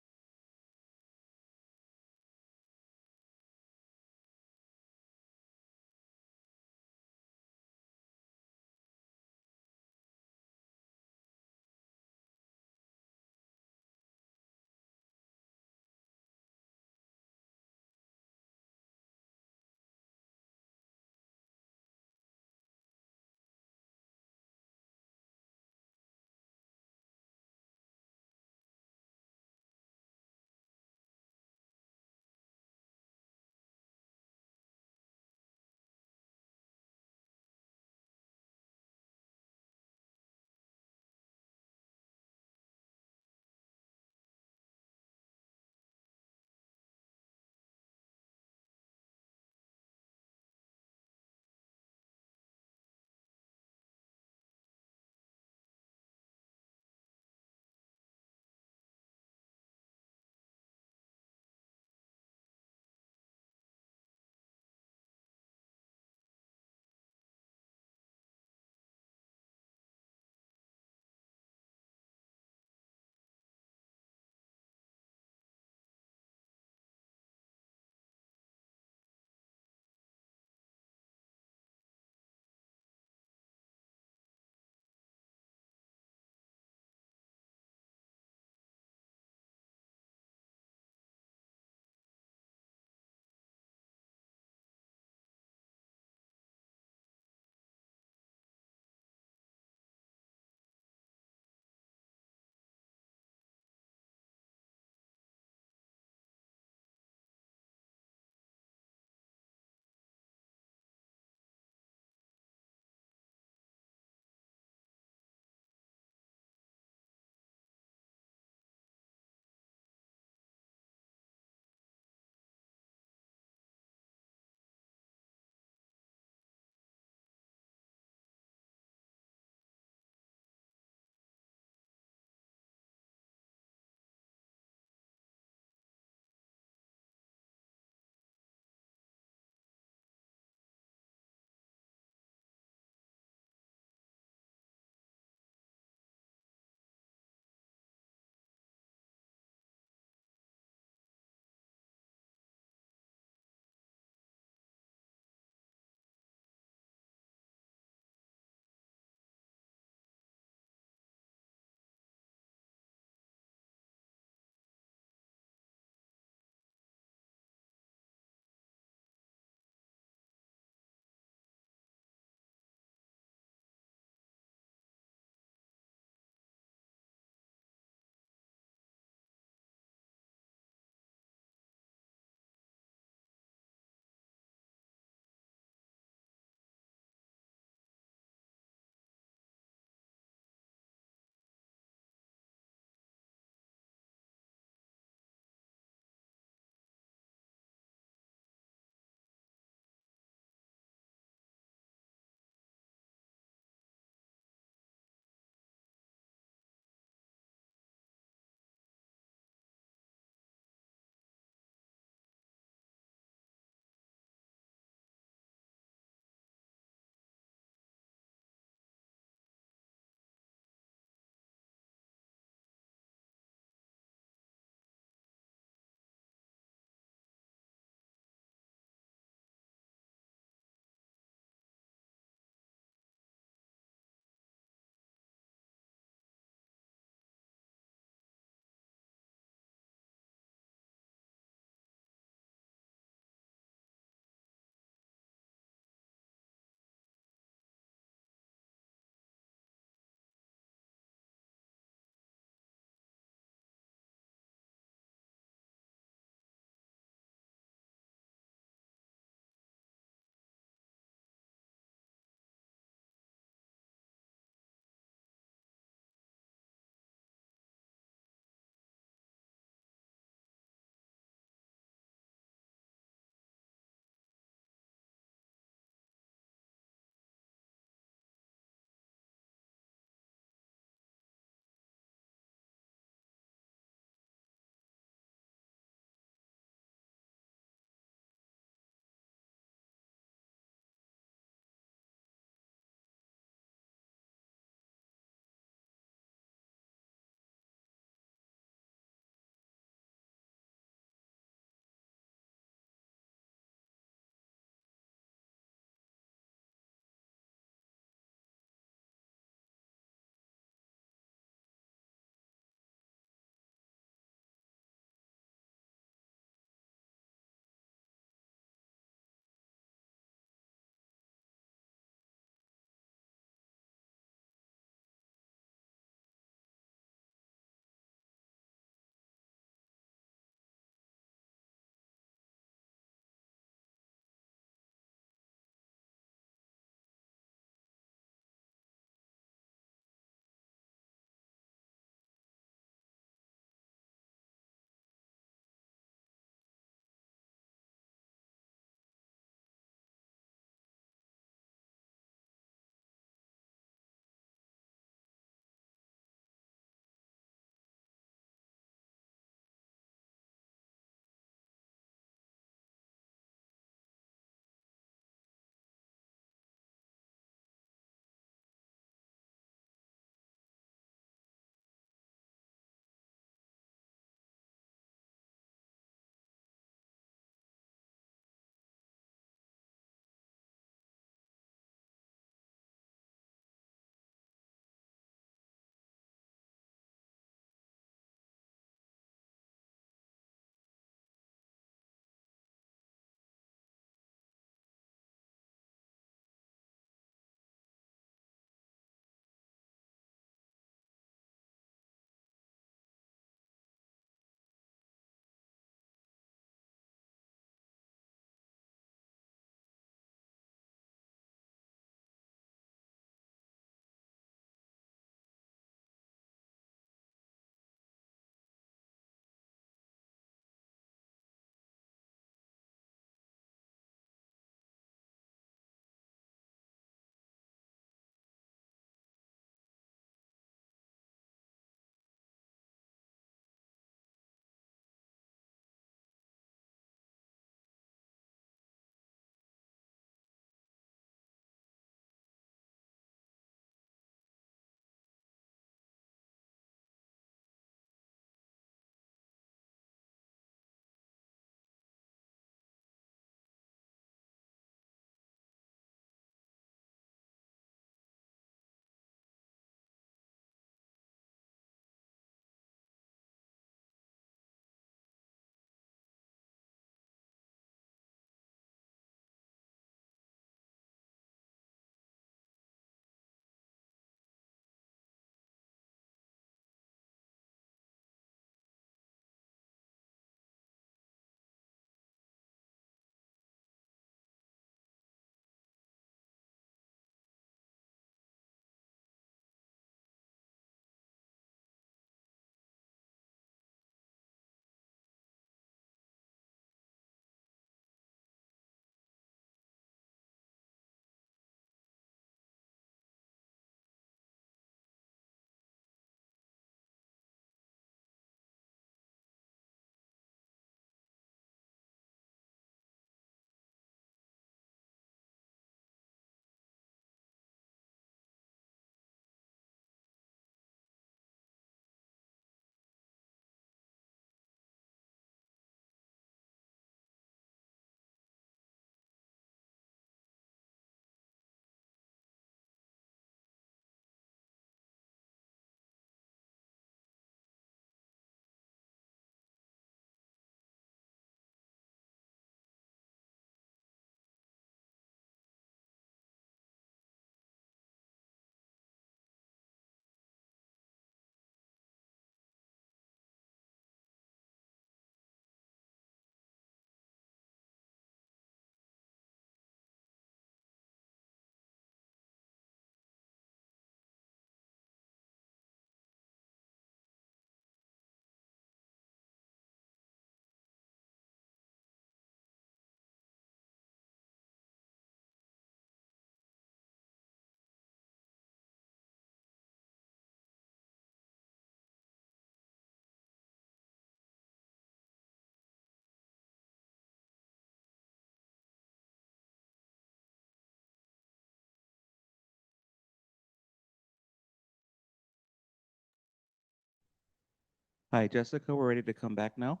Hi, Jessica, we're ready to come back now.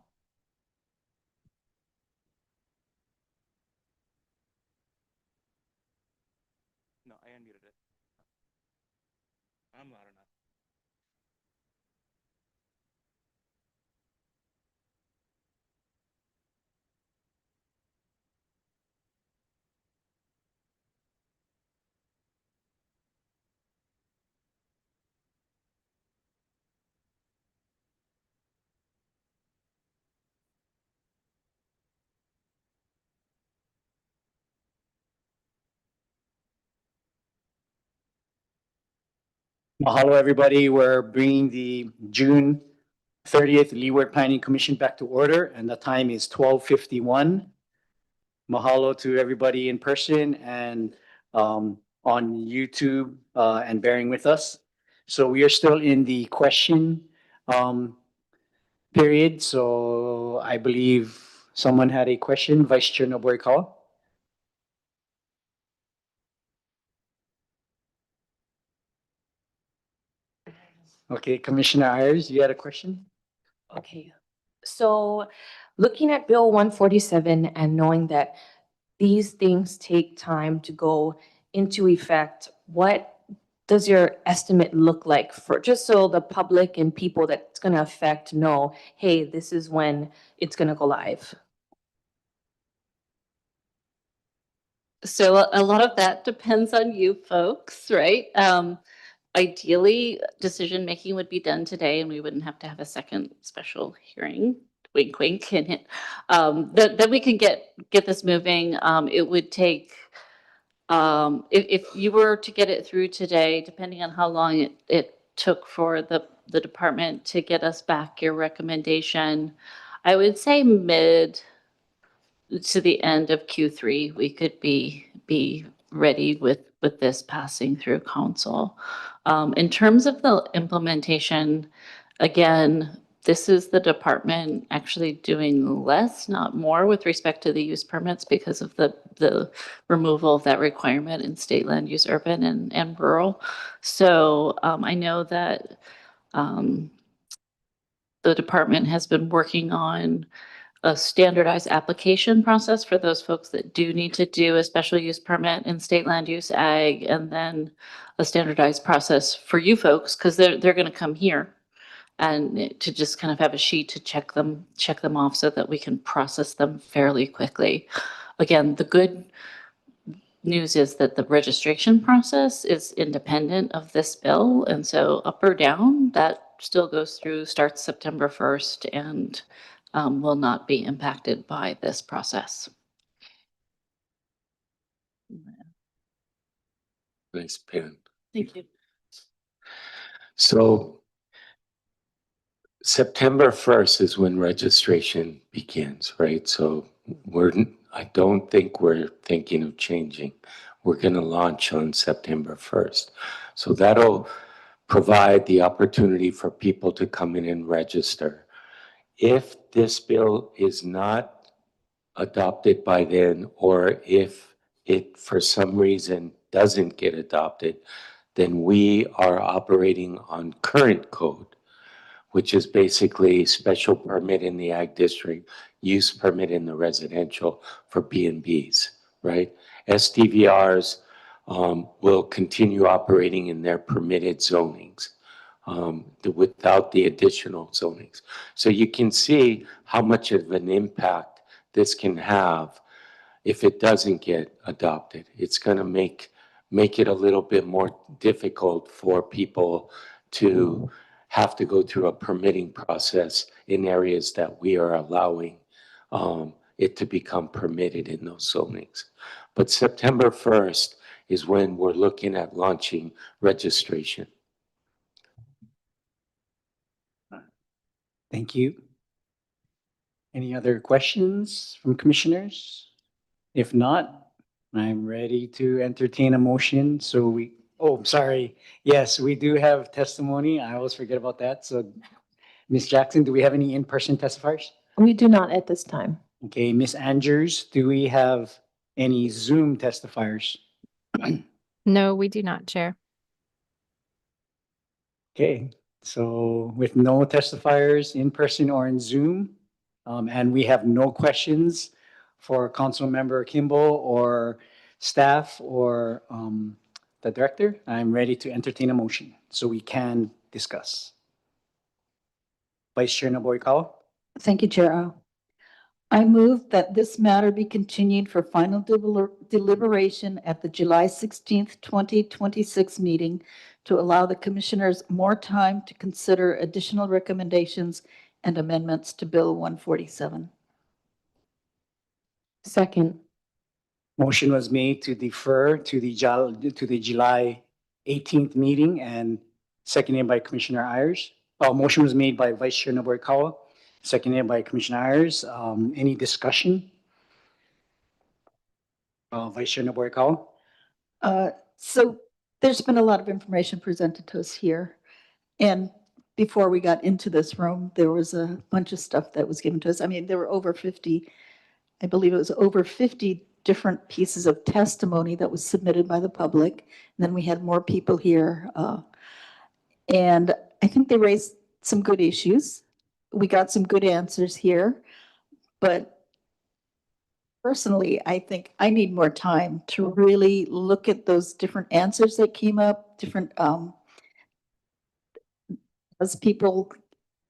No, I unmuted it. I'm loud enough. Mahalo, everybody. We're bringing the June 30th Leeward Planning Commission back to order, and the time is 12:51. Mahalo to everybody in person and on YouTube and bearing with us. So we are still in the question period. So I believe someone had a question, Vice Chair Nobuokawa. Okay, Commissioner Ayers, you had a question? Okay, so looking at Bill 147 and knowing that these things take time to go into effect, what does your estimate look like for, just so the public and people that it's gonna affect know, hey, this is when it's gonna go live? So a lot of that depends on you folks, right? Ideally, decision-making would be done today and we wouldn't have to have a second special hearing, wink, wink, and hint. That we can get this moving. It would take, if you were to get it through today, depending on how long it took for the department to get us back your recommendation, I would say mid to the end of Q3, we could be ready with this passing through council. In terms of the implementation, again, this is the department actually doing less, not more, with respect to the use permits because of the removal of that requirement in state land use, urban and rural. So I know that the department has been working on a standardized application process for those folks that do need to do a special use permit in state land use ag, and then a standardized process for you folks, because they're going to come here and to just kind of have a sheet to check them off so that we can process them fairly quickly. Again, the good news is that the registration process is independent of this bill, and so up or down, that still goes through, starts September 1st, and will not be impacted by this process. Nice pen. Thank you. So September 1st is when registration begins, right? So I don't think we're thinking of changing. We're going to launch on September 1st. So that'll provide the opportunity for people to come in and register. If this bill is not adopted by then, or if it for some reason doesn't get adopted, then we are operating on current code, which is basically special permit in the ag district, use permit in the residential for B&Bs, right? SDVRs will continue operating in their permitted zonings without the additional zonings. So you can see how much of an impact this can have if it doesn't get adopted. It's going to make it a little bit more difficult for people to have to go through a permitting process in areas that we are allowing it to become permitted in those zonings. But September 1st is when we're looking at launching registration. Thank you. Any other questions from commissioners? If not, I'm ready to entertain a motion. Oh, sorry. Yes, we do have testimony. I always forget about that. So Ms. Jackson, do we have any in-person testifiers? We do not at this time. Okay, Ms. Andrews, do we have any Zoom testifiers? No, we do not, Chair. Okay, So with no testifiers in person or in Zoom, and we have no questions for Council Member Kimball or staff or the director, I'm ready to entertain a motion so we can discuss. Vice Chair Naboikawa? Thank you, Chair O. I move that this matter be continued for final deliberation at the July 16th, 2026 meeting to allow the commissioners more time to consider additional recommendations and amendments to Bill 147. Second. Motion was made to defer to the July 18th meeting and seconded by Commissioner Ayers. Motion was made by Vice Chair Naboikawa, seconded by Commissioner Ayers. Any discussion? Vice Chair Naboikawa? So there's been a lot of information presented to us here. And before we got into this room, there was a bunch of stuff that was given to us. I mean, there were over 50, I believe it was over 50 different pieces of testimony that was submitted by the public. And then we had more people here. And I think they raised some good issues. We got some good answers here. But personally, I think I need more time to really look at those different answers that came up, different, as people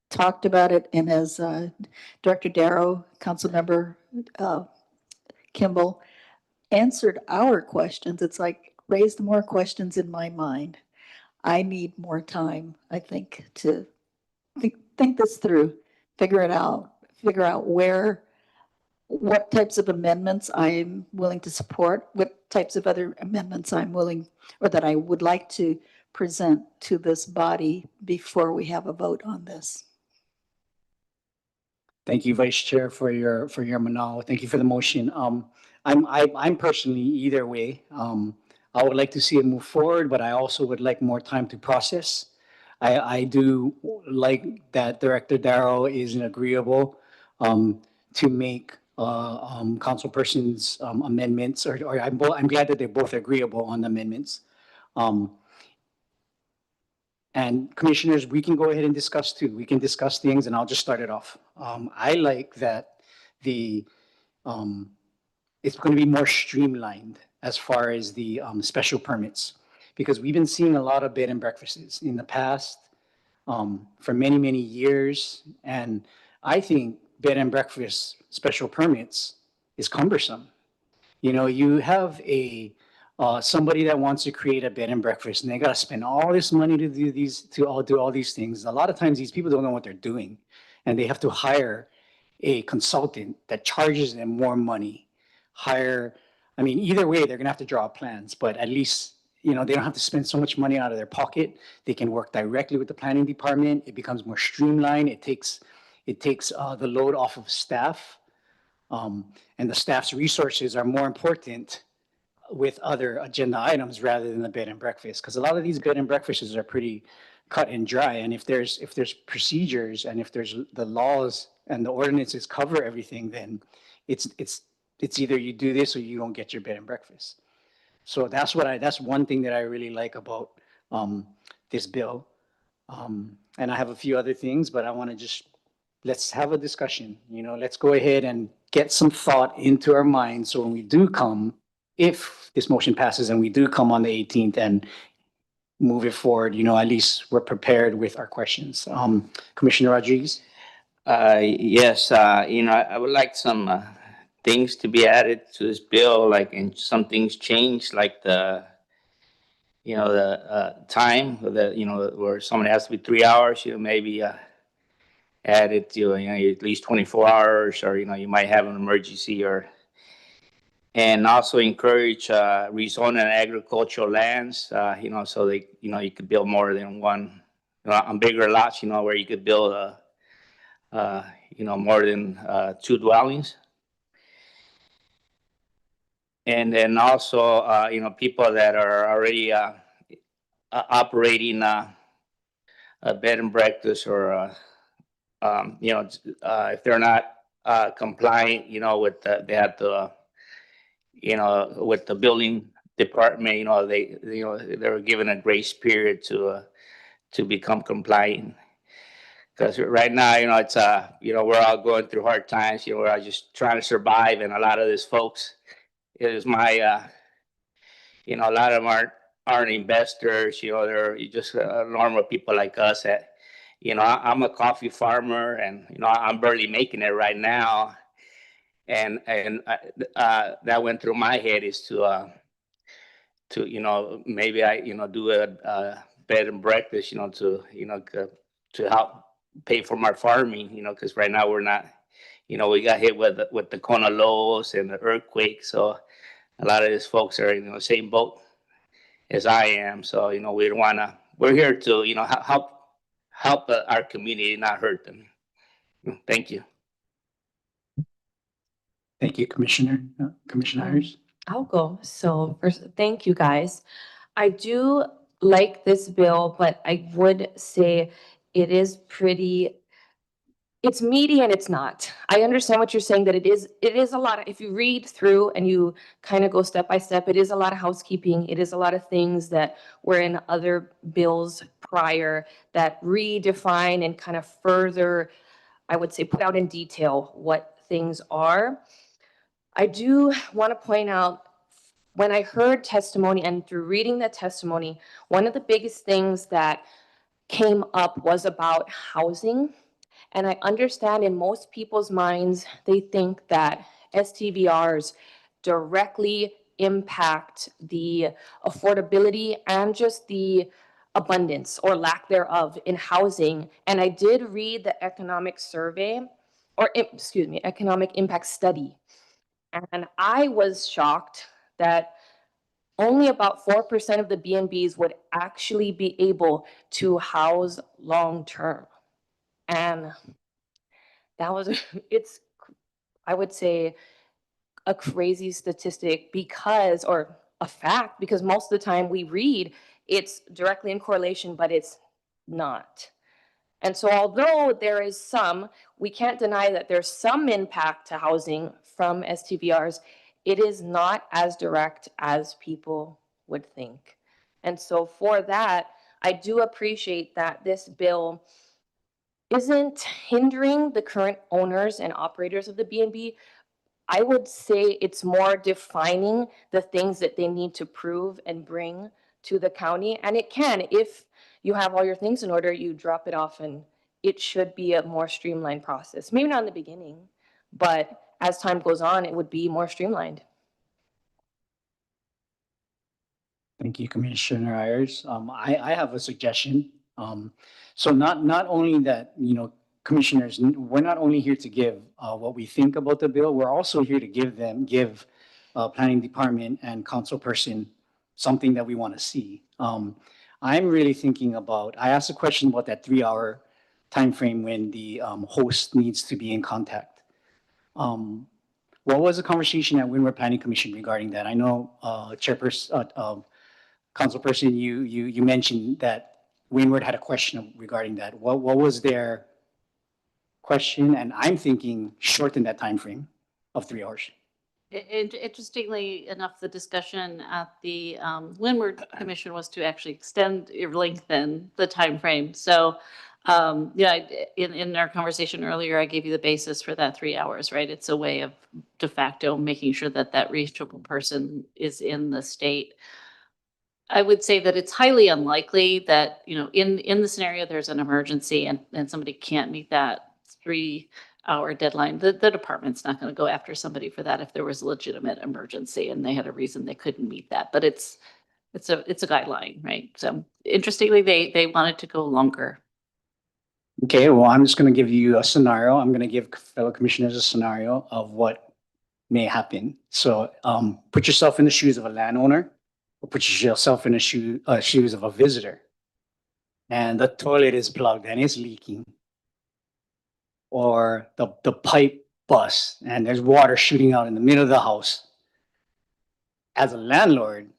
talked about it, and as Director Darrow, Councilmember Kimball answered our questions, it's like raised more questions in my mind. I need more time, I think, to think this through, figure out what types of amendments I'm willing to support, what types of other amendments I'm willing, or that I would like to present to this body before we have a vote on this. Thank you, Vice Chair, for your manal. Thank you for the motion. I'm personally either way. I would like to see it move forward, but I also would like more time to process. I do like that Director Darrow is agreeable to make councilperson's amendments, or I'm glad that they're both agreeable on the amendments. And commissioners, we can go ahead and discuss too. We can discuss things, and I'll just start it off. I like that it's going to be more streamlined as far as the special permits, because we've been seeing a lot of bed and breakfasts in the past for many, many years. And I think bed and breakfast special permits is cumbersome. You know, you have somebody that wants to create a bed and breakfast, and they got to spend all this money to do all these things. A lot of times these people don't know what they're doing, and they have to hire a consultant that charges them more money. I mean, either way, they're gonna have to draw plans, but at least, you know, they don't have to spend so much money out of their pocket. They can work directly with the planning department. It becomes more streamlined. It takes the load off of staff, and the staff's resources are more important with other agenda items rather than the bed and breakfast, because a lot of these bed and breakfasts are pretty cut and dry. And if there's procedures, and if there's the laws and the ordinances cover everything, then it's either you do this or you don't get your bed and breakfast. So that's one thing that I really like about this bill. And I have a few other things, but I want to let's have a discussion. You know, let's go ahead and get some thought into our minds, so when we do come, if this motion passes and we do come on the 18th and move it forward, you know, at least we're prepared with our questions. Commissioner Rodriguez? Yes, you know, I would like some things to be added to this bill, like, and some things changed, like the time, where someone has to be 3 hours, you know, maybe add it to, at least 24 hours, or, you might have an emergency, and also encourage rezoning agricultural lands, so they, you could build more than one, on bigger lots, where you could build more than 2 dwellings. And then also, people that are already operating a bed and breakfast, or if they're not compliant, with they have to, with the building department, they were given a grace period to to become compliant. Because right now, it's, we're all going through hard times, we're all just trying to survive. And a lot of these folks, it is a lot of them aren't investors, they're just normal people like us that, I'm a coffee farmer and, I'm barely making it right now. And that went through my head is to maybe I do a bed and breakfast to help pay for my farming, because right now we're not, we got hit with the Kona lows and the earthquake. So a lot of these folks are in the same boat as I am. So we don't want to, we're here to help our community, not hurt them. Thank you. Thank you, Commissioner. Commissioner Ayers. I'll go. So first, thank you guys. I do like this bill, but I would say it is it's meaty and it's not. I understand what you're saying, that it is a lot. If you read through and you kind of go step by step, it is a lot of housekeeping. It is a lot of things that were in other bills prior that redefine and kind of further, I would say, put out in detail what things are. I do want to point out, when I heard testimony and through reading the testimony, one of the biggest things that came up was about housing. And I understand in most people's minds, they think that STVRs directly impact the affordability and just the abundance or lack thereof in housing. And I did read the economic survey, or excuse me, economic impact study. And I was shocked that only about 4% of the B&Bs would actually be able to house long-term. And that was, I would say, a crazy statistic or a fact, because most of the time we read it's directly in correlation, but it's not. And so although there is we can't deny that there's some impact to housing from STVRs, it is not as direct as people would think. And so for that, I do appreciate that this bill isn't hindering the current owners and operators of the B&B. I would say it's more defining the things that they need to prove and bring to the county. And it can, if you have all your things in order, you drop it off, and it should be a more streamlined process. Maybe not in the beginning, but as time goes on, it would be more streamlined. Thank you, Commissioner Ayers. I have a suggestion. So not only that, commissioners, we're not only here to give what we think about the bill, we're also here to give planning department and council person something that we want to see. I'm really thinking I asked a question about that 3-hour timeframe when the host needs to be in contact. What was the conversation at Windward Planning Commission regarding that? I know Chairperson, Councilperson, you mentioned that Windward had a question regarding that. What was their question? And I'm thinking shorten that time frame of 3 hours. Interestingly enough, the discussion at the Leeward Commission was to actually extend or lengthen the time frame. So, in our conversation earlier, I gave you the basis for that 3 hours, right? It's a way of de facto making sure that reachable person is in the state. I would say that it's highly unlikely that, in the scenario there's an emergency and somebody can't meet that 3-hour deadline, the department's not going to go after somebody for that if there was a legitimate emergency and they had a reason they couldn't meet that. But it's a guideline, right? So interestingly, they wanted to go longer. Okay, well, I'm just going to give you a scenario. I'm going to give fellow commissioners a scenario of what may happen. So put yourself in the shoes of a landowner, or put yourself in the shoes of a visitor. And the toilet is plugged and it's leaking. Or the pipe busts and there's water shooting out in the middle of the house. As a landlord,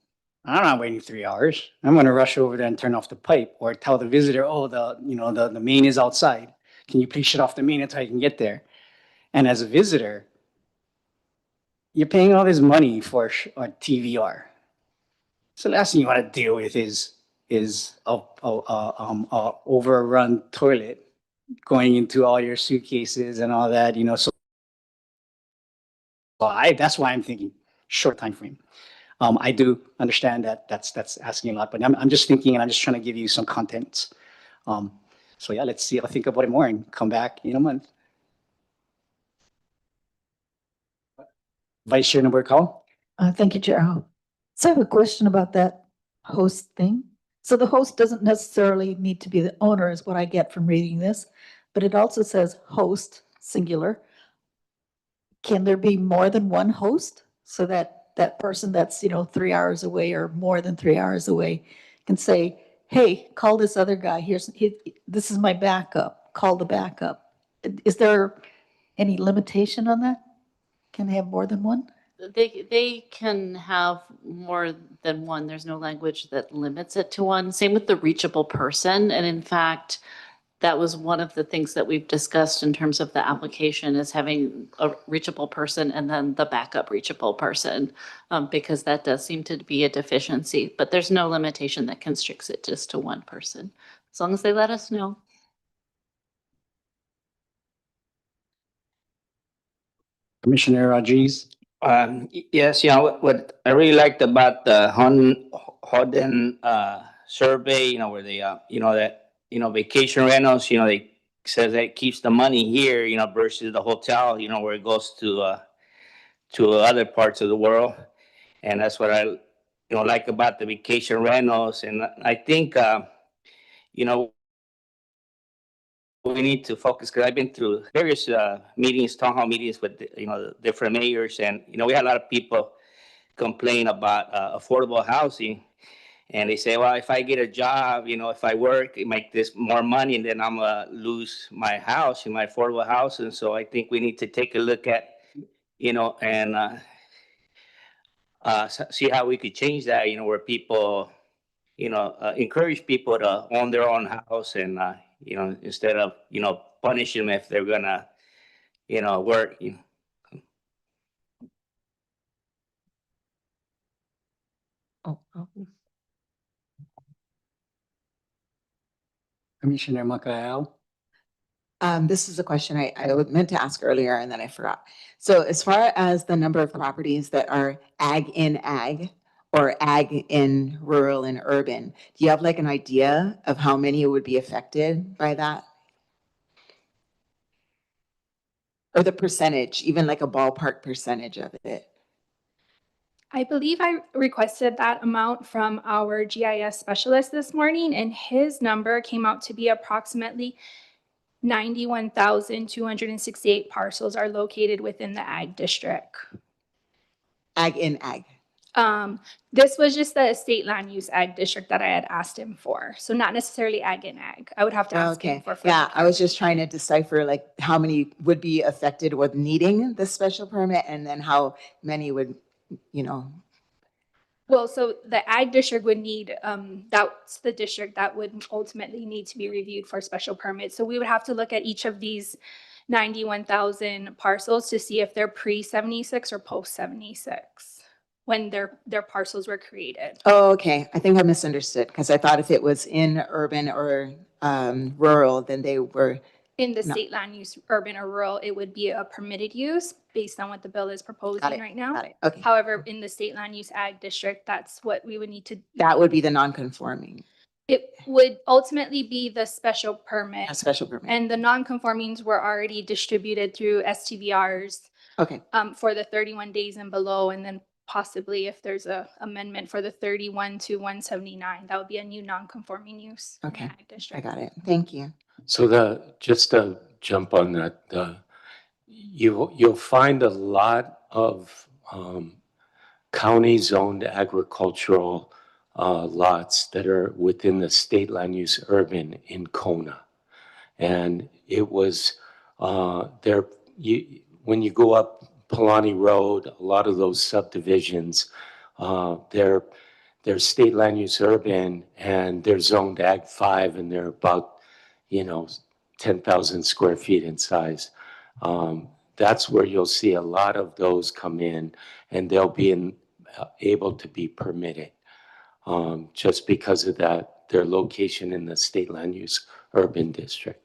I'm not waiting 3 hours. I'm going to rush over there and turn off the pipe, or tell the visitor, oh, the main is outside. Can you please shut off the main until I can get there? And as a visitor, you're paying all this money for a TVR. So the last thing you want to deal with is is a overrun toilet going into all your suitcases and all that, so that's why I'm thinking short time frame. I do understand that that's asking a lot, but I'm just thinking and I'm just trying to give you some content. So yeah, let's see. I'll think about it more and come back in a month. Vice Chair Navarro. Thank you, Chair. So I have a question about that host thing. So the host doesn't necessarily need to be the owner is what I get from reading this, but it also says host, singular. Can there be more than one host so that that person that's, 3 hours away or more than 3 hours away can say, hey, call this other guy. This is my backup. Call the backup. Is there any limitation on that? Can they have more than one? They can have more than one. There's no language that limits it to one. Same with the reachable person. And in fact, that was one of the things that we've discussed in terms of the application is having a reachable person and then the backup reachable person, because that does seem to be a deficiency. But there's no limitation that constricts it just to one person, as long as they let us know. Commissioner Rodriguez. Yes, what I really liked about the Holden survey, where they, vacation rentals, they says that it keeps the money here, versus the hotel, where it goes to other parts of the world. And that's what I, like about the vacation rentals. And I think, we need to focus, because I've been through various meetings, town hall meetings with, different mayors. And, we had a lot of people complain about affordable housing. And they say, well, if I get a job, if I work, make this more money, and then I'm going to lose my house, my affordable house. And so I think we need to take a look at, and see how we could change that, where people, encourage people to own their own house and, instead of, punish them if they're going to, work. Commissioner Macael. This is a question I meant to ask earlier and then I forgot. So as far as the number of properties that are ag in ag or ag in rural and urban, do you have like an idea of how many would be affected by that? Or the percentage, even like a ballpark percentage of it? I believe I requested that amount from our GIS specialist this morning, and his number came out to be approximately 91,268 parcels are located within the ag district. Ag in ag. This was just the state land use ag district that I had asked him for. So not necessarily ag in ag. I would have to ask him for. Yeah, I was just trying to decipher like how many would be affected with needing the special permit and then how many would, Well, so the ag district would need, that's the district that would ultimately need to be reviewed for special permits. So we would have to look at each of these 91,000 parcels to see if they're pre-76 or post-76 when their parcels were created. Oh, okay. I think I misunderstood because I thought if it was in urban or rural, then they were. In the state land use, urban or rural, it would be a permitted use based on what the bill is proposing right now. Got it. Okay. However, in the state land use ag district, that's what we would need to. That would be the non-conforming. It would ultimately be the special permit. A special permit. And the non-conformings were already distributed through STVRs. Okay. For the 31 days and below, and then possibly if there's a amendment for the 31 to 179, that would be a new non-conforming use. Okay. I got it. Thank you. So just to jump on that, you'll find a lot of county-zoned agricultural lots that are within the state land use urban in Kona, and it was there. When you go up Palani Road, a lot of those subdivisions, they're state land use urban and they're zoned Ag 5, and they're about 10,000 square feet in size. That's where you'll see a lot of those come in, and they'll be able to be permitted just because of that their location in the state land use urban district.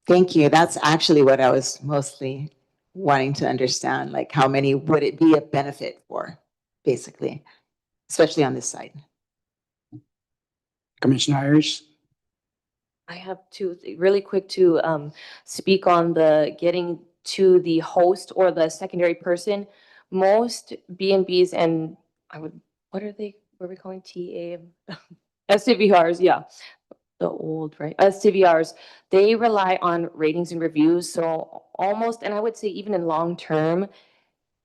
Thank you. That's actually what I was mostly wanting to understand, like how many would it be a benefit for, basically, especially on this side. Commissioner Irish? I have really quick to speak on the getting to the host or the secondary person. Most B&Bs and what are we calling TA? STVRs, yeah. The old, right? STVRs, they rely on ratings and reviews. So almost, and I would say even in long term,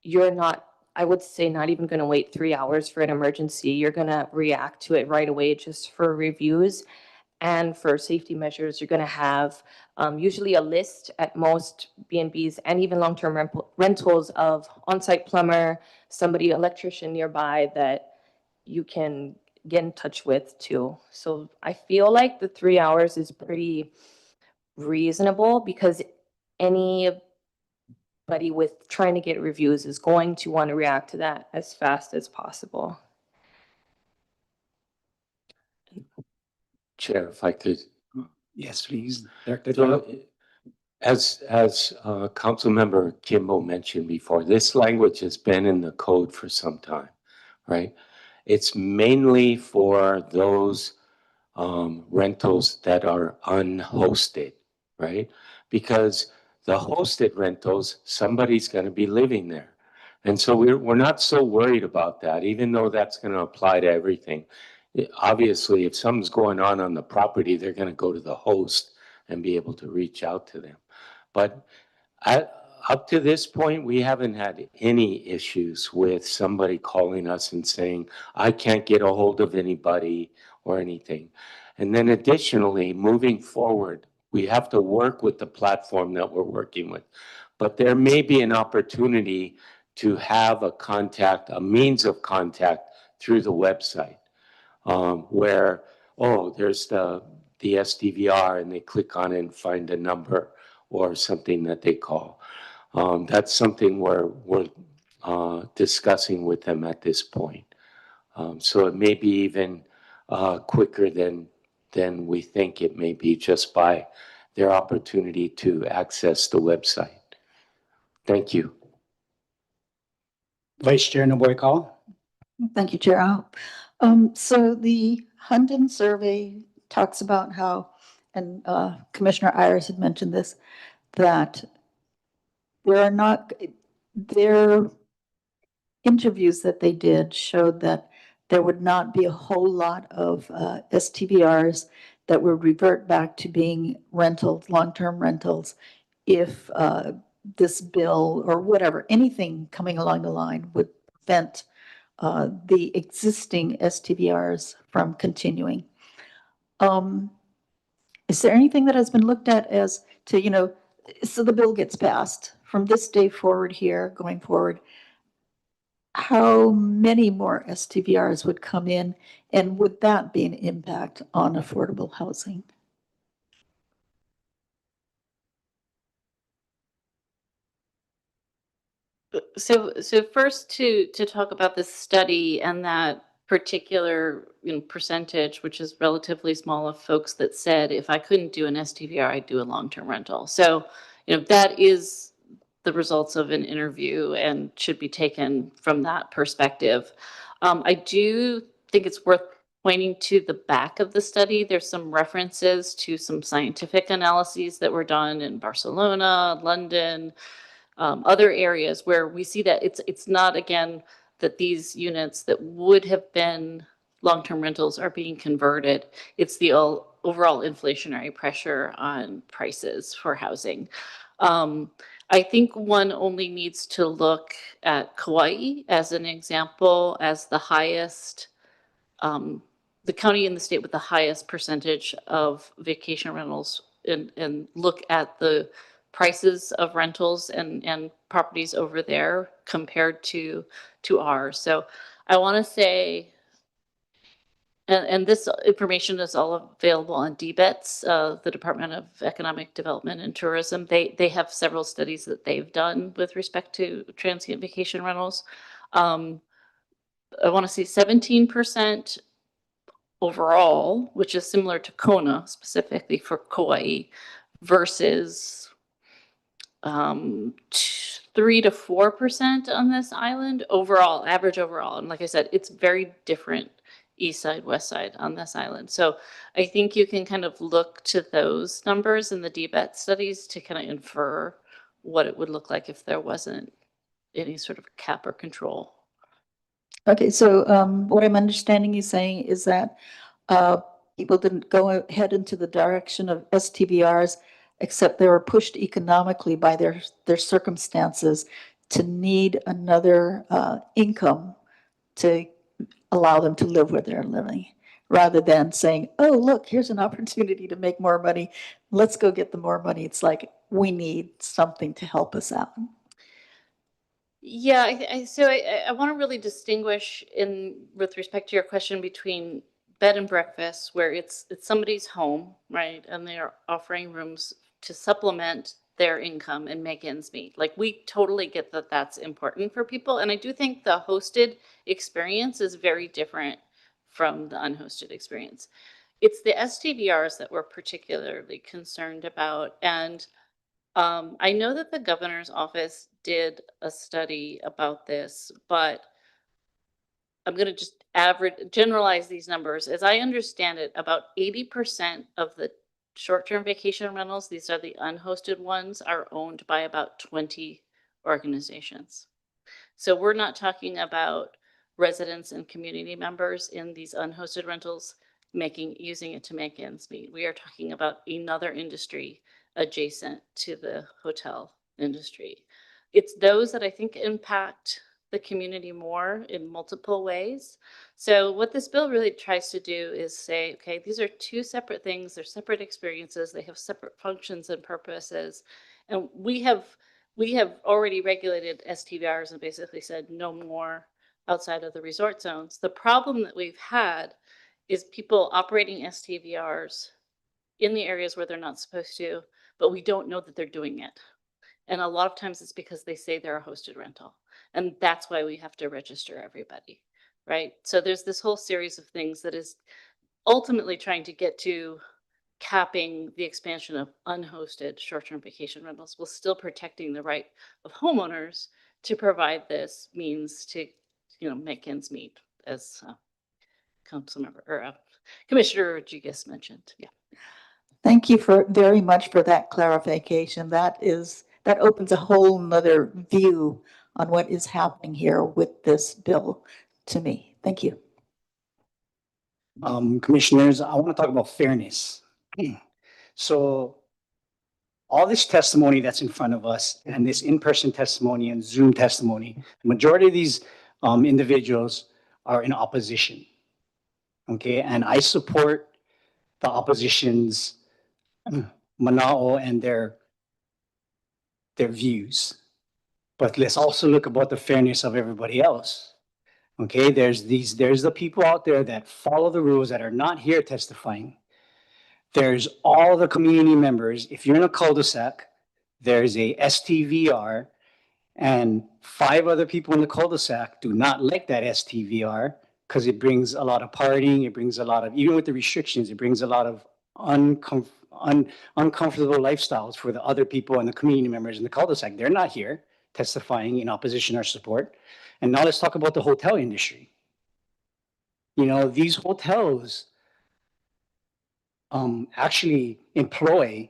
you're not, I would say not even going to wait 3 hours for an emergency. You're going to react to it right away just for reviews. And for safety measures, you're going to have usually a list at most B&Bs and even long-term rentals of on-site plumber, somebody, electrician nearby that you can get in touch with too. So I feel like the 3 hours is pretty reasonable because anybody with trying to get reviews is going to want to react to that as fast as possible. Chair, if I could. Yes, please. Director So, Darrow? as Councilmember Kimball mentioned before, this language has been in the code for some time, right? It's mainly for those rentals that are unhosted, right? Because the hosted rentals, somebody's going to be living there. And so we're not so worried about that, even though that's going to apply to everything. Obviously, if something's going on the property, they're going to go to the host and be able to reach out to them. But up to this point, we haven't had any issues with somebody calling us and saying, I can't get a hold of anybody or anything. And then additionally, moving forward, we have to work with the platform that we're working with. But there may be an opportunity to have a means of contact through the website. Where, there's the SDVR and they click on it and find a number or something that they call. That's something we're discussing with them at this point. So it may be even quicker than we think it may be just by their opportunity to access the website. Thank you. Vice Chair Noboy. Thank you, Chair. So the Hunden survey talks about how, and Commissioner Ayers had mentioned this, that their interviews that they did showed that there would not be a whole lot of STVRs that would revert back to being rentals, long-term rentals, if this bill or whatever, anything coming along the line would prevent the existing STVRs from continuing. Is there anything that has been looked at as to, so the bill gets passed from this day forward here, going forward, how many more STVRs would come in, and would that be an impact on affordable housing? So first to talk about this study and that particular percentage, which is relatively small, of folks that said, if I couldn't do an STVR, I'd do a long-term rental. So, that is the results of an interview and should be taken from that perspective. I do think it's worth pointing to the back of the study. There's some references to some scientific analyses that were done in Barcelona, London, other areas where we see that it's not, again, that these units that would have been long-term rentals are being converted. It's the overall inflationary pressure on prices for housing. I think one only needs to look at Kauai as an example, as the highest, the county in the state with the highest percentage of vacation rentals, and look at the prices of rentals and properties over there compared to ours. So I want to say, and this information is all available on DBETS, the Department of Economic Development and Tourism. They have several studies that they've done with respect to transient vacation rentals. I want to say 17% overall, which is similar to Kona specifically for Kauai, versus 3 to 4% on this island overall, average overall. And like I said, it's very different east side, west side on this island. So I think you can kind of look to those numbers in the DBET studies to kind of infer what it would look like if there wasn't any sort of cap or control. Okay, so what I'm understanding you saying is that people didn't go ahead into the direction of STVRs, except they were pushed economically by their circumstances to need another income to allow them to live where they're living, rather than saying, oh, look, here's an opportunity to make more money. Let's go get the more money. It's like, we need something to help us out. Yeah, I want to really distinguish with respect to your question between bed and breakfast, where it's somebody's home, right, and they are offering rooms to supplement their income and make ends meet. Like, we totally get that that's important for people, and I do think the hosted experience is very different from the unhosted experience. It's the STVRs that we're particularly concerned about, and I know that the governor's office did a study about this, but I'm going to just generalize these numbers. As I understand it, about 80% of the short-term vacation rentals, these are the unhosted ones, are owned by about 20 organizations. So we're not talking about residents and community members in these unhosted rentals using it to make ends meet. We are talking about another industry adjacent to the hotel industry. It's those that I think impact the community more in multiple ways. So what this bill really tries to do is say, okay, these are two separate things. They're separate experiences. They have separate functions and purposes. And we have already regulated STVRs and basically said no more outside of the resort zones. The problem that we've had is people operating STVRs in the areas where they're not supposed to, but we don't know that they're doing it. And a lot of times it's because they say they're a hosted rental. And that's why we have to register everybody, right? So there's this whole series of things that is ultimately trying to get to capping the expansion of unhosted short-term vacation rentals while still protecting the right of homeowners to provide this means to, make ends meet, as Councilmember or Commissioner Rodriguez mentioned. Yeah. Thank you very much for that clarification. That opens a whole nother view on what is happening here with this bill to me. Thank you. Commissioners, I want to talk about fairness. So all this testimony that's in front of us and this in-person testimony and Zoom testimony, the majority of these individuals are in opposition. Okay, and I support the opposition's manao and their views. But let's also look about the fairness of everybody else. Okay, there's the people out there that follow the rules that are not here testifying. There's all the community members. If you're in a cul-de-sac, there's a STVR, and 5 other people in the cul-de-sac do not like that STVR because it brings a lot of partying. It brings a lot of, even with the restrictions, it brings a lot of uncomfortable lifestyles for the other people and the community members in the cul-de-sac. They're not here testifying in opposition or support. And now let's talk about the hotel industry. These hotels actually employ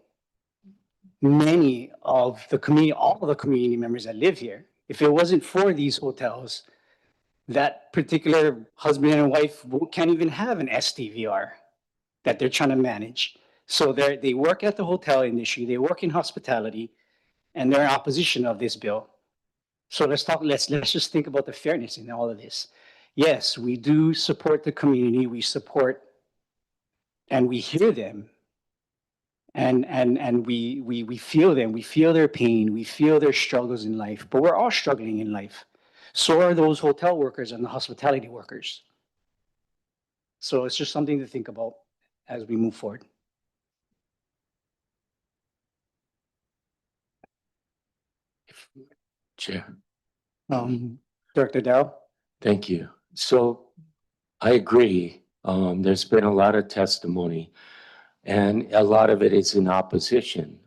many of the community, all of the community members that live here. If it wasn't for these hotels, that particular husband and wife can't even have an STVR that they're trying to manage. So they work at the hotel industry, they work in hospitality, and they're in opposition of this bill. So let's just think about the fairness in all of this. Yes, we do support the community, we support and we hear them. And we feel them, we feel their pain, we feel their struggles in life, but we're all struggling in life. So are those hotel workers and the hospitality workers. So it's just something to think about as we move forward. Chair. Director Darrow? Thank you. So I agree There's been a lot of testimony, and a lot of it is in opposition.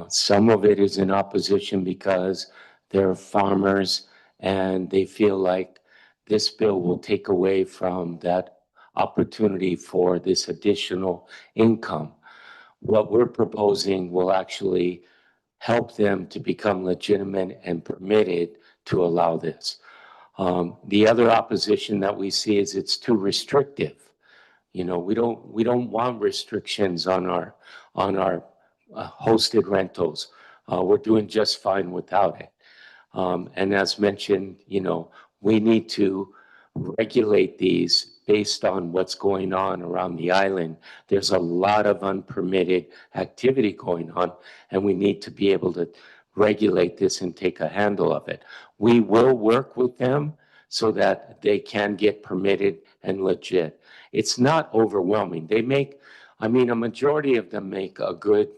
Some of it is in opposition because they're farmers and they feel like this bill will take away from that opportunity for this additional income. What we're proposing will actually help them to become legitimate and permitted to allow this. The other opposition that we see is it's too restrictive. You know, we don't want restrictions on our hosted rentals. We're doing just fine without it. And as mentioned, you know, we need to regulate these based on what's going on around the island. There's a lot of unpermitted activity going on, and we need to be able to regulate this and take a handle of it. We will work with them so that they can get permitted and legit. It's not overwhelming. They make, I mean, a majority of them make a good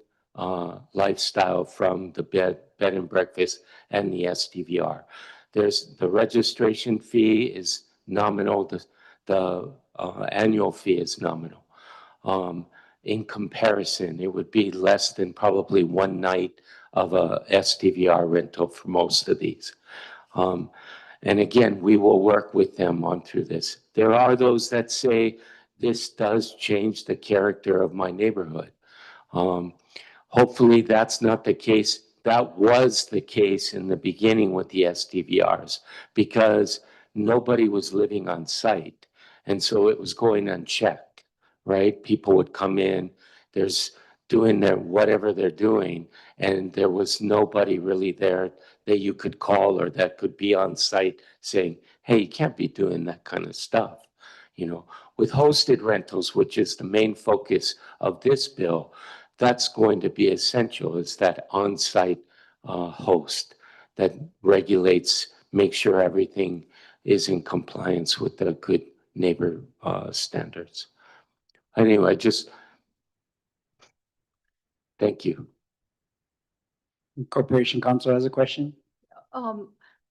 lifestyle from the bed and breakfast and the STVR. There's the registration fee is nominal. The annual fee is nominal. In comparison, it would be less than probably one night of a STVR rental for most of these. And again, we will work with them on through this. There are those that say this does change the character of my neighborhood. Hopefully that's not the case. That was the case in the beginning with the STVRs because nobody was living on site. And so it was going unchecked, right? People would come in, there's doing their whatever they're doing, and there was nobody really there that you could call or that could be on site saying, hey, you can't be doing that kind of stuff. You know, with hosted rentals, which is the main focus of this bill, that's going to be essential. It's that on-site host that regulates, make sure everything is in compliance with the good neighbor standards. Anyway, just thank you. Corporation Counsel has a question.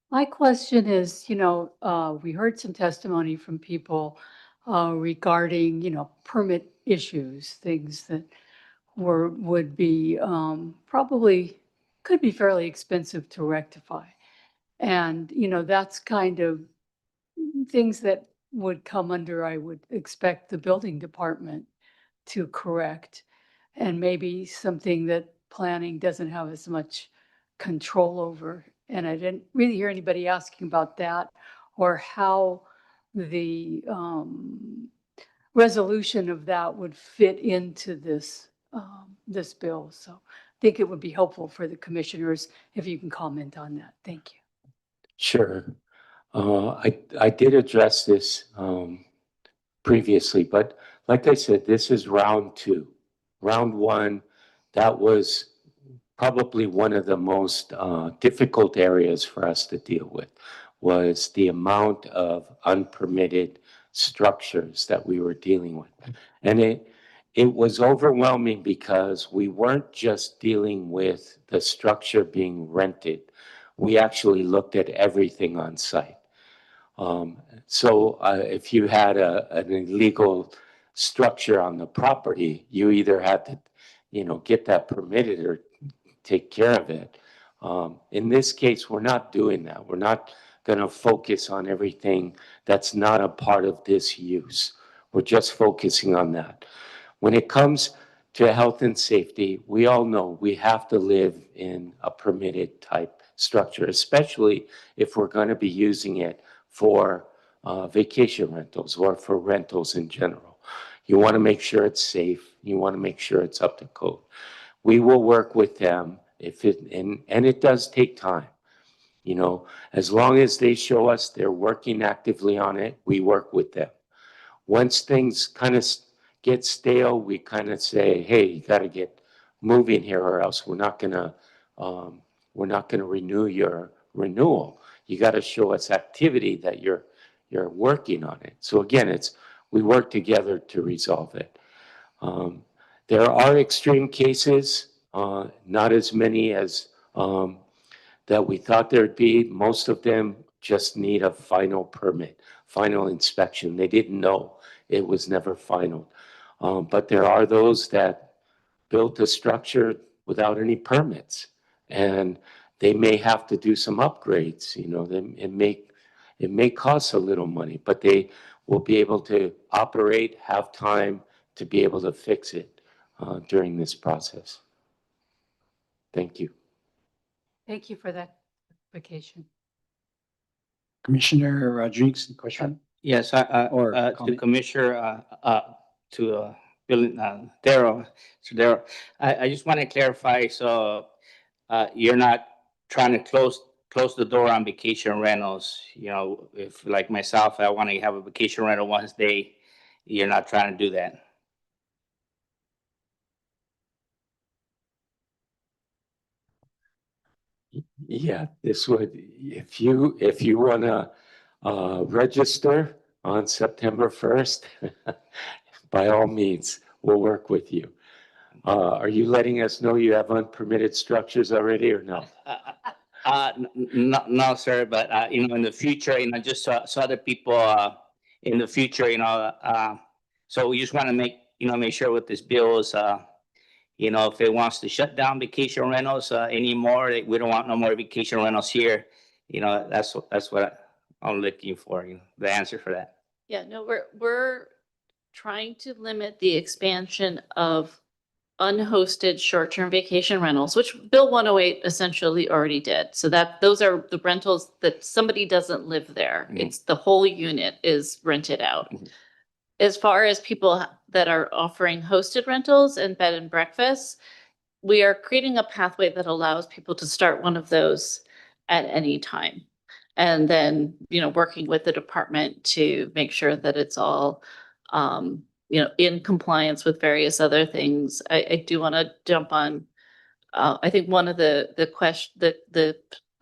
My question is, we heard some testimony from people regarding, permit issues, things that would be probably could be fairly expensive to rectify. And, that's kind of things that would come under, I would expect the building department to correct. And maybe something that planning doesn't have as much control over. And I didn't really hear anybody asking about that or how the resolution of that would fit into this this bill. So I think it would be helpful for the commissioners if you can comment on that. Thank you. Sure. I did address this previously, but like I said, this is round two. Round one, that was probably one of the most difficult areas for us to deal with, was the amount of unpermitted structures that we were dealing with. And it was overwhelming because we weren't just dealing with the structure being rented. We actually looked at everything on site. So if you had an illegal structure on the property, you either had to, get that permitted or take care of it. In this case, we're not doing that. We're not going to focus on everything that's not a part of this use. We're just focusing on that. When it comes to health and safety, we all know we have to live in a permitted type structure, especially if we're going to be using it for vacation rentals or for rentals in general. You want to make sure it's safe. You want to make sure it's up to code. We will work with them and it does take time. As long as they show us they're working actively on it, we work with them. Once things kind of get stale, we kind of say, hey, you got to get moving here or else we're not going to renew your renewal. You got to show us activity that you're working on it. So again, we work together to resolve it. There are extreme cases, not as many as that we thought there'd be. Most of them just need a final permit, final inspection. They didn't know it was never final. But there are those that built a structure without any permits, and they may have to do some upgrades. You know, it may cost a little money, but they will be able to operate, have time to be able to fix it during this process. Thank you. Thank you for that clarification. Commissioner Rodriguez, question? Yes, Or to comment? Commissioner, Bill, Darrell. So Darrell, I just want to clarify, so you're not trying to close the door on vacation rentals. You know, if like myself, I want to have a vacation rental once day, you're not trying to do that. Yeah, this would, if you want to register on September 1st, by all means, we'll work with you. Are you letting us know you have unpermitted structures already or no? No, sir, but you know, in the future, you know, just so other people in the future, you know, so we just want to make sure with this bill is, you know, if it wants to shut down vacation rentals anymore, we don't want no more vacation rentals here. You know, that's what I'm looking for, you know, the answer for that. Yeah, no, we're trying to limit the expansion of unhosted short-term vacation rentals, which Bill 108 essentially already did. So that those are the rentals that somebody doesn't live there. It's the whole unit is rented out. As far as people that are offering hosted rentals and bed and breakfasts, we are creating a pathway that allows people to start one of those at any time. And then, you know, working with the department to make sure that it's all, you know, in compliance with various other things. I do want to jump on. I think one of the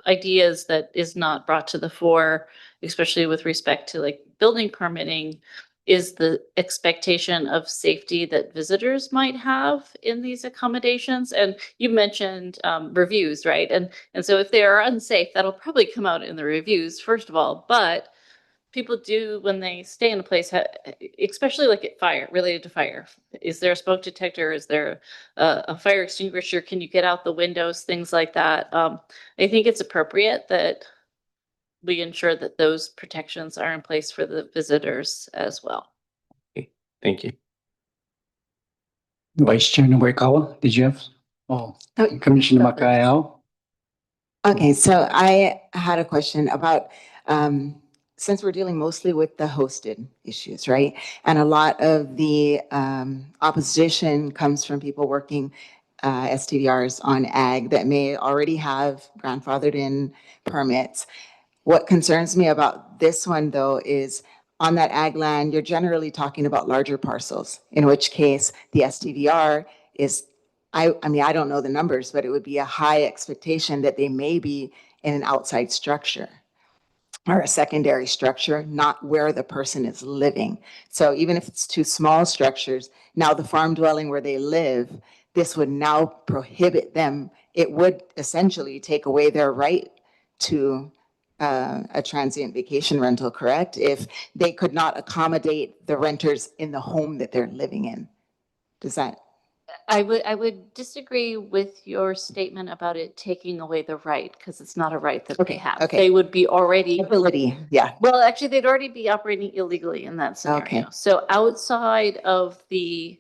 ideas that is not brought to the fore, especially with respect to like building permitting, is the expectation of safety that visitors might have in these accommodations. And you mentioned reviews, right? And so if they are unsafe, that'll probably come out in the reviews, first of all. But people do, when they stay in a place, especially like at fire, related to fire. Is there a smoke detector? Is there a fire extinguisher? Can you get out the windows? Things like that. I think it's appropriate that we ensure that those protections are in place for the visitors as well. Thank you. Vice Chair Nobukawa, did you have? Oh, Commissioner Macayao. Okay, so I had a question about, since we're dealing mostly with the hosted issues, right? And a lot of the opposition comes from people working STVRs on ag that may already have grandfathered in permits. What concerns me about this one, though, is on that ag land, you're generally talking about larger parcels, in which case the STVR is, I mean, I don't know the numbers, but it would be a high expectation that they may be in an outside structure or a secondary structure, not where the person is living. So even if it's two small structures, now the farm dwelling where they live, this would now prohibit them. It would essentially take away their right to a transient vacation rental, correct? If they could not accommodate the renters in the home that they're living in. Does that? I would disagree with your statement about it taking away the right, because it's not a right that they have. Okay. They would be already Ability, yeah. Well, actually, they'd already be operating illegally in that scenario. Okay. So outside of the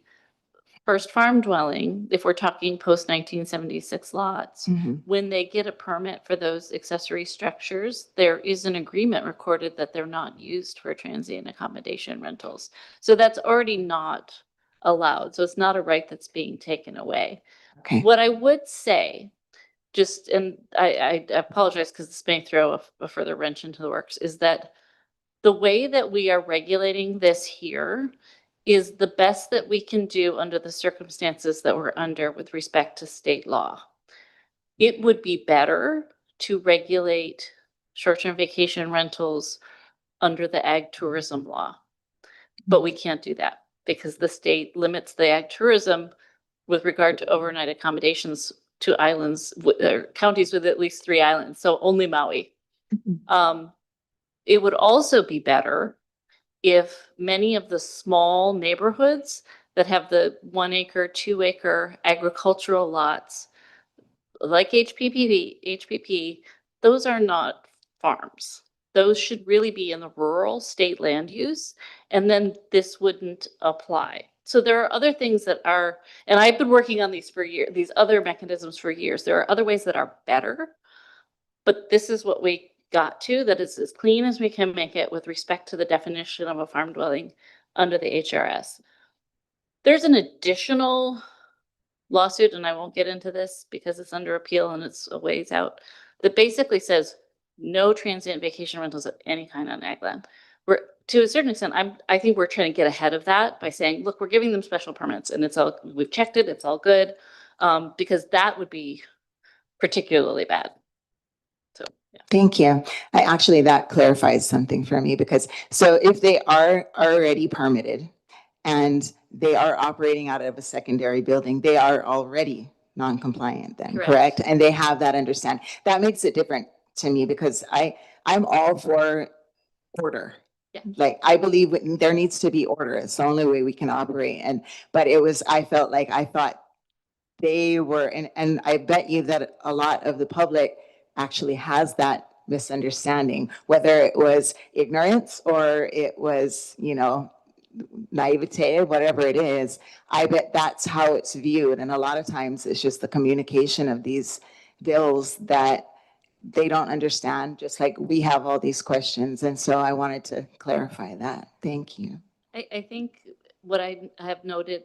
first farm dwelling, if we're talking post 1976 lots, when they get a permit for those accessory structures, there is an agreement recorded that they're not used for transient accommodation rentals. So that's already not allowed. So it's not a right that's being taken away. Okay. What I would say, just, and I apologize because this may throw a further wrench into the works, is that the way that we are regulating this here is the best that we can do under the circumstances that we're under with respect to state law. It would be better to regulate short-term vacation rentals under the ag tourism law, but we can't do that because the state limits the ag tourism with regard to overnight accommodations to islands, or counties with at least 3 islands, so only Maui. It would also be better if many of the small neighborhoods that have the 1 acre, 2 acre agricultural lots, like HPP, those are not farms. Those should really be in the rural state land use, and then this wouldn't apply. So there are other things that are, and I've been working on these for years, these other mechanisms for years. There are other ways that are better, but this is what we got to, that is as clean as we can make it with respect to the definition of a farm dwelling under the HRS. There's an additional lawsuit, and I won't get into this because it's under appeal and it's a ways out, that basically says no transient vacation rentals of any kind on ag land. We're, to a certain extent, I think we're trying to get ahead of that by saying, look, we're giving them special permits and it's all, we've checked it, it's all good, because that would be particularly bad. So, yeah. Thank you. Actually, that clarifies something for me because, so if they are already permitted and they are operating out of a secondary building, they are already non-compliant then, correct? And they have that understanding. That makes it different to me because I'm all for order. Yeah. Like, I believe there needs to be order. It's the only way we can operate. But it was, I felt like, I thought they were, and I bet you that a lot of the public actually has that misunderstanding, whether it was ignorance or it was, naivete, whatever it is. I bet that's how it's viewed. And a lot of times it's just the communication of these bills that they don't understand, just like we have all these questions. And so I wanted to clarify that. Thank you. I think what I have noted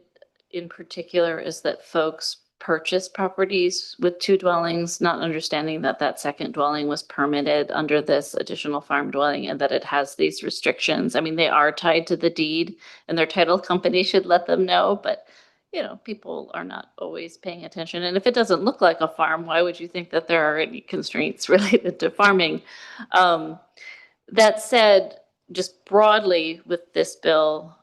in particular is that folks purchase properties with 2 dwellings, not understanding that that second dwelling was permitted under this additional farm dwelling and that it has these restrictions. I mean, they are tied to the deed and their title company should let them know, but people are not always paying attention. And if it doesn't look like a farm, why would you think that there are any constraints related to farming? That said, just broadly with this bill,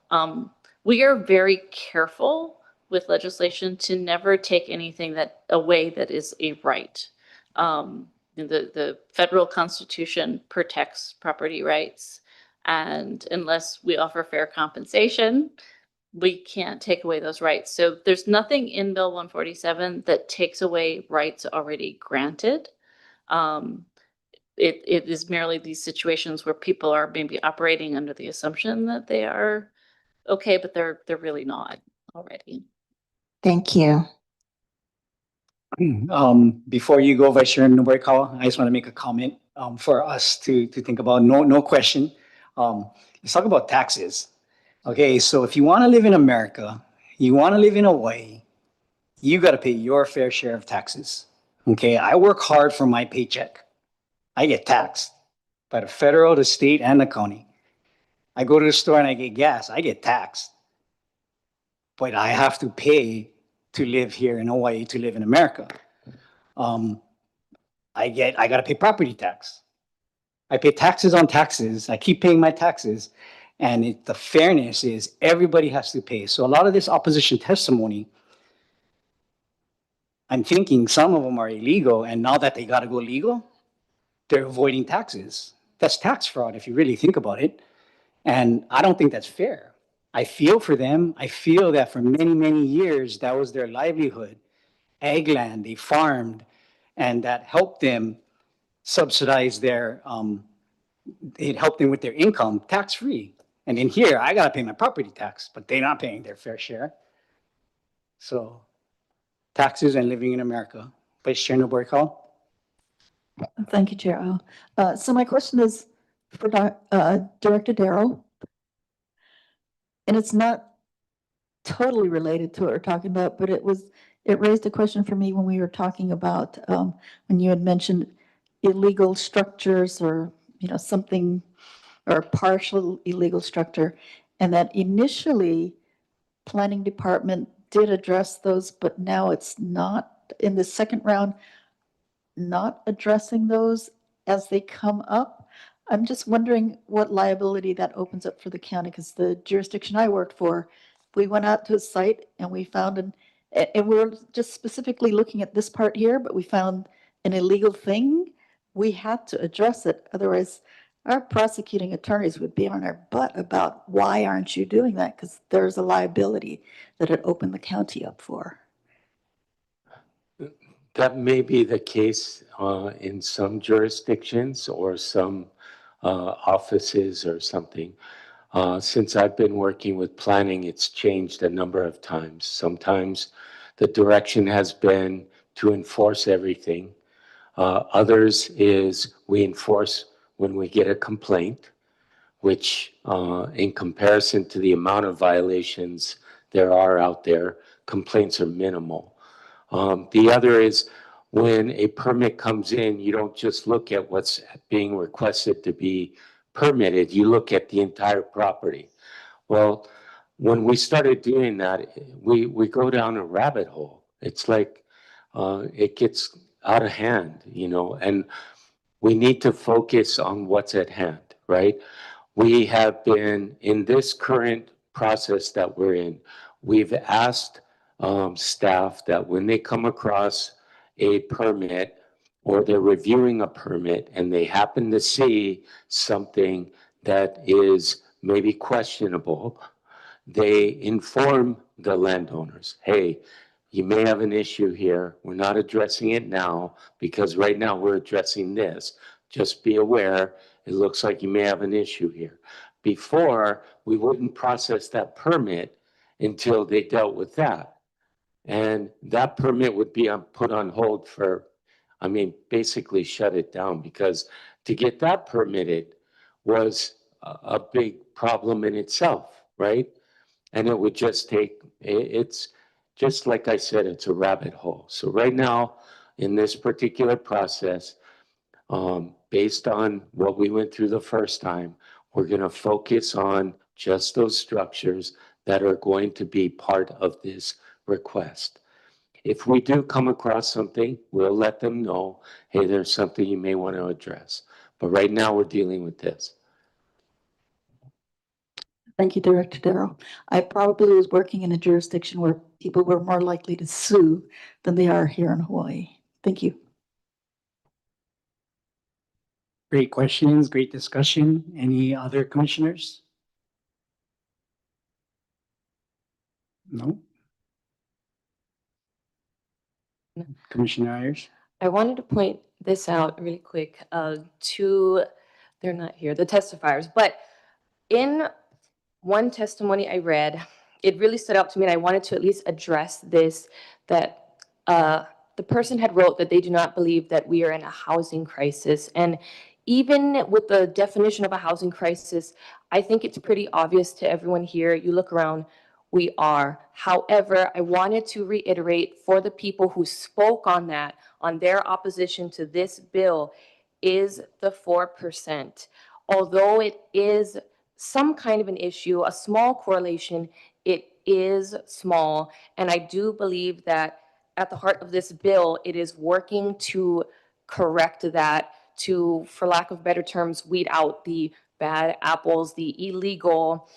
we are very careful with legislation to never take anything away that is a right. The federal constitution protects property rights, and unless we offer fair compensation, we can't take away those rights. So there's nothing in Bill 147 that takes away rights already granted. It is merely these situations where people are maybe operating under the assumption that they are okay, but they're really not already. Thank you. Before you go, Vice Chair Nobukawa, I just want to make a comment for us to think about. No question. Let's talk about taxes. Okay, so if you want to live in America, you want to live in Hawaii, you got to pay your fair share of taxes. Okay, I work hard for my paycheck. I get taxed by the federal, the state, and the county. I go to the store and I get gas, I get taxed. But I have to pay to live here in Hawaii, to live in America. I got to pay property tax. I pay taxes on taxes. I keep paying my taxes. And the fairness is everybody has to pay. So a lot of this opposition testimony, I'm thinking some of them are illegal. And now that they got to go legal, they're avoiding taxes. That's tax fraud if you really think about it. And I don't think that's fair. I feel for them. I feel that for many, many years, that was their livelihood. Ag land, they farmed, and that helped them subsidize their, it helped them with their income tax-free. And in here, I gotta pay my property tax, but they're not paying their fair share. So taxes and living in America. Vice Chair Nobukawa. Thank you, Chair. So my question is for Director Darrow. And it's not totally related to what we're talking about, but it raised a question for me when we were talking about, when you had mentioned illegal structures or, something, or partial illegal structure, and that initially Planning Department did address those, but now it's not, in the second round, not addressing those as they come up. I'm just wondering what liability that opens up for the county, because the jurisdiction I worked for, we went out to a site and we found and we're just specifically looking at this part here, but we found an illegal thing. We had to address it. Otherwise, our prosecuting attorneys would be on our butt about why aren't you doing that? Because there's a liability that it opened the county up for. That may be the case in some jurisdictions or some offices or something. Since I've been working with planning, it's changed a number of times. Sometimes the direction has been to enforce everything. Others is we enforce when we get a complaint, which in comparison to the amount of violations there are out there, complaints are minimal. The other is when a permit comes in, you don't just look at what's being requested to be permitted, you look at the entire property. Well, when we started doing that, we go down a rabbit hole. It's like it gets out of hand, you know, and we need to focus on what's at hand, right? We have been in this current process that we're in, we've asked staff that when they come across a permit or they're reviewing a permit and they happen to see something that is maybe questionable, they inform the landowners, hey, you may have an issue here. We're not addressing it now because right now we're addressing this. Just be aware, it looks like you may have an issue here. Before, we wouldn't process that permit until they dealt with that. And that permit would be put on hold for, I mean, basically shut it down, because to get that permitted was a big problem in itself, right? And it would just take, it's just like I said, it's a rabbit hole. So right now, in this particular process, based on what we went through the first time, we're going to focus on just those structures that are going to be part of this request. If we do come across something, we'll let them know, hey, there's something you may want to address. But right now, we're dealing with this. Thank you, Director Darrow. I probably was working in a jurisdiction where people were more likely to sue than they are here in Hawaii. Thank you. Great questions, great discussion. Any other commissioners? No? Commissioner Ayers? I wanted to point this out really quick to, they're not here, the testifiers, but in one testimony I read, it really stood out to me, and I wanted to at least address this, that the person had wrote that they do not believe that we are in a housing crisis. And even with the definition of a housing crisis, I think it's pretty obvious to everyone here. You look around, we are. However, I wanted to reiterate for the people who spoke on that, on their opposition to this bill, is the 4%. Although it is some kind of an issue, a small correlation, it is small. And I do believe that at the heart of this bill, it is working to correct that, to, for lack of better terms, weed out the bad apples, the illegal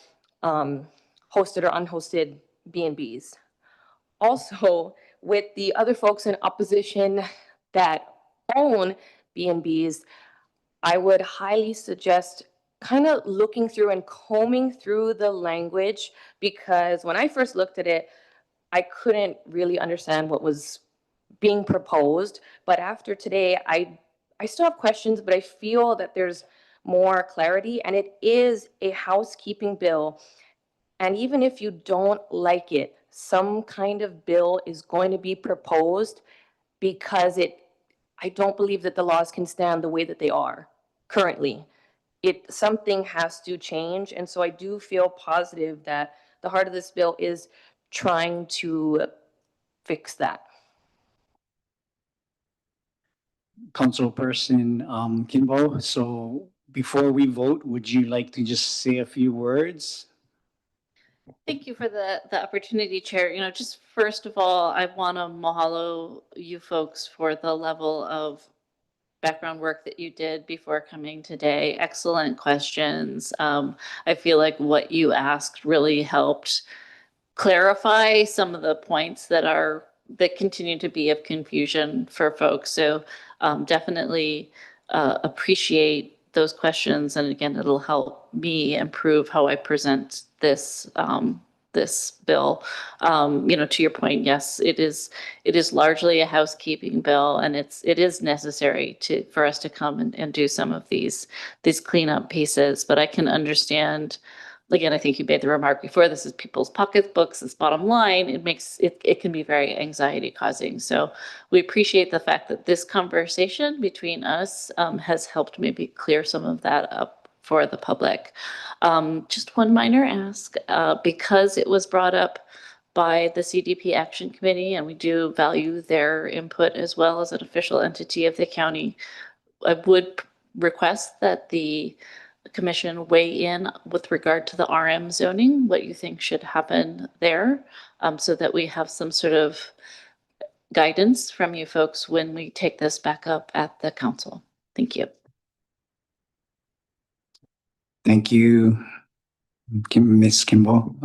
hosted or unhosted B&Bs. Also, with the other folks in opposition that own B&Bs, I would highly suggest kind of looking through and combing through the language, because when I first looked at it, I couldn't really understand what was being proposed. But after today, I still have questions, but I feel that there's more clarity, and it is a housekeeping bill. And even if you don't like it, some kind of bill is going to be proposed, because I don't believe that the laws can stand the way that they are currently. Something has to change. And so I do feel positive that the heart of this bill is trying to fix that. Councilperson Kimbo, so before we vote, would you like to just say a few words? Thank you for the opportunity, Chair. You know, just first of all, I want to mahalo you folks for the level of background work that you did before coming today. Excellent questions. I feel like what you asked really helped clarify some of the points that continue to be of confusion for folks. So definitely appreciate those questions. And again, it'll help me improve how I present this, this bill. To your point, yes, it is largely a housekeeping bill, and it is necessary for us to come and do some of these cleanup pieces. But I can understand, again, I think you made the remark before, this is people's pocketbooks, it's bottom line. It can be very anxiety causing. So we appreciate the fact that this conversation between us has helped maybe clear some of that up for the public. Just one minor ask, because it was brought up by the CDP Action Committee, and we do value their input as well as an official entity of the county, I would request that the commission weigh in with regard to the RM zoning, what you think should happen there, so that we have some sort of guidance from you folks when we take this back up at the council. Thank you. Thank you, Ms. Kimball.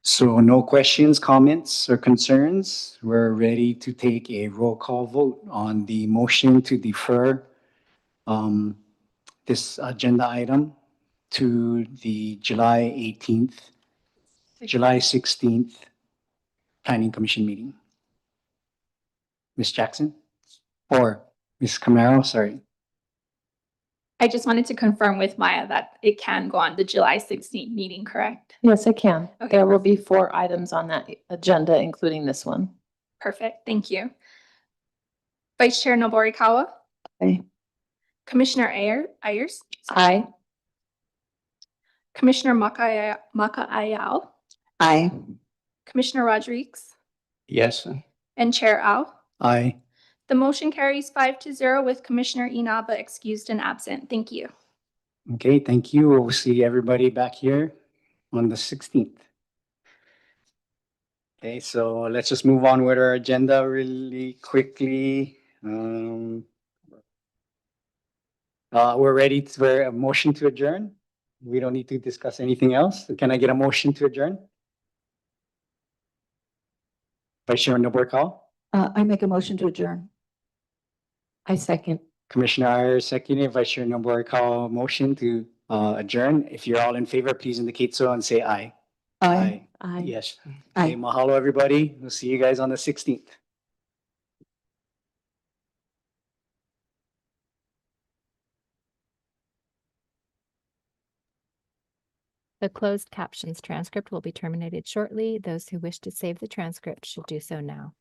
So no questions, comments, or concerns. We're ready to take a roll call vote on the motion to defer this agenda item to the July 18th, July 16th Planning Commission meeting. Ms. Jackson? Or Ms. Camaro, sorry. I just wanted to confirm with Maya that it can go on the July 16th meeting, correct? Yes, it can. Okay, There will be 4 items on that agenda, including this one. Perfect, thank you. Vice Chair Noborikawa? Aye. Commissioner Ayers? Aye. Commissioner Makaayao? Aye. Commissioner Rodriguez? Yes. And Chair Ao? Aye. The motion carries 5-0 with Commissioner Inaba excused and absent. Thank you. Okay, thank you. We'll see everybody back here on the 16th. Okay, so let's just move on with our agenda really quickly. We're ready for a motion to adjourn. We don't need to discuss anything else. Can I get a motion to adjourn? Vice Chair Noborikawa? I make a motion to adjourn. I second. Commissioner Ayers, seconded. Vice Chair Noborikawa, motion to adjourn. If you're all in favor, please indicate so and say aye. Aye. Aye. Yes. Aye. Okay, mahalo, everybody. We'll see you guys on the 16th. The closed captions transcript will be terminated shortly. Those who wish to save the transcript should do so now.